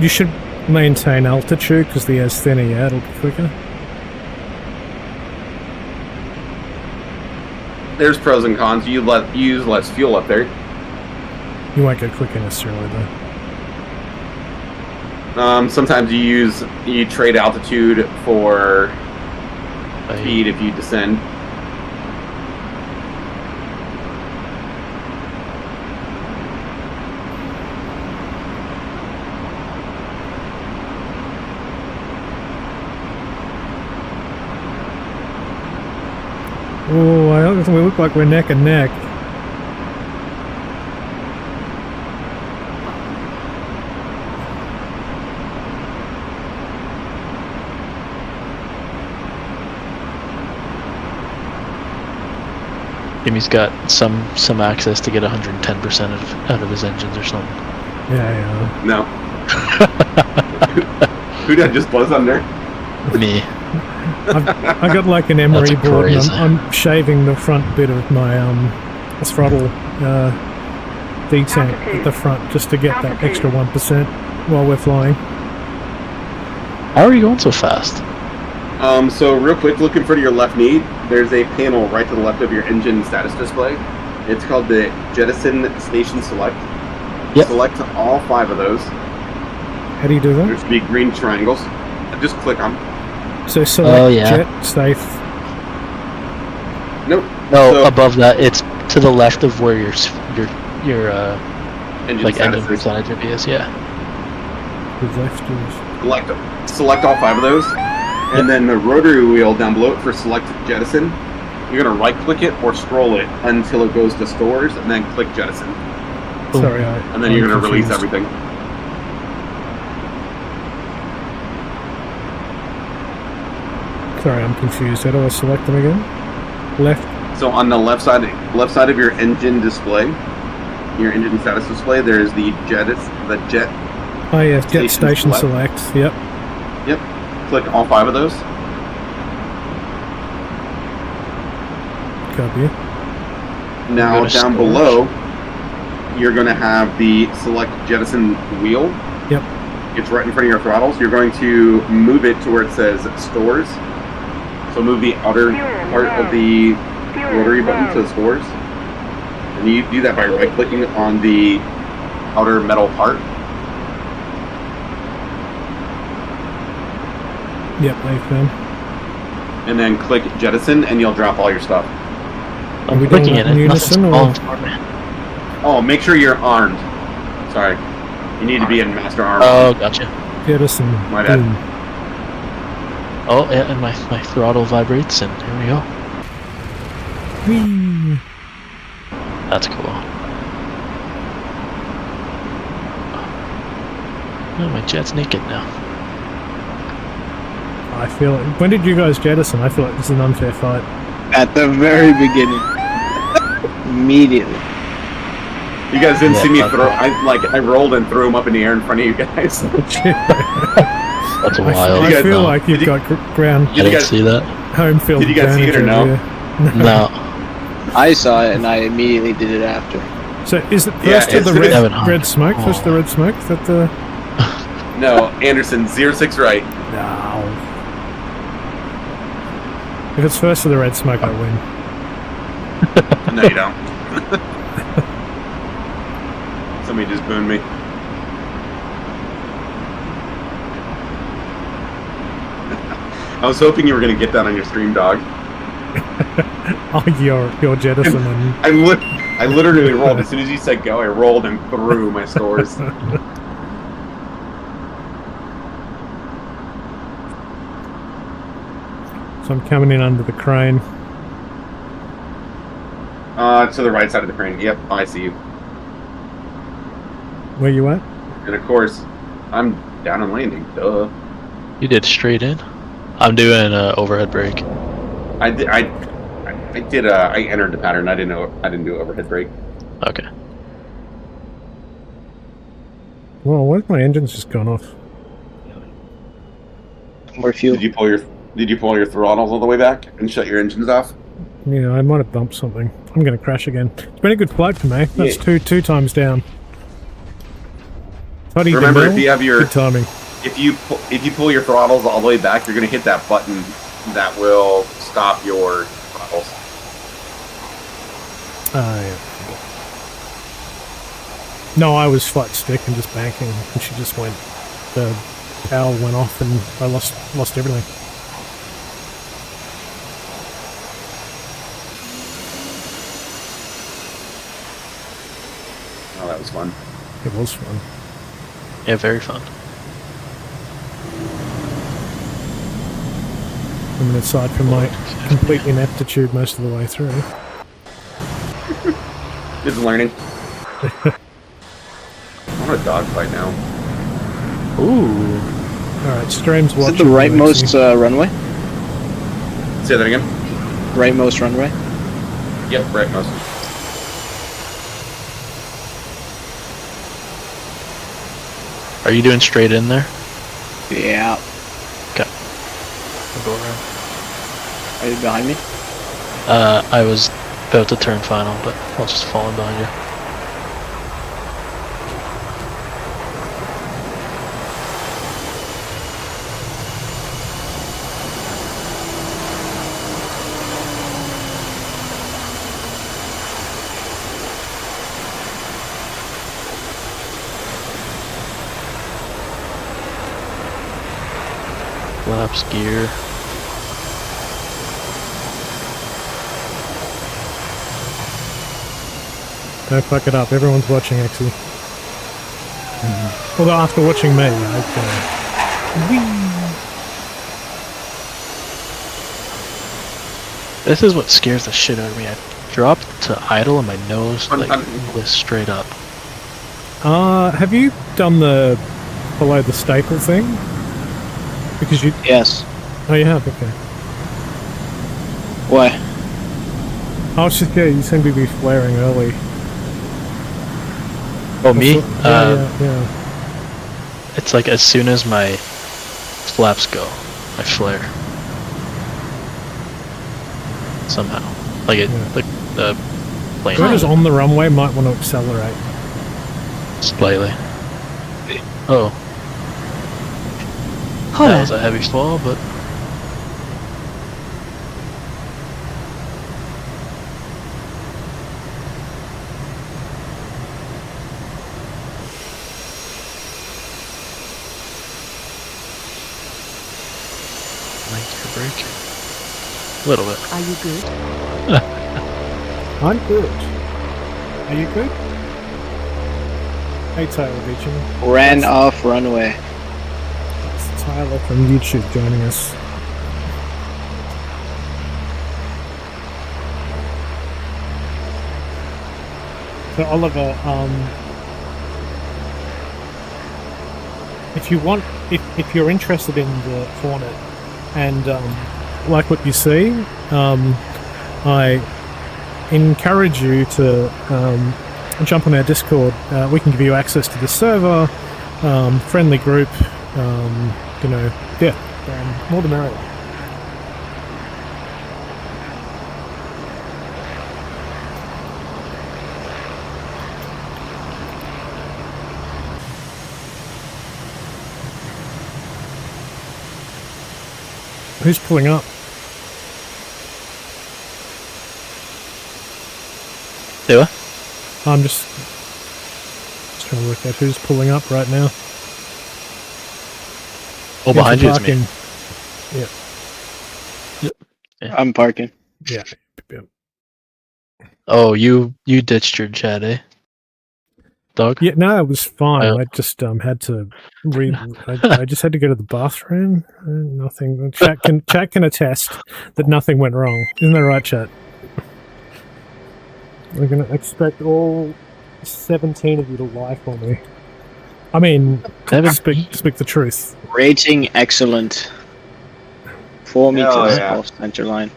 you should maintain altitude because the air's thinner, yeah, it'll be quicker. There's pros and cons. You use less fuel up there. You won't go quicker necessarily, though. Sometimes you trade altitude for speed if you descend. Oh, I don't think we look like we're neck and neck. Jimmy's got some access to get 110% out of his engines or something. Yeah, No. Who did I just buzz on there? Me. I got like an emery That's board and crazy. I'm shaving the front bit of my throttle detank at the front just to get that extra 1% while we're flying. How are you going so fast? So real quick, look in front of your left knee. There's a panel right to the left of your engine status display. It's called the Jettison Station Select. Yep. Select all 5 of those. How do you do that? There's big green triangles. Just click on. So select Oh, yeah. jet, safe. Nope. No, So- above that, it's to the left of where your Engine like status engine is. percentage is. Yeah. The left is... Select them. Select all 5 of those. And then the rotary wheel down below it for select jettison. You're going to right click it or scroll it until it goes to stores and then click jettison. Boom. Sorry, And then you're going to release everything. Sorry, I'm confused. How do I select them again? Left. So on the left side of your engine display, your engine status display, there's the jet. Oh yeah, jet Station station select. select. Yep. Yep. Click all 5 of those. Copy. Now Go to down storage. below, you're going to have the select jettison wheel. Yep. It's right in front of your throttles. You're going to move it to where it says stores. So move the outer part of the rotary button to the stores. And you do that by right clicking on the outer metal part. Yep, they've been. and then click jettison, and you'll drop all your stuff. I'm we clicking doing it. that in Nothing's unison, or- falling for me. Oh, make sure you're armed. Sorry. You need to be in master armor. Oh, gotcha. Jettison. My bad. Boom. Oh, yeah, and my throttle vibrates, and here we go. Whee! That's cool. Oh, my jet's naked now. I feel like, when did you guys jettison? I feel like this is an unfair fight. At the very beginning. Immediately. You guys didn't Yeah, see me fuck throw. that. I rolled and threw him up in the air in front of you guys. That's wild. I You guys feel know. like you've Did you- got ground I you didn't guys- see that. home field Did you guys see it or advantage no? over No. I saw it and I immediately did it after. here. So is it Yeah, first to it's the gonna- red, Seven red smoke? First to the red smoke? Is that the... No, Anderson, 06 right. No. If it's first to the red smoke, I win. No, you don't. Somebody just boomed me. I was hoping you were going to get that on your stream, dog. Oh, your jettison and... I literally rolled. As soon as you said go, I rolled and threw my stores. So I'm coming in under the crane. To the right side of the crane. Yep, I see you. Where you at? And of course, I'm down and landing. Duh. You did straight in? I'm doing an overhead brake. I entered the pattern. I didn't do overhead brake. Okay. Well, where's my engine's just gone off? More fuel. Did you pull your throttles all the way back and shut your engines off? Yeah, I might have bumped something. I'm going to crash again. It's been a good flight for me. That's two times down. Buddy, Remember, if you have your good timing. if you pull your throttles all the way back, you're going to hit that button that will stop your throttles. Yeah. No, I was flight stick and just banking, and she just went. The power went off, and I lost everything. Oh, that was fun. It was fun. Yeah, very fun. I mean, aside from my complete ineptitude most of the way through. It's learning. I want a dogfight now. Ooh. Alright, stream's Is it watching. the rightmost runway? Say that again. Rightmost runway? Yep, rightmost. Are you doing straight in there? Yeah. Okay. I'll go around. Are you behind me? I was about to turn final, but I'll just fall in behind you. Flaps, gear. Don't fuck it up. Everyone's watching, actually. Although after watching me, This is what scares the shit out of me. I dropped to idle and my nose like was straight up. have you done the below the staple thing? Because you... Yes. Oh, you have? Okay. Why? Oh, it's just, yeah, you seem to be flaring early. Oh, me? Yeah. It's like as soon as my flaps go, I flare. Somehow. Like it, Yeah. like the plane. Whoever's on the runway might want to accelerate. Slightly. Oh, that Hola. was a heavy fall, but like your brake. A little bit. Are you good? I'm good. Are you good? Hey Tyler Beecham. Ran off runway. That's Tyler from YouTube joining us. So Oliver, if you're interested in the Hornet and like what you see, I encourage you to jump on our Discord. We can give you access to the server, friendly group, more the merrier. Who's pulling up? Do I? I'm just trying to work out who's pulling up right now. Oh, behind you is me. Yeah. I'm parking. Yeah. Oh, you ditched your chat, eh? Dog? Yeah, no, it was fine. Oh. I just had to read. I just had to go to the bathroom. Nothing. Chat can attest that nothing went wrong. Isn't that right, chat? We're gonna expect all 17 of you to lie for me. I mean, speak the truth. Rating excellent. 4 meters off center line.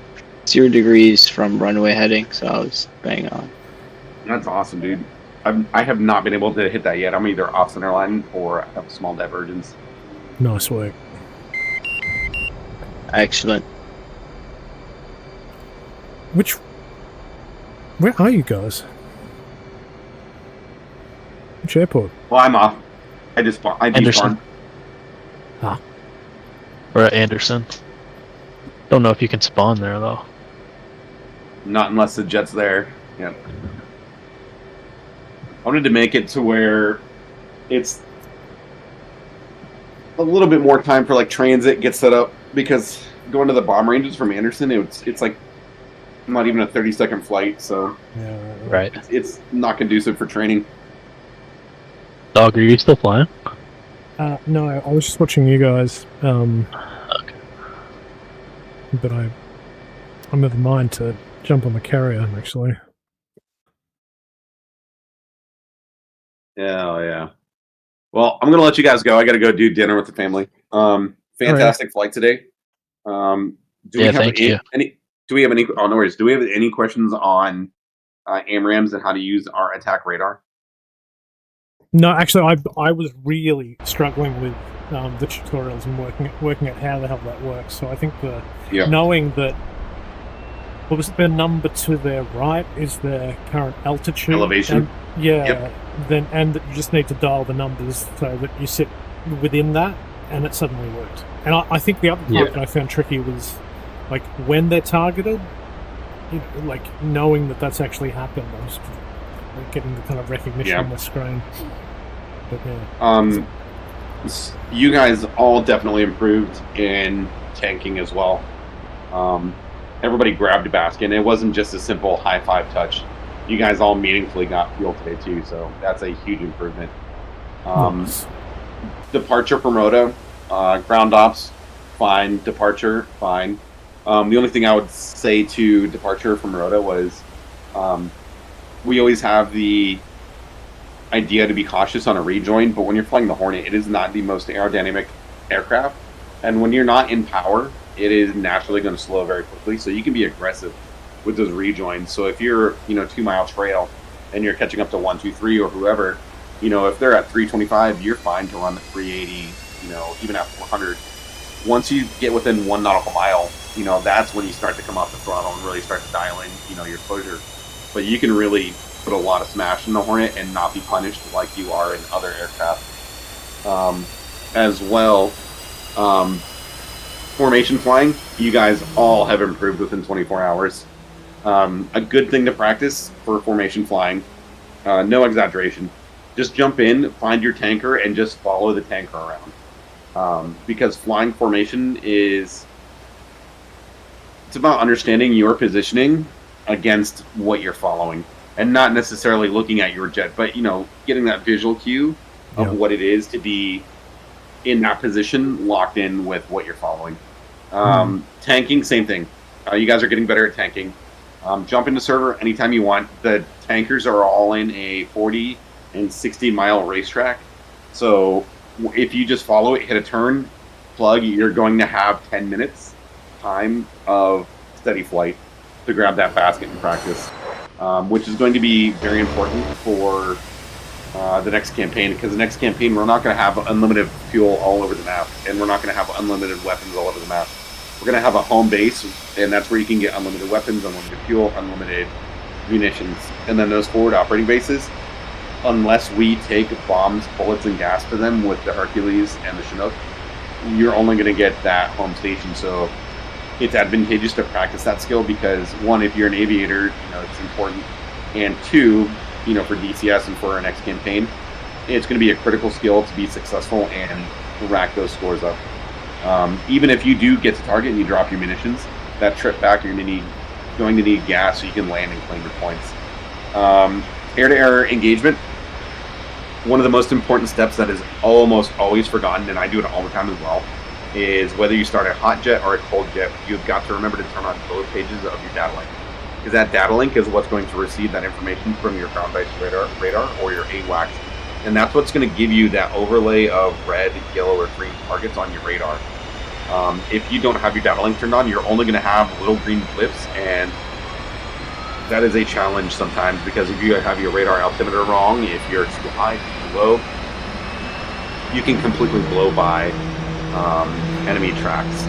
0 degrees from runway heading, so I was bang on. That's awesome, dude. I have not been able to hit that yet. I'm either off center line or I have small divergence. Nice work. Excellent. Where are you guys? Which airport? Well, I'm off. I Anderson. Ah. We're at Anderson. Don't know if you can spawn there though. Not unless the jet's there. Yeah. I wanted to make it to where it's a little bit more time for like transit get set up, because going to the bomb ranges from Anderson, it's like not even a 30-second flight, so Yeah. Right. it's not conducive for training. Dog, are you still flying? No, I was just watching you guys. Okay. But I'm of the mind to jump on the carrier actually. Yeah. Well, I'm gonna let you guys go. I gotta go do dinner with the family. Fantastic flight today. Do we have any? Do we have any? Oh, no worries. Do we have any questions on AMRAMs and how to use our attack radar? No, actually, I was really struggling with the tutorials and working out how the hell that works. So I think knowing that what was the number to their right is their current altitude, elevation. And that you just need to dial the numbers so that you sit within that, and it suddenly worked. And I think the other part that I found tricky was like when they're targeted, like knowing that that's actually happened. I was getting the kind of recognition on the screen. But you guys all definitely improved in tanking as well. Everybody grabbed a basket, and it wasn't just a simple high five touch. You guys all meaningfully got fuel today too, so that's a huge improvement. Nice. Departure from Rota, ground ops, fine. Departure, fine. The only thing I would say to departure from Rota was we always have the idea to be cautious on a rejoin, but when you're flying the Hornet, it is not the most aerodynamic aircraft, and when you're not in power, it is naturally going to slow very quickly, so you can be aggressive with those rejoins. So if you're 2 mile trail and you're catching up to 123 or whoever, if they're at 325, you're fine to run the 380, even at 400. Once you get within 1 nautical mile, that's when you start to come off the throttle and really start to dial in, your closure. But you can really put a lot of smash in the Hornet and not be punished like you are in other aircraft. As well, formation flying, you guys all have improved within 24 hours. A good thing to practice for formation flying, no exaggeration, just jump in, find your tanker, and just follow the tanker around. Because flying formation is It's about understanding your positioning against what you're following, and not necessarily looking at your jet, but getting that visual cue of what it is to be in that position, locked in with what you're following. Tanking, same thing. You guys are getting better at tanking. Jump into server anytime you want. The tankers are all in a 40 and 60 mile racetrack. So if you just follow it, hit a turn, plug, you're going to have 10 minutes time of steady flight to grab that basket in practice, which is going to be very important for the next campaign, because the next campaign we're not going to have unlimited fuel all over the map, and we're not going to have unlimited weapons all over the map. We're going to have a home base, and that's where you can get unlimited weapons, unlimited fuel, unlimited munitions, and then those forward operating bases, unless we take bombs, bullets, and gas to them with the Hercules and the Chinook, you're only going to get that home station. So it's advantageous to practice that skill, because one, if you're an aviator, it's important, and two, for DCS and for our next campaign, it's going to be a critical skill to be successful and rack those scores up. Even if you do get to target and you drop your munitions, that trip back you're going to need gas so you can land and claim your points. Air-to-air engagement, one of the most important steps that is almost always forgotten, and I do it all the time as well, is whether you start a hot jet or a cold jet, you've got to remember to turn on both pages of your data link. Because that data link is what's going to receive that information from your ground-based radar or your AWACS. And that's what's going to give you that overlay of red, yellow, or green targets on your radar. If you don't have your data link turned on, you're only going to have little green blips, and that is a challenge sometimes, because if you have your radar altimeter wrong, if you're too high, too low, you can completely blow by enemy tracks.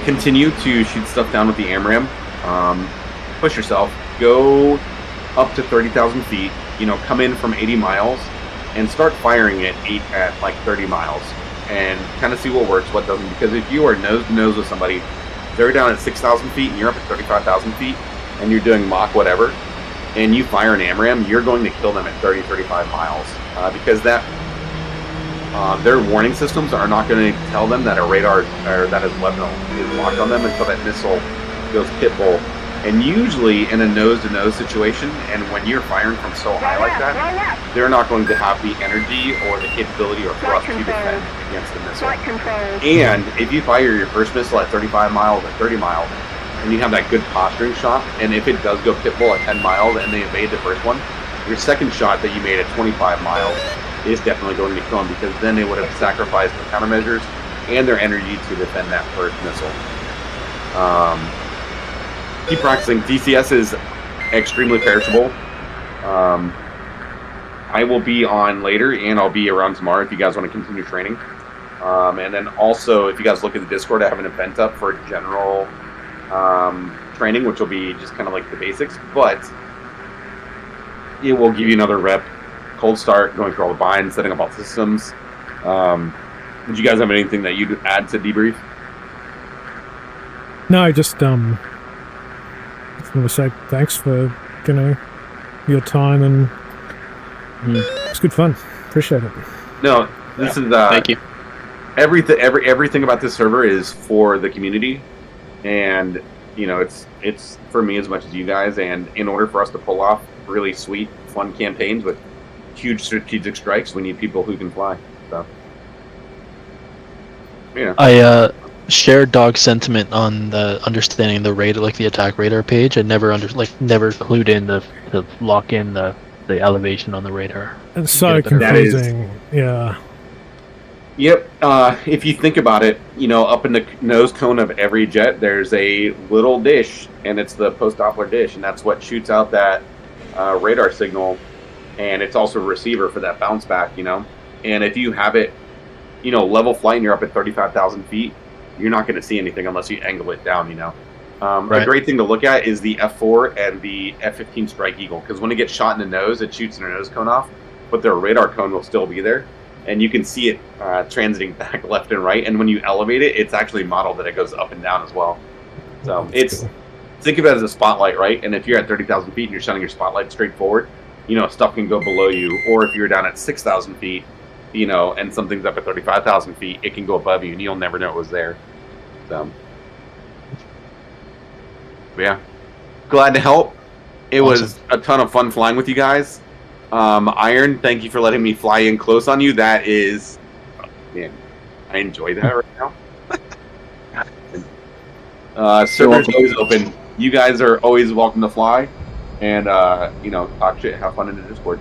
Continue to shoot stuff down with the AMRAM. Push yourself. Go up to 30,000 feet. Come in from 80 miles and start firing it at like 30 miles and kind of see what works, what doesn't. Because if you are nose to nose with somebody, they're down at 6,000 feet and you're up at 35,000 feet and you're doing Mach whatever, and you fire an AMRAM, you're going to kill them at 30, 35 miles. Because their warning systems are not going to tell them that a radar or that a weapon is locked on them until that missile goes pitbull. And usually in a nose-to-nose situation, and when you're firing from so high like that, they're not going to have the energy or the capability or thrust to defend against the missile. And if you fire your first missile at 35 miles or 30 miles, and you have that good posturing shot, and if it does go pitbull at 10 miles and they evade the first one, your second shot that you made at 25 miles is definitely going to kill them, because then they would have sacrificed their countermeasures and their energy to defend that first missile. Keep practicing. DCS is extremely perishable. I will be on later, and I'll be around tomorrow if you guys want to continue training. And then also, if you guys look at the Discord, I have an event up for general training, which will be just kind of like the basics, but it will give you another rep. Cold start, going through all the binds, setting up all systems. Would you guys have anything that you'd add to debrief? No, just want to say thanks for your time, and it's good fun. Appreciate it. No, this is thank you. Everything about this server is for the community, and it's for me as much as you guys. And in order for us to pull off really sweet, fun campaigns with huge strategic strikes, we need people who can fly. So, I share Dog's sentiment on the understanding the radar, like the attack radar page. I never clued in to lock in the elevation on the radar. It's so confusing. Yeah. Yep. If you think about it, up in the nose cone of every jet, there's a little dish, and it's the post-Doppler dish, and that's what shoots out that radar signal, and it's also a receiver for that bounce back, And if you have it, level flight and you're up at 35,000 feet, you're not going to see anything unless you angle it down, Right. A great thing to look at is the F4 and the F-15 Strike Eagle, because when it gets shot in the nose, it shoots their nose cone off, but their radar cone will still be there, and you can see it transiting back left and right, and when you elevate it, it's actually modeled that it goes up and down as well. So think of it as a spotlight, right? And if you're at 30,000 feet and you're shining your spotlight straight forward, stuff can go below you, or if you're down at 6,000 feet, and something's up at 35,000 feet, it can go above you, and you'll never know it was there. So, Yeah. Glad to help. It Awesome. was a ton of fun flying with you guys. Iron, thank you for letting me fly in close on you. That is, man, I enjoy that right now. Server's always open. You guys are always welcome to fly, and talk shit, have fun in the Discord.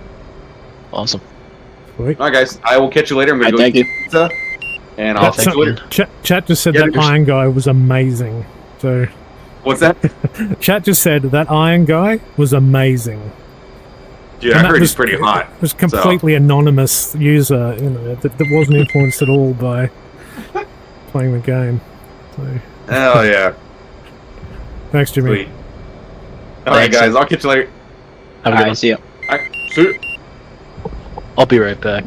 Awesome. Sweet. All right, guys, I will catch you later. I'm gonna go Thank eat you. pizza, and I'll That's see you later. Chat just said Yeah, that there's- Iron Guy was amazing. So, What's that? chat just said that Iron Guy was amazing. Dude, And I that heard was- he's pretty hot. It was completely anonymous user, that wasn't influenced at all by playing the game. So, Hell yeah. thanks, Jimmy. Sweet. All right, Thanks. guys, I'll catch you later. Have a All good right, see ya. All right, see you. one. I'll be right back.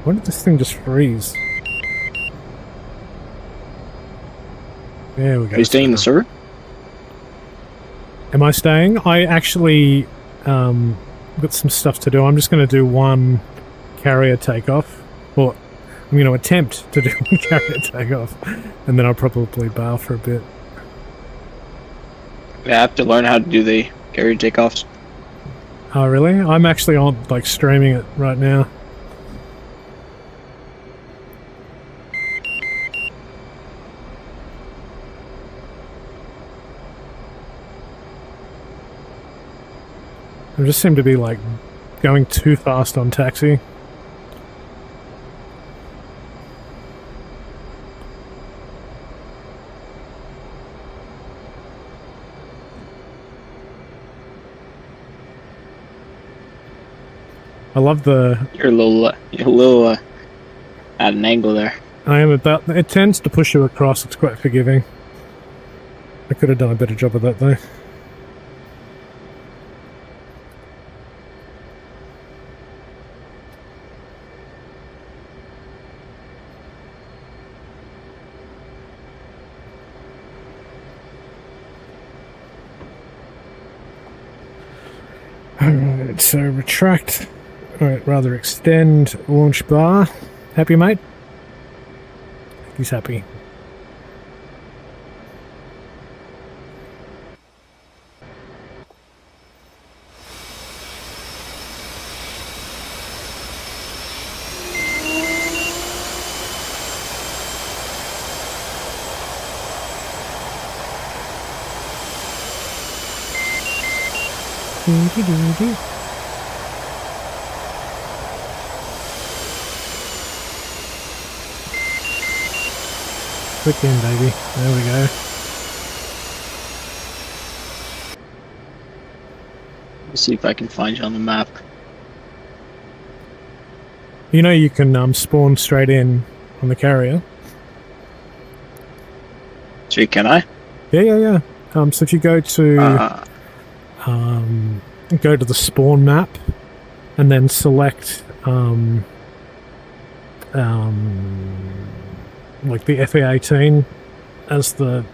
Why did this thing just freeze? There we go. Are you staying in the server? Am I staying? I actually got some stuff to do. I'm just going to do one carrier takeoff. Or I'm going to attempt to do one carrier takeoff. And then I'll probably bail for a bit. I have to learn how to do the carrier takeoffs. Oh, really? I'm actually on, like, streaming it right now. I just seem to be, like, going too fast on taxi. I love the... You're a little at an angle there. I am about... It tends to push you across. It's quite forgiving. I could have done a better job of that, though. Alright, so retract... Alright, rather extend launch bar. Happy, mate? He's happy. Doo-doo-doo-doo. Quick in, baby. There we go. Let's see if I can find you on the map. You know you can spawn straight in on the carrier. So can I? Yeah. So if you go to go to the spawn map and then select like the FA-18 as the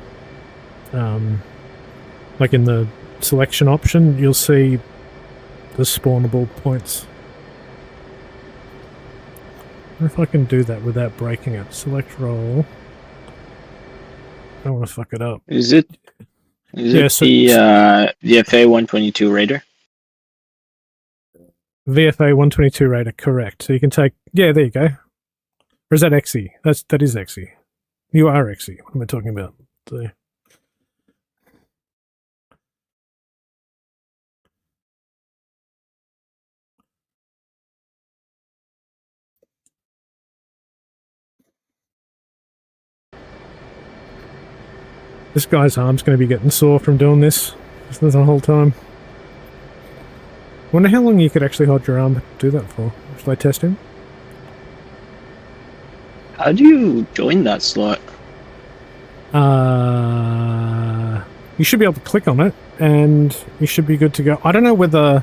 like in the selection option, you'll see the spawnable points. I wonder if I can do that without breaking it. Select roll. I don't want to fuck it up. Is it Yeah, so- the FA-122 Raider? VFA 122 Raider, correct. So you can take... Yeah, there you go. Or is that XE? That is XE. You are XE. What am I talking about? So, this guy's arm's going to be getting sore from doing this the whole time. Wonder how long you could actually hold your arm to do that for. Should I test him? How do you join that slot? You should be able to click on it, and you should be good to go. I don't know whether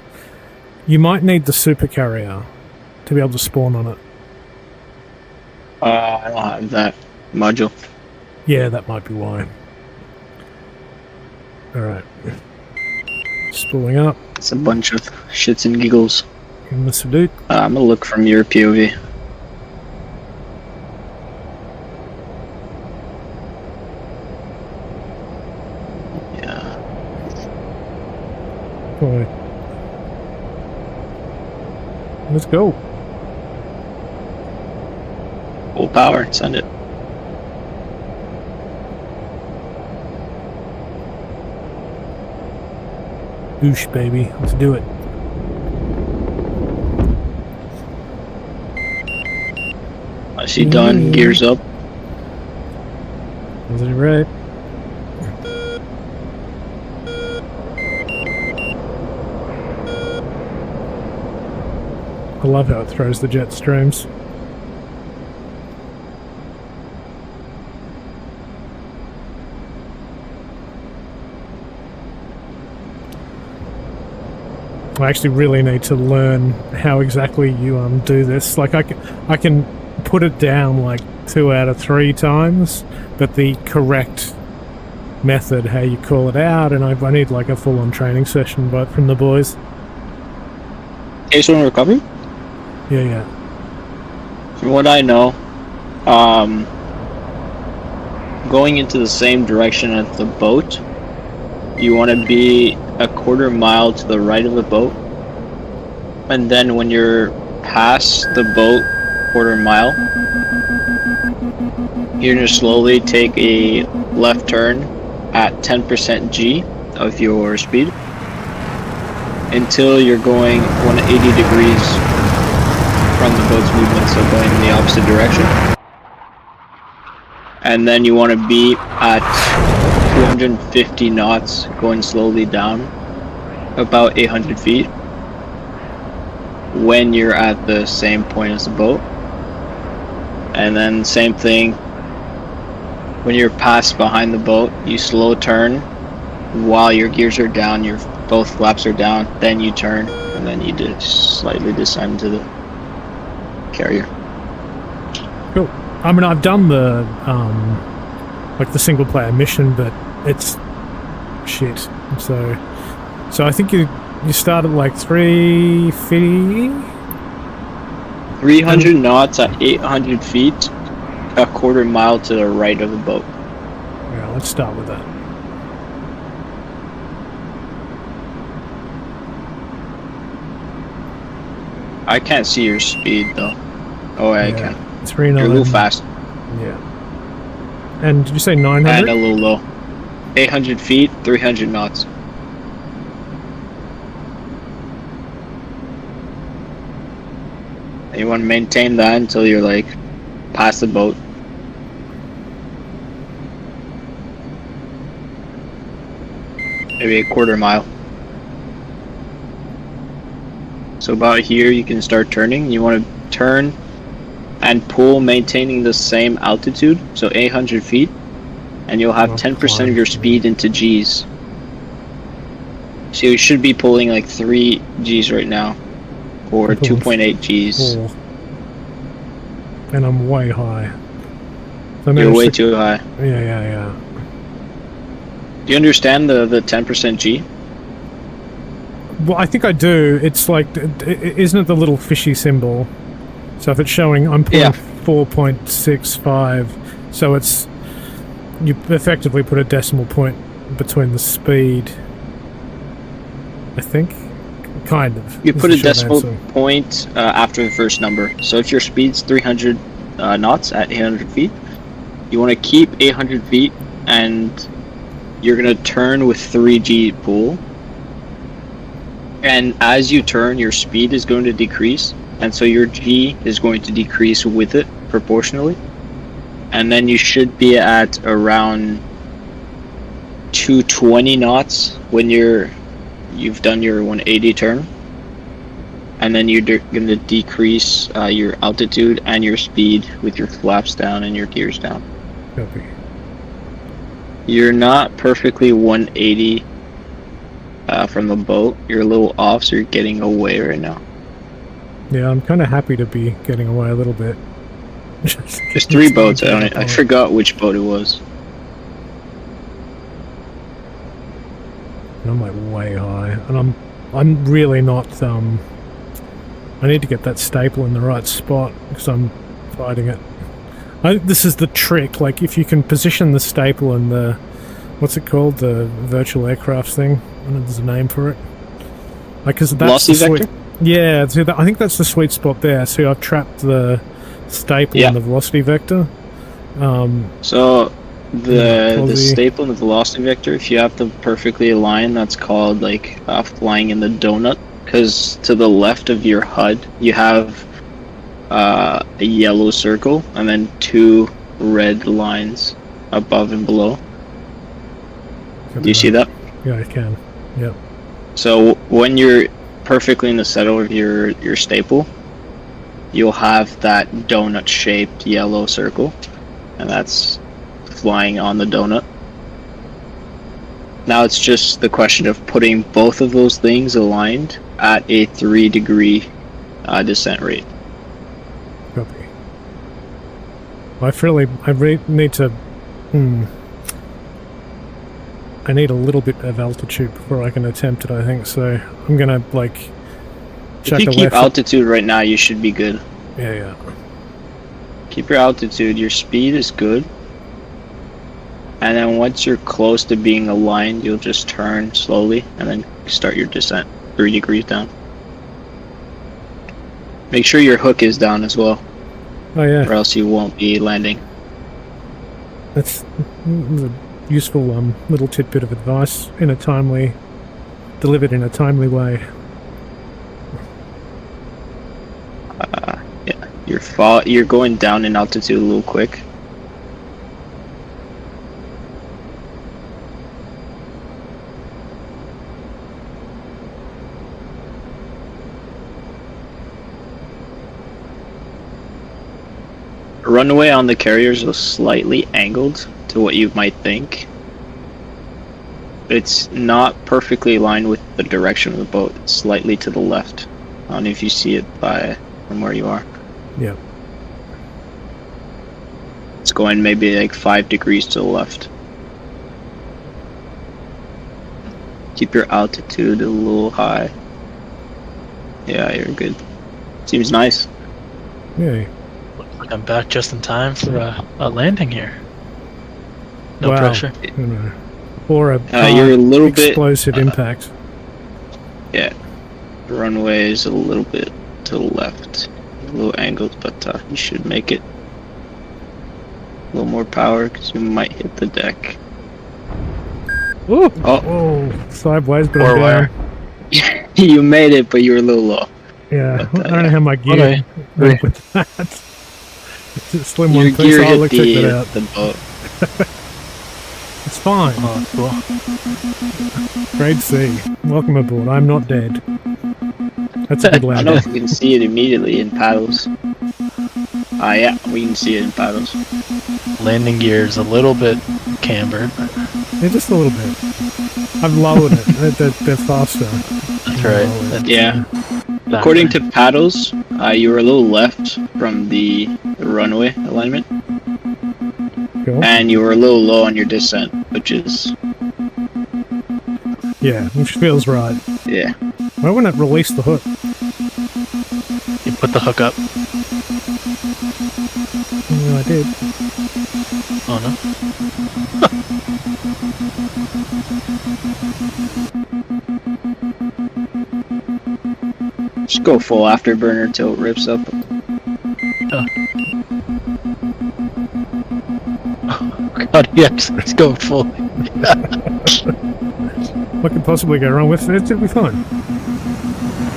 you might need the super carrier to be able to spawn on it. I don't have that module. Yeah, that might be why. Alright. Spooling up. It's a bunch of shits and giggles. In the salute. I'm gonna look from your POV. Yeah. Boy. Let's go. Full power. Send it. Oosh, baby. Let's do it. I see done. Gears up. Is it right? I love how it throws the jet streams. I actually really need to learn how exactly you do this. Like I can put it down like 2 out of 3 times, but the correct method, how you call it out, and I need like a full-on training session, but from the boys. Case one recovery? Yeah. From what I know, going into the same direction as the boat, you want to be a 1/4 mile to the right of the boat, and then when you're past the boat 1/4 mile, you're going to slowly take a left turn at 10% G of your speed until you're going 180 degrees from the boat's movement, so going in the opposite direction. And then you want to be at 250 knots, going slowly down about 800 feet when you're at the same point as the boat. And then same thing, when you're past behind the boat, you slow turn while your gears are down, your both flaps are down, then you turn, and then you just slightly descend to the carrier. Cool. I mean, I've done the like the single player mission, but it's shit. So I think you start at like 350. 300 knots at 800 feet, a 1/4 mile to the right of the boat. Yeah, let's start with that. I can't see your speed though. Oh, yeah, I can. 390. You're a little fast. Yeah. And did you say 900? And a little low. 800 feet, 300 knots. You want to maintain that until you're like past the boat. Maybe a 1/4 mile. So about here you can start turning. You want to turn and pull, maintaining the same altitude, so 800 feet, and you'll have 10% of your speed into G's. So you should be pulling like 3 G's right now, or 2.8 G's. 4. And I'm way high. You're way too high. Yeah. Do you understand the 10% G? Well, I think I do. It's like, isn't it the little fishy symbol? So if it's showing, I'm pulling 4.65, so it's, you effectively put a decimal point between the speed, I think? Kind of. You put a decimal point after the first number. So if your speed's 300 knots at 800 feet, you want to keep 800 feet, and you're going to turn with 3G pull. And as you turn, your speed is going to decrease, and so your G is going to decrease with it proportionally. And then you should be at around 220 knots when you've done your 180 turn. And then you're going to decrease your altitude and your speed with your flaps down and your gears down. Copy. You're not perfectly 180 from the boat. You're a little off, so you're getting away right now. Yeah, I'm kind of happy to be getting away a little bit. There's 3 boats. I forgot which boat it was. And I'm like way high, and I'm really not I need to get that staple in the right spot because I'm fighting it. This is the trick. Like, if you can position the staple in the, what's it called, the virtual aircraft thing. I don't know if there's a name for it. Like, because that's the Velocity sweet. Yeah, so I think that's the sweet spot there. So I've trapped the staple in the velocity vector. So the Aussie. staple and the velocity vector, if you have them perfectly aligned, that's called like flying in the donut. Because to the left of your HUD, you have a yellow circle and then 2 red lines above and below. Do you see that? Yeah, I can. Yep. So when you're perfectly in the center of your staple, you'll have that donut-shaped yellow circle, and that's flying on the donut. Now it's just the question of putting both of those things aligned at a 3-degree descent rate. Copy. I need to. I need a little bit of altitude before I can attempt it, I think, so I'm gonna, like, check If you a keep left. altitude right now, you should be good. Yeah. Keep your altitude, your speed is good. And then once you're close to being aligned, you'll just turn slowly and then start your descent 3 degrees down. Make sure your hook is down as well, Oh, yeah. or else you won't be landing. That's a useful little tidbit of advice delivered in a timely way. Yeah, you're going down in altitude a little quick. Runway on the carriers is slightly angled to what you might think. It's not perfectly aligned with the direction of the boat. It's slightly to the left. I don't know if you see it from where you are. Yeah. It's going maybe like 5 degrees to the left. Keep your altitude a little high. Yeah, you're good. Seems nice. Yeah. Looks like I'm back just in time for a landing here. No Wow. pressure. Or you're a little explosive impact. Yeah. The runway is a little bit to the left. A little angled, but you should make it. A little more power because you might hit the deck. Ooh! Oh. Whoa! Sideways, but Or I'm where? down. You made it, but you were a little low. Yeah, But, I don't know how my gear okay. went with that. It's a slim Your one piece. gear I'll hit check that out. the boat. It's fine. Oh, cool. Grade C. Welcome aboard. I'm not dead. That's a good I don't know landing. if you can see it immediately in paddles. Yeah, we can see it in paddles. Landing gear is a little bit cambered. Yeah, just a little bit. I've lowered it. They're faster. That's right. Yeah. That According way. to paddles, you were a little left from the runway alignment, Cool. and you were a little low on your descent, which is, Yeah, which feels right. yeah. Why wouldn't it release the hook? You put the hook up. No, I did. Oh no. Just go full afterburner till it rips up. God, yes, let's go full. What could possibly go wrong with it? It'll be fine.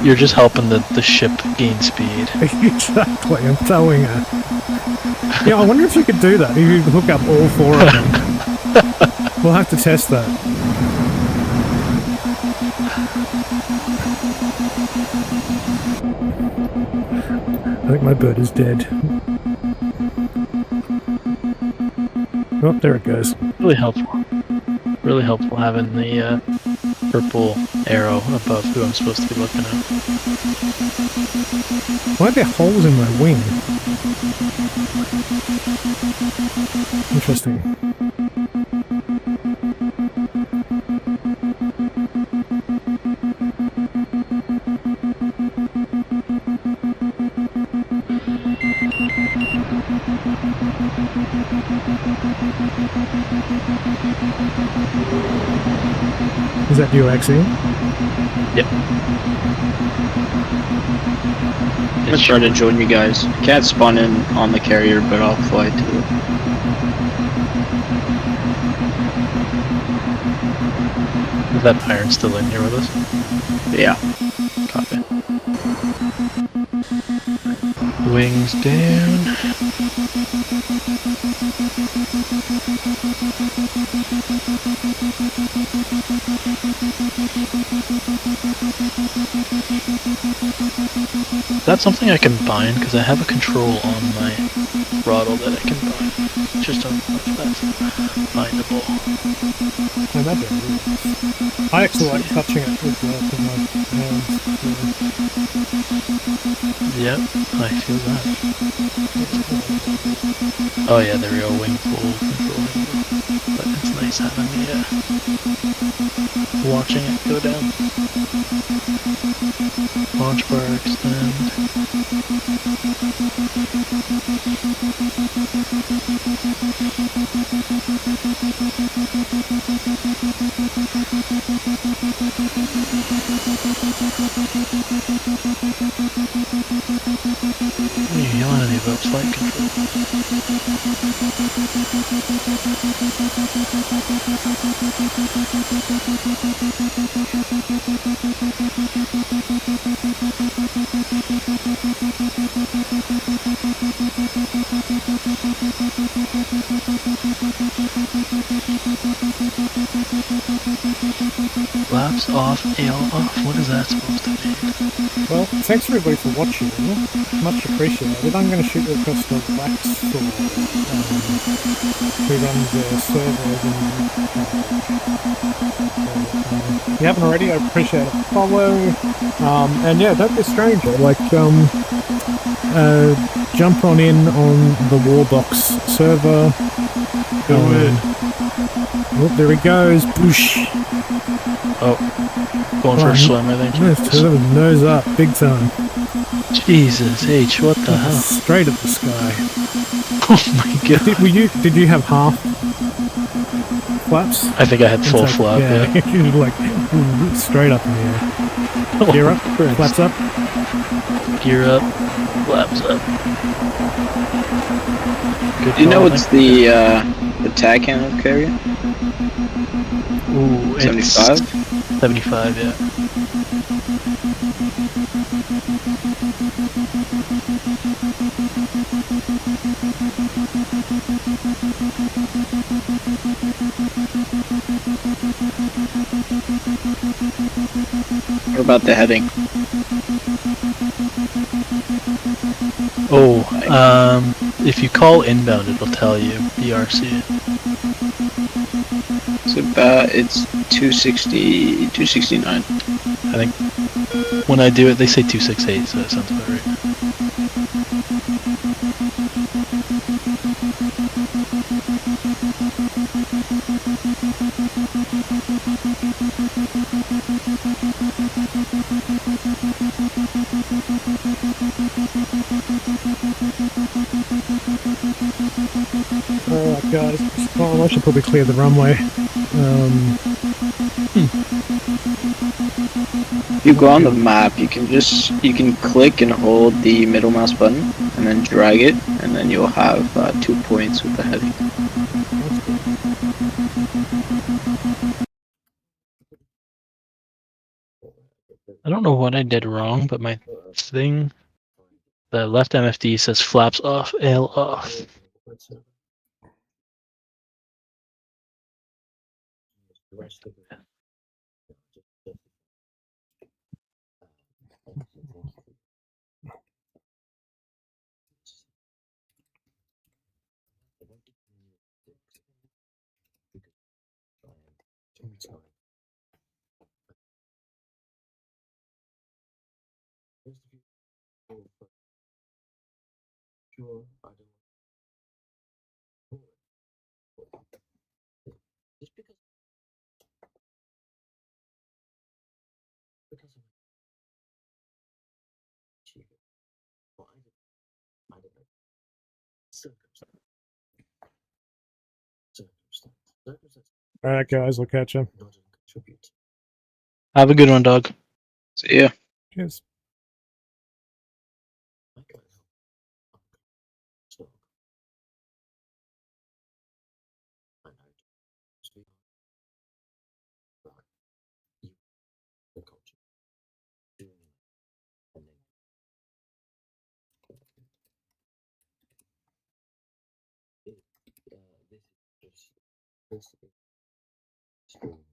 You're just helping the ship gain speed. Exactly, I'm towing her. Yeah, I wonder if you could do that. If you could hook up all 4 of them. We'll have to test that. I think my bird is dead. Oh, there it goes. Really helpful. Really helpful having the purple arrow above who I'm supposed to be looking at. Why are there holes in my wing? Interesting. Is that you, Axie? Yep. I'm gonna try to join you guys. I can't spawn in on the carrier, but I'll fly to it. Is that pirate still in here with us? Yeah. Copy. Wings down. That's something I can bind because I have a control on my throttle that I can bind. Just don't know if that's bindable. I imagine. I actually like touching it with my hands. Yep, I feel that. Oh yeah, the real wing pull control. But it's nice having the watching it go down. Launch bar extend. What are you yelling at me about flight control? Flaps off, tail off. What is that supposed to be? Well, thanks everybody for watching. Much appreciated. I'm going to shoot you across the Wax who runs their servers. If you haven't already, I appreciate a follow. And yeah, don't be a stranger. Like, jump on in on the Warbox server. Go in. Oh, there he goes. Boosh. Oh, going for a swim, I think. Nose up, big time. Jesus H, what the hell? Straight at the sky. Oh my god. Did you have half flaps? I think I had full Like, flap, yeah. You were like straight up in the air. Gear up, flaps up. Gear up, flaps up. Good Do you know call, what's the tag count of carrier? Ooh, 75? 75, yeah. What about the heading? Oh, if you call inbound, it'll tell you BRC. It's 260, 269. I think when I do it, they say 268, so that sounds about right. Alright guys, well, I should probably clear the runway. If you go on the map, you can click and hold the middle mouse button, and then drag it, and then you'll have 2 points with the heading. I don't know what I did wrong, but my thing, the left MFD says flaps off, L off. Alright guys, I'll catch you. Have a good one, dog. See ya. Cheers. This is just